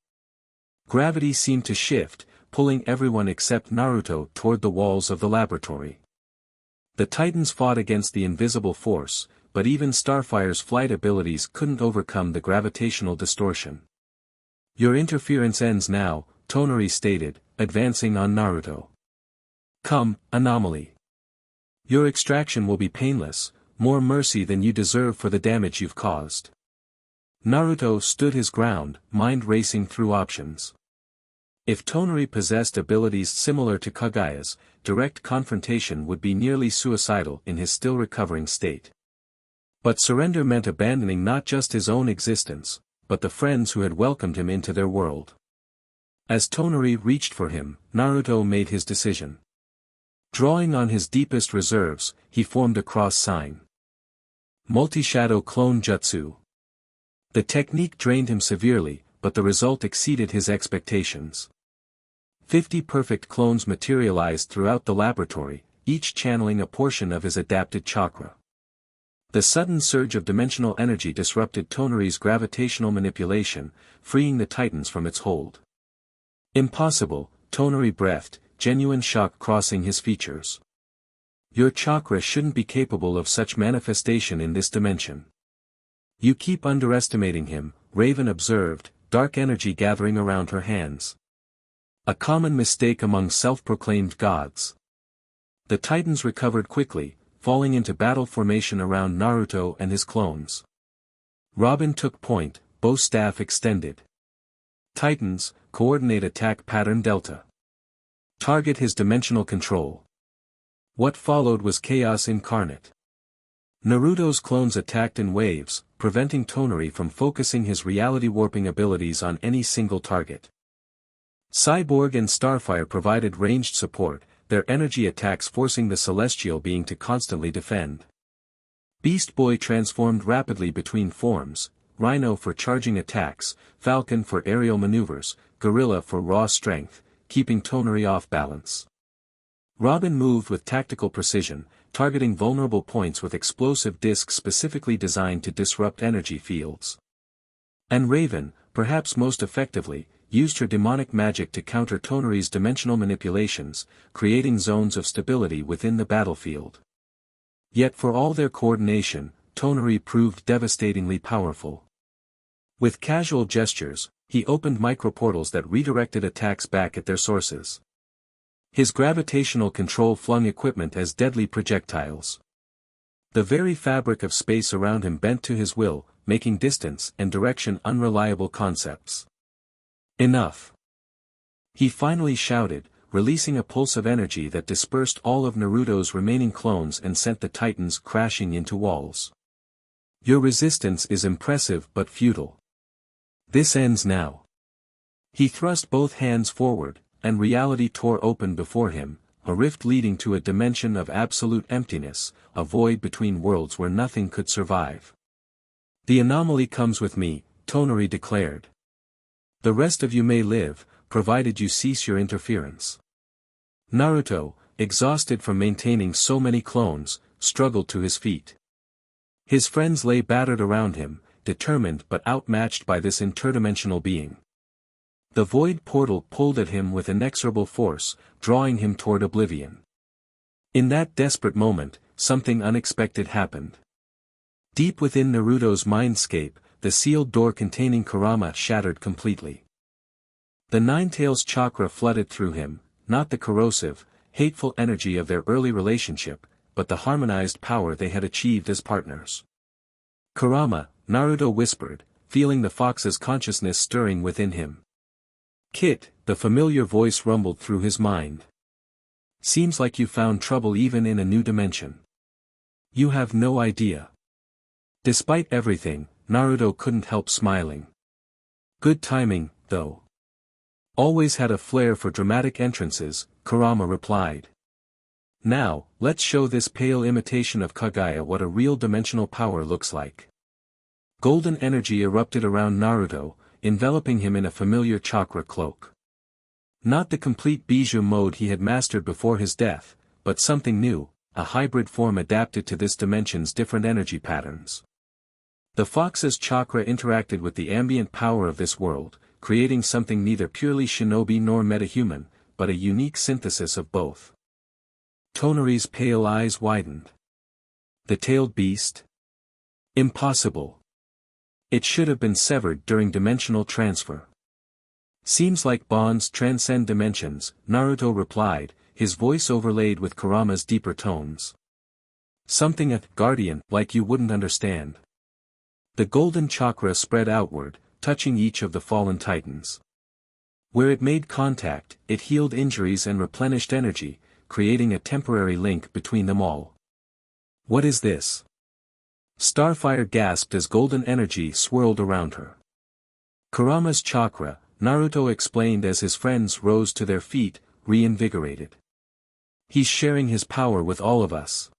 Gravity seemed to shift, pulling everyone except Naruto toward the walls of the laboratory. The Titans fought against the invisible force, but even Starfire's flight abilities couldn't overcome the gravitational distortion. Your interference ends now, Tonari stated, advancing on Naruto. Come, anomaly. Your extraction will be painless, more mercy than you deserve for the damage you've caused. Naruto stood his ground, mind racing through options. If Tonari possessed abilities similar to Kaguya's, direct confrontation would be nearly suicidal in his still recovering state. But surrender meant abandoning not just his own existence, but the friends who had welcomed him into their world. As Tonari reached for him, Naruto made his decision. Drawing on his deepest reserves, he formed a cross sign. Multi-shadow clone jutsu. The technique drained him severely, but the result exceeded his expectations. 50 perfect clones materialized throughout the laboratory, each channeling a portion of his adapted chakra. The sudden surge of dimensional energy disrupted Tonari's gravitational manipulation, freeing the Titans from its hold. Impossible, Tonari breathed, genuine shock crossing his features. Your chakra shouldn't be capable of such manifestation in this dimension. You keep underestimating him, Raven observed, dark energy gathering around her hands. A common mistake among self-proclaimed gods. The Titans recovered quickly, falling into battle formation around Naruto and his clones. Robin took point, bow staff extended. Titans, coordinate attack pattern Delta. Target his dimensional control. What followed was chaos incarnate. Naruto's clones attacked in waves, preventing Tonari from focusing his reality-warping abilities on any single target. Cyborg and Starfire provided ranged support, their energy attacks forcing the celestial being to constantly defend. Beast Boy transformed rapidly between forms, Rhino for charging attacks, Falcon for aerial maneuvers, Gorilla for raw strength, keeping Tonari off balance. Robin moved with tactical precision, targeting vulnerable points with explosive discs specifically designed to disrupt energy fields. And Raven, perhaps most effectively, used her demonic magic to counter Tonari's dimensional manipulations, creating zones of stability within the battlefield. Yet for all their coordination, Tonari proved devastatingly powerful. With casual gestures, he opened microportals that redirected attacks back at their sources. His gravitational control flung equipment as deadly projectiles. The very fabric of space around him bent to his will, making distance and direction unreliable concepts. Enough! He finally shouted, releasing a pulse of energy that dispersed all of Naruto's remaining clones and sent the Titans crashing into walls. Your resistance is impressive but futile. This ends now. He thrust both hands forward, and reality tore open before him, a rift leading to a dimension of absolute emptiness, a void between worlds where nothing could survive. The anomaly comes with me, Tonari declared. The rest of you may live, provided you cease your interference. Naruto, exhausted from maintaining so many clones, struggled to his feet. His friends lay battered around him, determined but outmatched by this interdimensional being. The void portal pulled at him with inexorable force, drawing him toward oblivion. In that desperate moment, something unexpected happened. Deep within Naruto's mindscape, the sealed door containing Kurama shattered completely. The Nine-Tails chakra flooded through him, not the corrosive, hateful energy of their early relationship, but the harmonized power they had achieved as partners. Kurama, Naruto whispered, feeling the fox's consciousness stirring within him. Kit, the familiar voice rumbled through his mind. Seems like you found trouble even in a new dimension. You have no idea. Despite everything, Naruto couldn't help smiling. Good timing, though. Always had a flair for dramatic entrances, Kurama replied. Now, let's show this pale imitation of Kaguya what a real dimensional power looks like. Golden energy erupted around Naruto, enveloping him in a familiar chakra cloak. Not the complete bijou mode he had mastered before his death, but something new, a hybrid form adapted to this dimension's different energy patterns. The fox's chakra interacted with the ambient power of this world, creating something neither purely shinobi nor metahuman, but a unique synthesis of both. Tonari's pale eyes widened. The tailed beast? Impossible. It should have been severed during dimensional transfer. Seems like bonds transcend dimensions, Naruto replied, his voice overlaid with Kurama's deeper tones. Something a guardian like you wouldn't understand. The golden chakra spread outward, touching each of the fallen titans. Where it made contact, it healed injuries and replenished energy, creating a temporary link between them all. What is this? Starfire gasped as golden energy swirled around her. Kurama's chakra, Naruto explained as his friends rose to their feet, reinvigorated. He's sharing his power with all of us.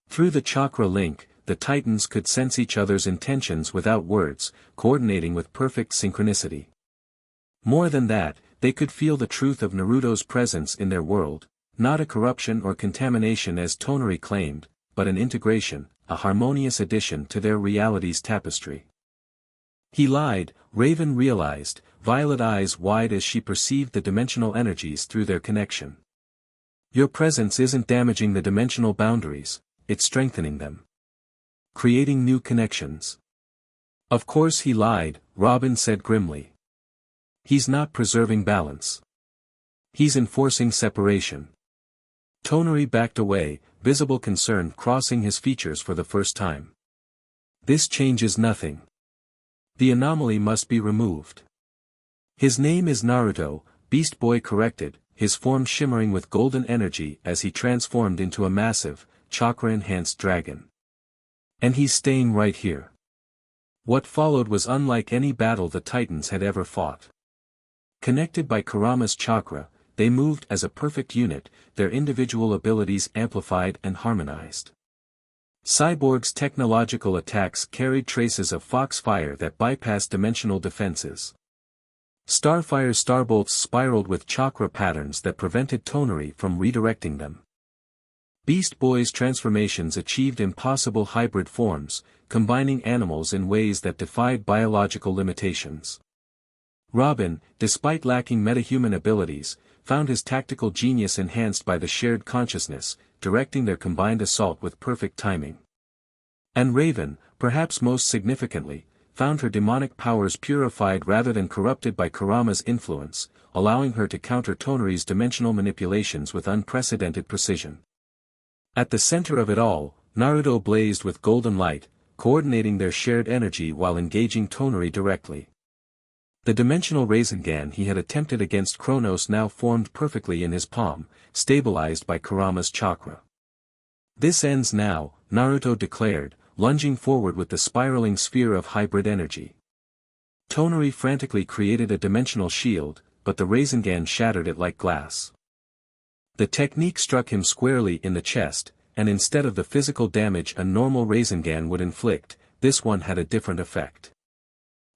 Through the chakra link, the titans could sense each other's intentions without words, coordinating with perfect synchronicity. More than that, they could feel the truth of Naruto's presence in their world, not a corruption or contamination as Tonari claimed, but an integration, a harmonious addition to their reality's tapestry. He lied, Raven realized, violet eyes wide as she perceived the dimensional energies through their connection. Your presence isn't damaging the dimensional boundaries, it's strengthening them. Creating new connections. Of course he lied, Robin said grimly. He's not preserving balance. He's enforcing separation. Tonari backed away, visible concern crossing his features for the first time. This changes nothing. The anomaly must be removed. His name is Naruto, Beast Boy corrected, his form shimmering with golden energy as he transformed into a massive, chakra-enhanced dragon. And he's staying right here. What followed was unlike any battle the Titans had ever fought. Connected by Kurama's chakra, they moved as a perfect unit, their individual abilities amplified and harmonized. Cyborg's technological attacks carried traces of foxfire that bypassed dimensional defenses. Starfire's starbolts spiraled with chakra patterns that prevented Tonari from redirecting them. Beast Boy's transformations achieved impossible hybrid forms, combining animals in ways that defied biological limitations. Robin, despite lacking metahuman abilities, found his tactical genius enhanced by the shared consciousness, directing their combined assault with perfect timing. And Raven, perhaps most significantly, found her demonic powers purified rather than corrupted by Kurama's influence, allowing her to counter Tonari's dimensional manipulations with unprecedented precision. At the center of it all, Naruto blazed with golden light, coordinating their shared energy while engaging Tonari directly. The dimensional Rasengan he had attempted against Kronos now formed perfectly in his palm, stabilized by Kurama's chakra. "This ends now," Naruto declared, lunging forward with the spiraling sphere of hybrid energy. Tonari frantically created a dimensional shield, but the Rasengan shattered it like glass. The technique struck him squarely in the chest, and instead of the physical damage a normal Rasengan would inflict, this one had a different effect.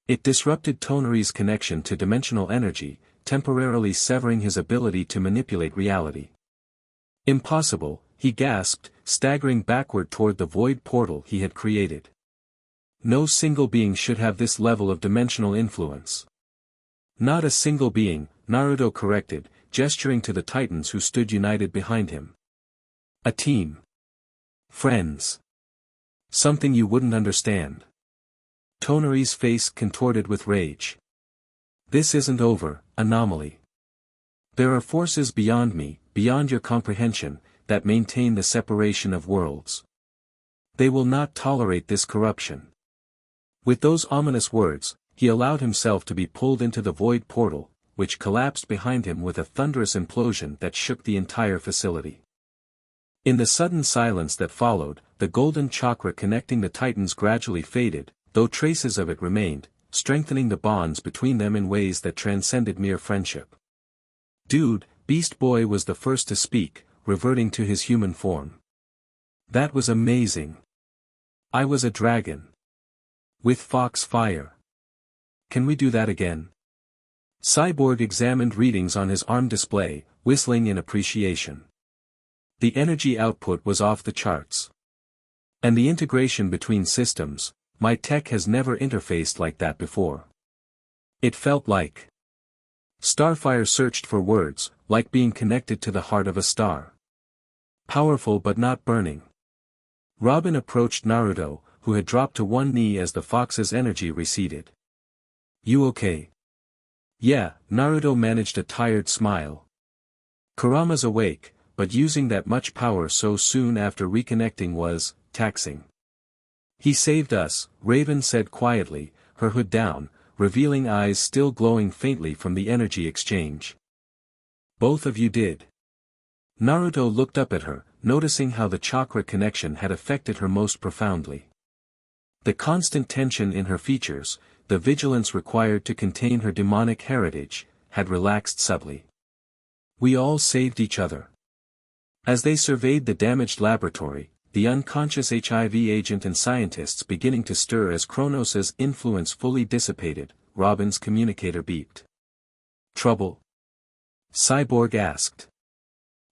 It disrupted Tonari's connection to dimensional energy, temporarily severing his ability to manipulate reality. "Impossible," he gasped, staggering backward toward the void portal he had created. "No single being should have this level of dimensional influence." "Not a single being," Naruto corrected, gesturing to the Titans who stood united behind him. "A team. Friends. Something you wouldn't understand." Tonari's face contorted with rage. "This isn't over, anomaly. There are forces beyond me, beyond your comprehension, that maintain the separation of worlds. They will not tolerate this corruption." With those ominous words, he allowed himself to be pulled into the void portal, which collapsed behind him with a thunderous implosion that shook the entire facility. In the sudden silence that followed, the golden chakra connecting the Titans gradually faded, though traces of it remained, strengthening the bonds between them in ways that transcended mere friendship. "Dude," Beast Boy was the first to speak, reverting to his human form. "That was amazing. I was a dragon. With fox fire. Can we do that again?" Cyborg examined readings on his arm display, whistling in appreciation. The energy output was off the charts. "And the integration between systems, my tech has never interfaced like that before. It felt like..." Starfire searched for words, "like being connected to the heart of a star. Powerful but not burning." Robin approached Naruto, who had dropped to one knee as the fox's energy receded. "You okay?" "Yeah," Naruto managed a tired smile. "Kurama's awake, but using that much power so soon after reconnecting was taxing." "He saved us," Raven said quietly, her hood down, revealing eyes still glowing faintly from the energy exchange. "Both of you did." Naruto looked up at her, noticing how the chakra connection had affected her most profoundly. The constant tension in her features, the vigilance required to contain her demonic heritage, had relaxed subtly. "We all saved each other." As they surveyed the damaged laboratory, the unconscious HIV agent and scientists beginning to stir as Kronos' influence fully dissipated, Robin's communicator beeped. "Trouble?" Cyborg asked.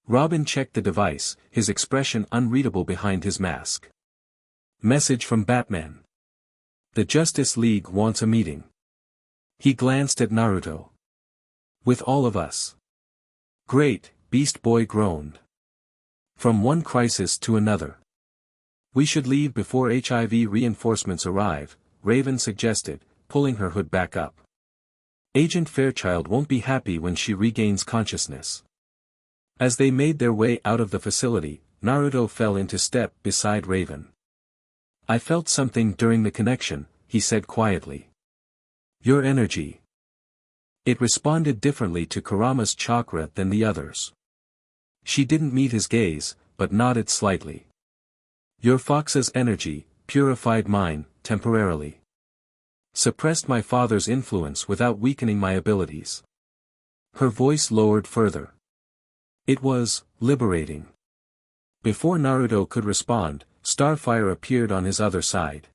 Robin checked the device, his expression unreadable behind his mask. "Message from Batman. The Justice League wants a meeting." He glanced at Naruto. "With all of us." "Great," Beast Boy groaned. "From one crisis to another." "We should leave before HIV reinforcements arrive," Raven suggested, pulling her hood back up. "Agent Fairchild won't be happy when she regains consciousness." As they made their way out of the facility, Naruto fell into step beside Raven. "I felt something during the connection," he said quietly. "Your energy." It responded differently to Kurama's chakra than the others. She didn't meet his gaze, but nodded slightly. "Your fox's energy, purified mine, temporarily. Suppressed my father's influence without weakening my abilities." Her voice lowered further. It was liberating. Before Naruto could respond, Starfire appeared on his other side.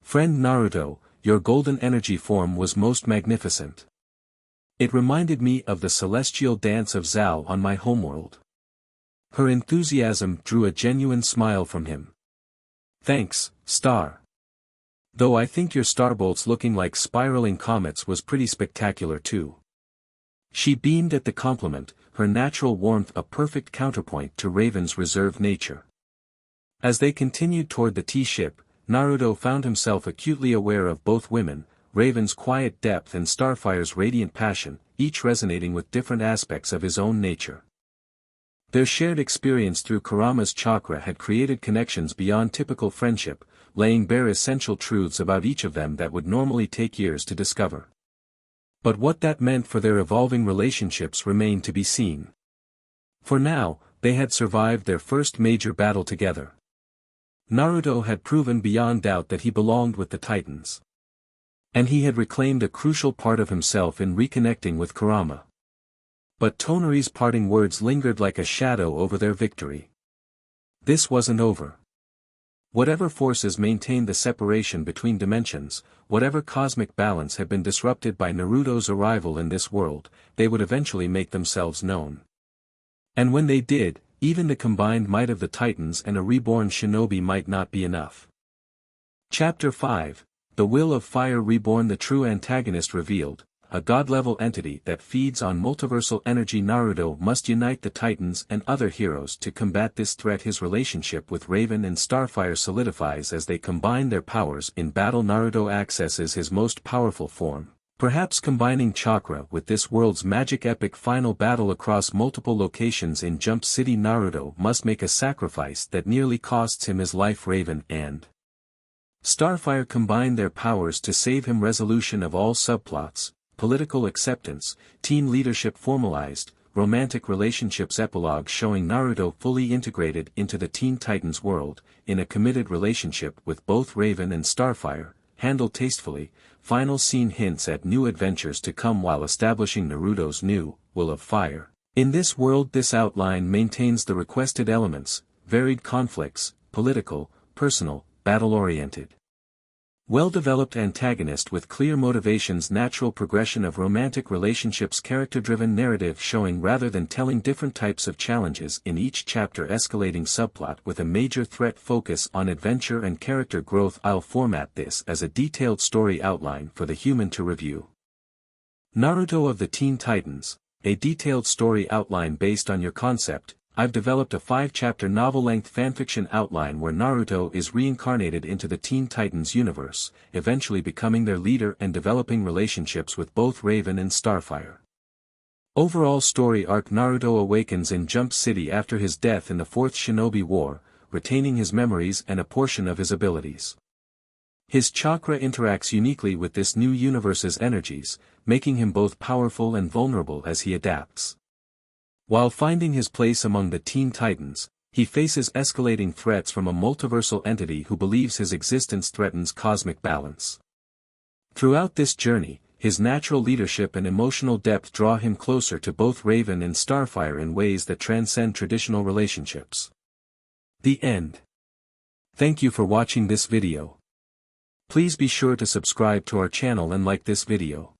"Friend Naruto, your golden energy form was most magnificent. It reminded me of the celestial dance of Zal on my homeworld." Her enthusiasm drew a genuine smile from him. "Thanks, Star." Though I think your starbolts looking like spiraling comets was pretty spectacular too. She beamed at the compliment, her natural warmth a perfect counterpoint to Raven's reserved nature. As they continued toward the tea ship, Naruto found himself acutely aware of both women, Raven's quiet depth and Starfire's radiant passion, each resonating with different aspects of his own nature. Their shared experience through Kurama's chakra had created connections beyond typical friendship, laying bare essential truths about each of them that would normally take years to discover. But what that meant for their evolving relationships remained to be seen. For now, they had survived their first major battle together. Naruto had proven beyond doubt that he belonged with the Titans. And he had reclaimed a crucial part of himself in reconnecting with Kurama. But Tonari's parting words lingered like a shadow over their victory. This wasn't over. Whatever forces maintained the separation between dimensions, whatever cosmic balance had been disrupted by Naruto's arrival in this world, they would eventually make themselves known. And when they did, even the combined might of the Titans and a reborn shinobi might not be enough. Chapter 5, The Will of Fire Reborn. The true antagonist revealed, a god-level entity that feeds on multiversal energy. Naruto must unite the Titans and other heroes to combat this threat. His relationship with Raven and Starfire solidifies as they combine their powers in battle. Naruto accesses his most powerful form, perhaps combining chakra with this world's magic. Epic final battle across multiple locations in Jump City. Naruto must make a sacrifice that nearly costs him his life. Raven and Starfire combine their powers to save him. Resolution of all subplots, political acceptance, teen leadership formalized, romantic relationships. Epilogue showing Naruto fully integrated into the Teen Titans world, in a committed relationship with both Raven and Starfire, handled tastefully. Final scene hints at new adventures to come while establishing Naruto's new Will of Fire. In this world, this outline maintains the requested elements, varied conflicts, political, personal, battle-oriented. Well-developed antagonist with clear motivations. Natural progression of romantic relationships. Character-driven narrative showing rather than telling different types of challenges in each chapter. Escalating subplot with a major threat. Focus on adventure and character growth. I'll format this as a detailed story outline for the human to review. Naruto of the Teen Titans, a detailed story outline based on your concept. I've developed a 5-chapter novel-length fanfiction outline where Naruto is reincarnated into the Teen Titans universe, eventually becoming their leader and developing relationships with both Raven and Starfire. Overall story arc. Naruto awakens in Jump City after his death in the Fourth Shinobi War, retaining his memories and a portion of his abilities. His chakra interacts uniquely with this new universe's energies, making him both powerful and vulnerable as he adapts. While finding his place among the Teen Titans, he faces escalating threats from a multiversal entity who believes his existence threatens cosmic balance. Throughout this journey, his natural leadership and emotional depth draw him closer to both Raven and Starfire in ways that transcend traditional relationships. The end. Thank you for watching this video. Please be sure to subscribe to our channel and like this video.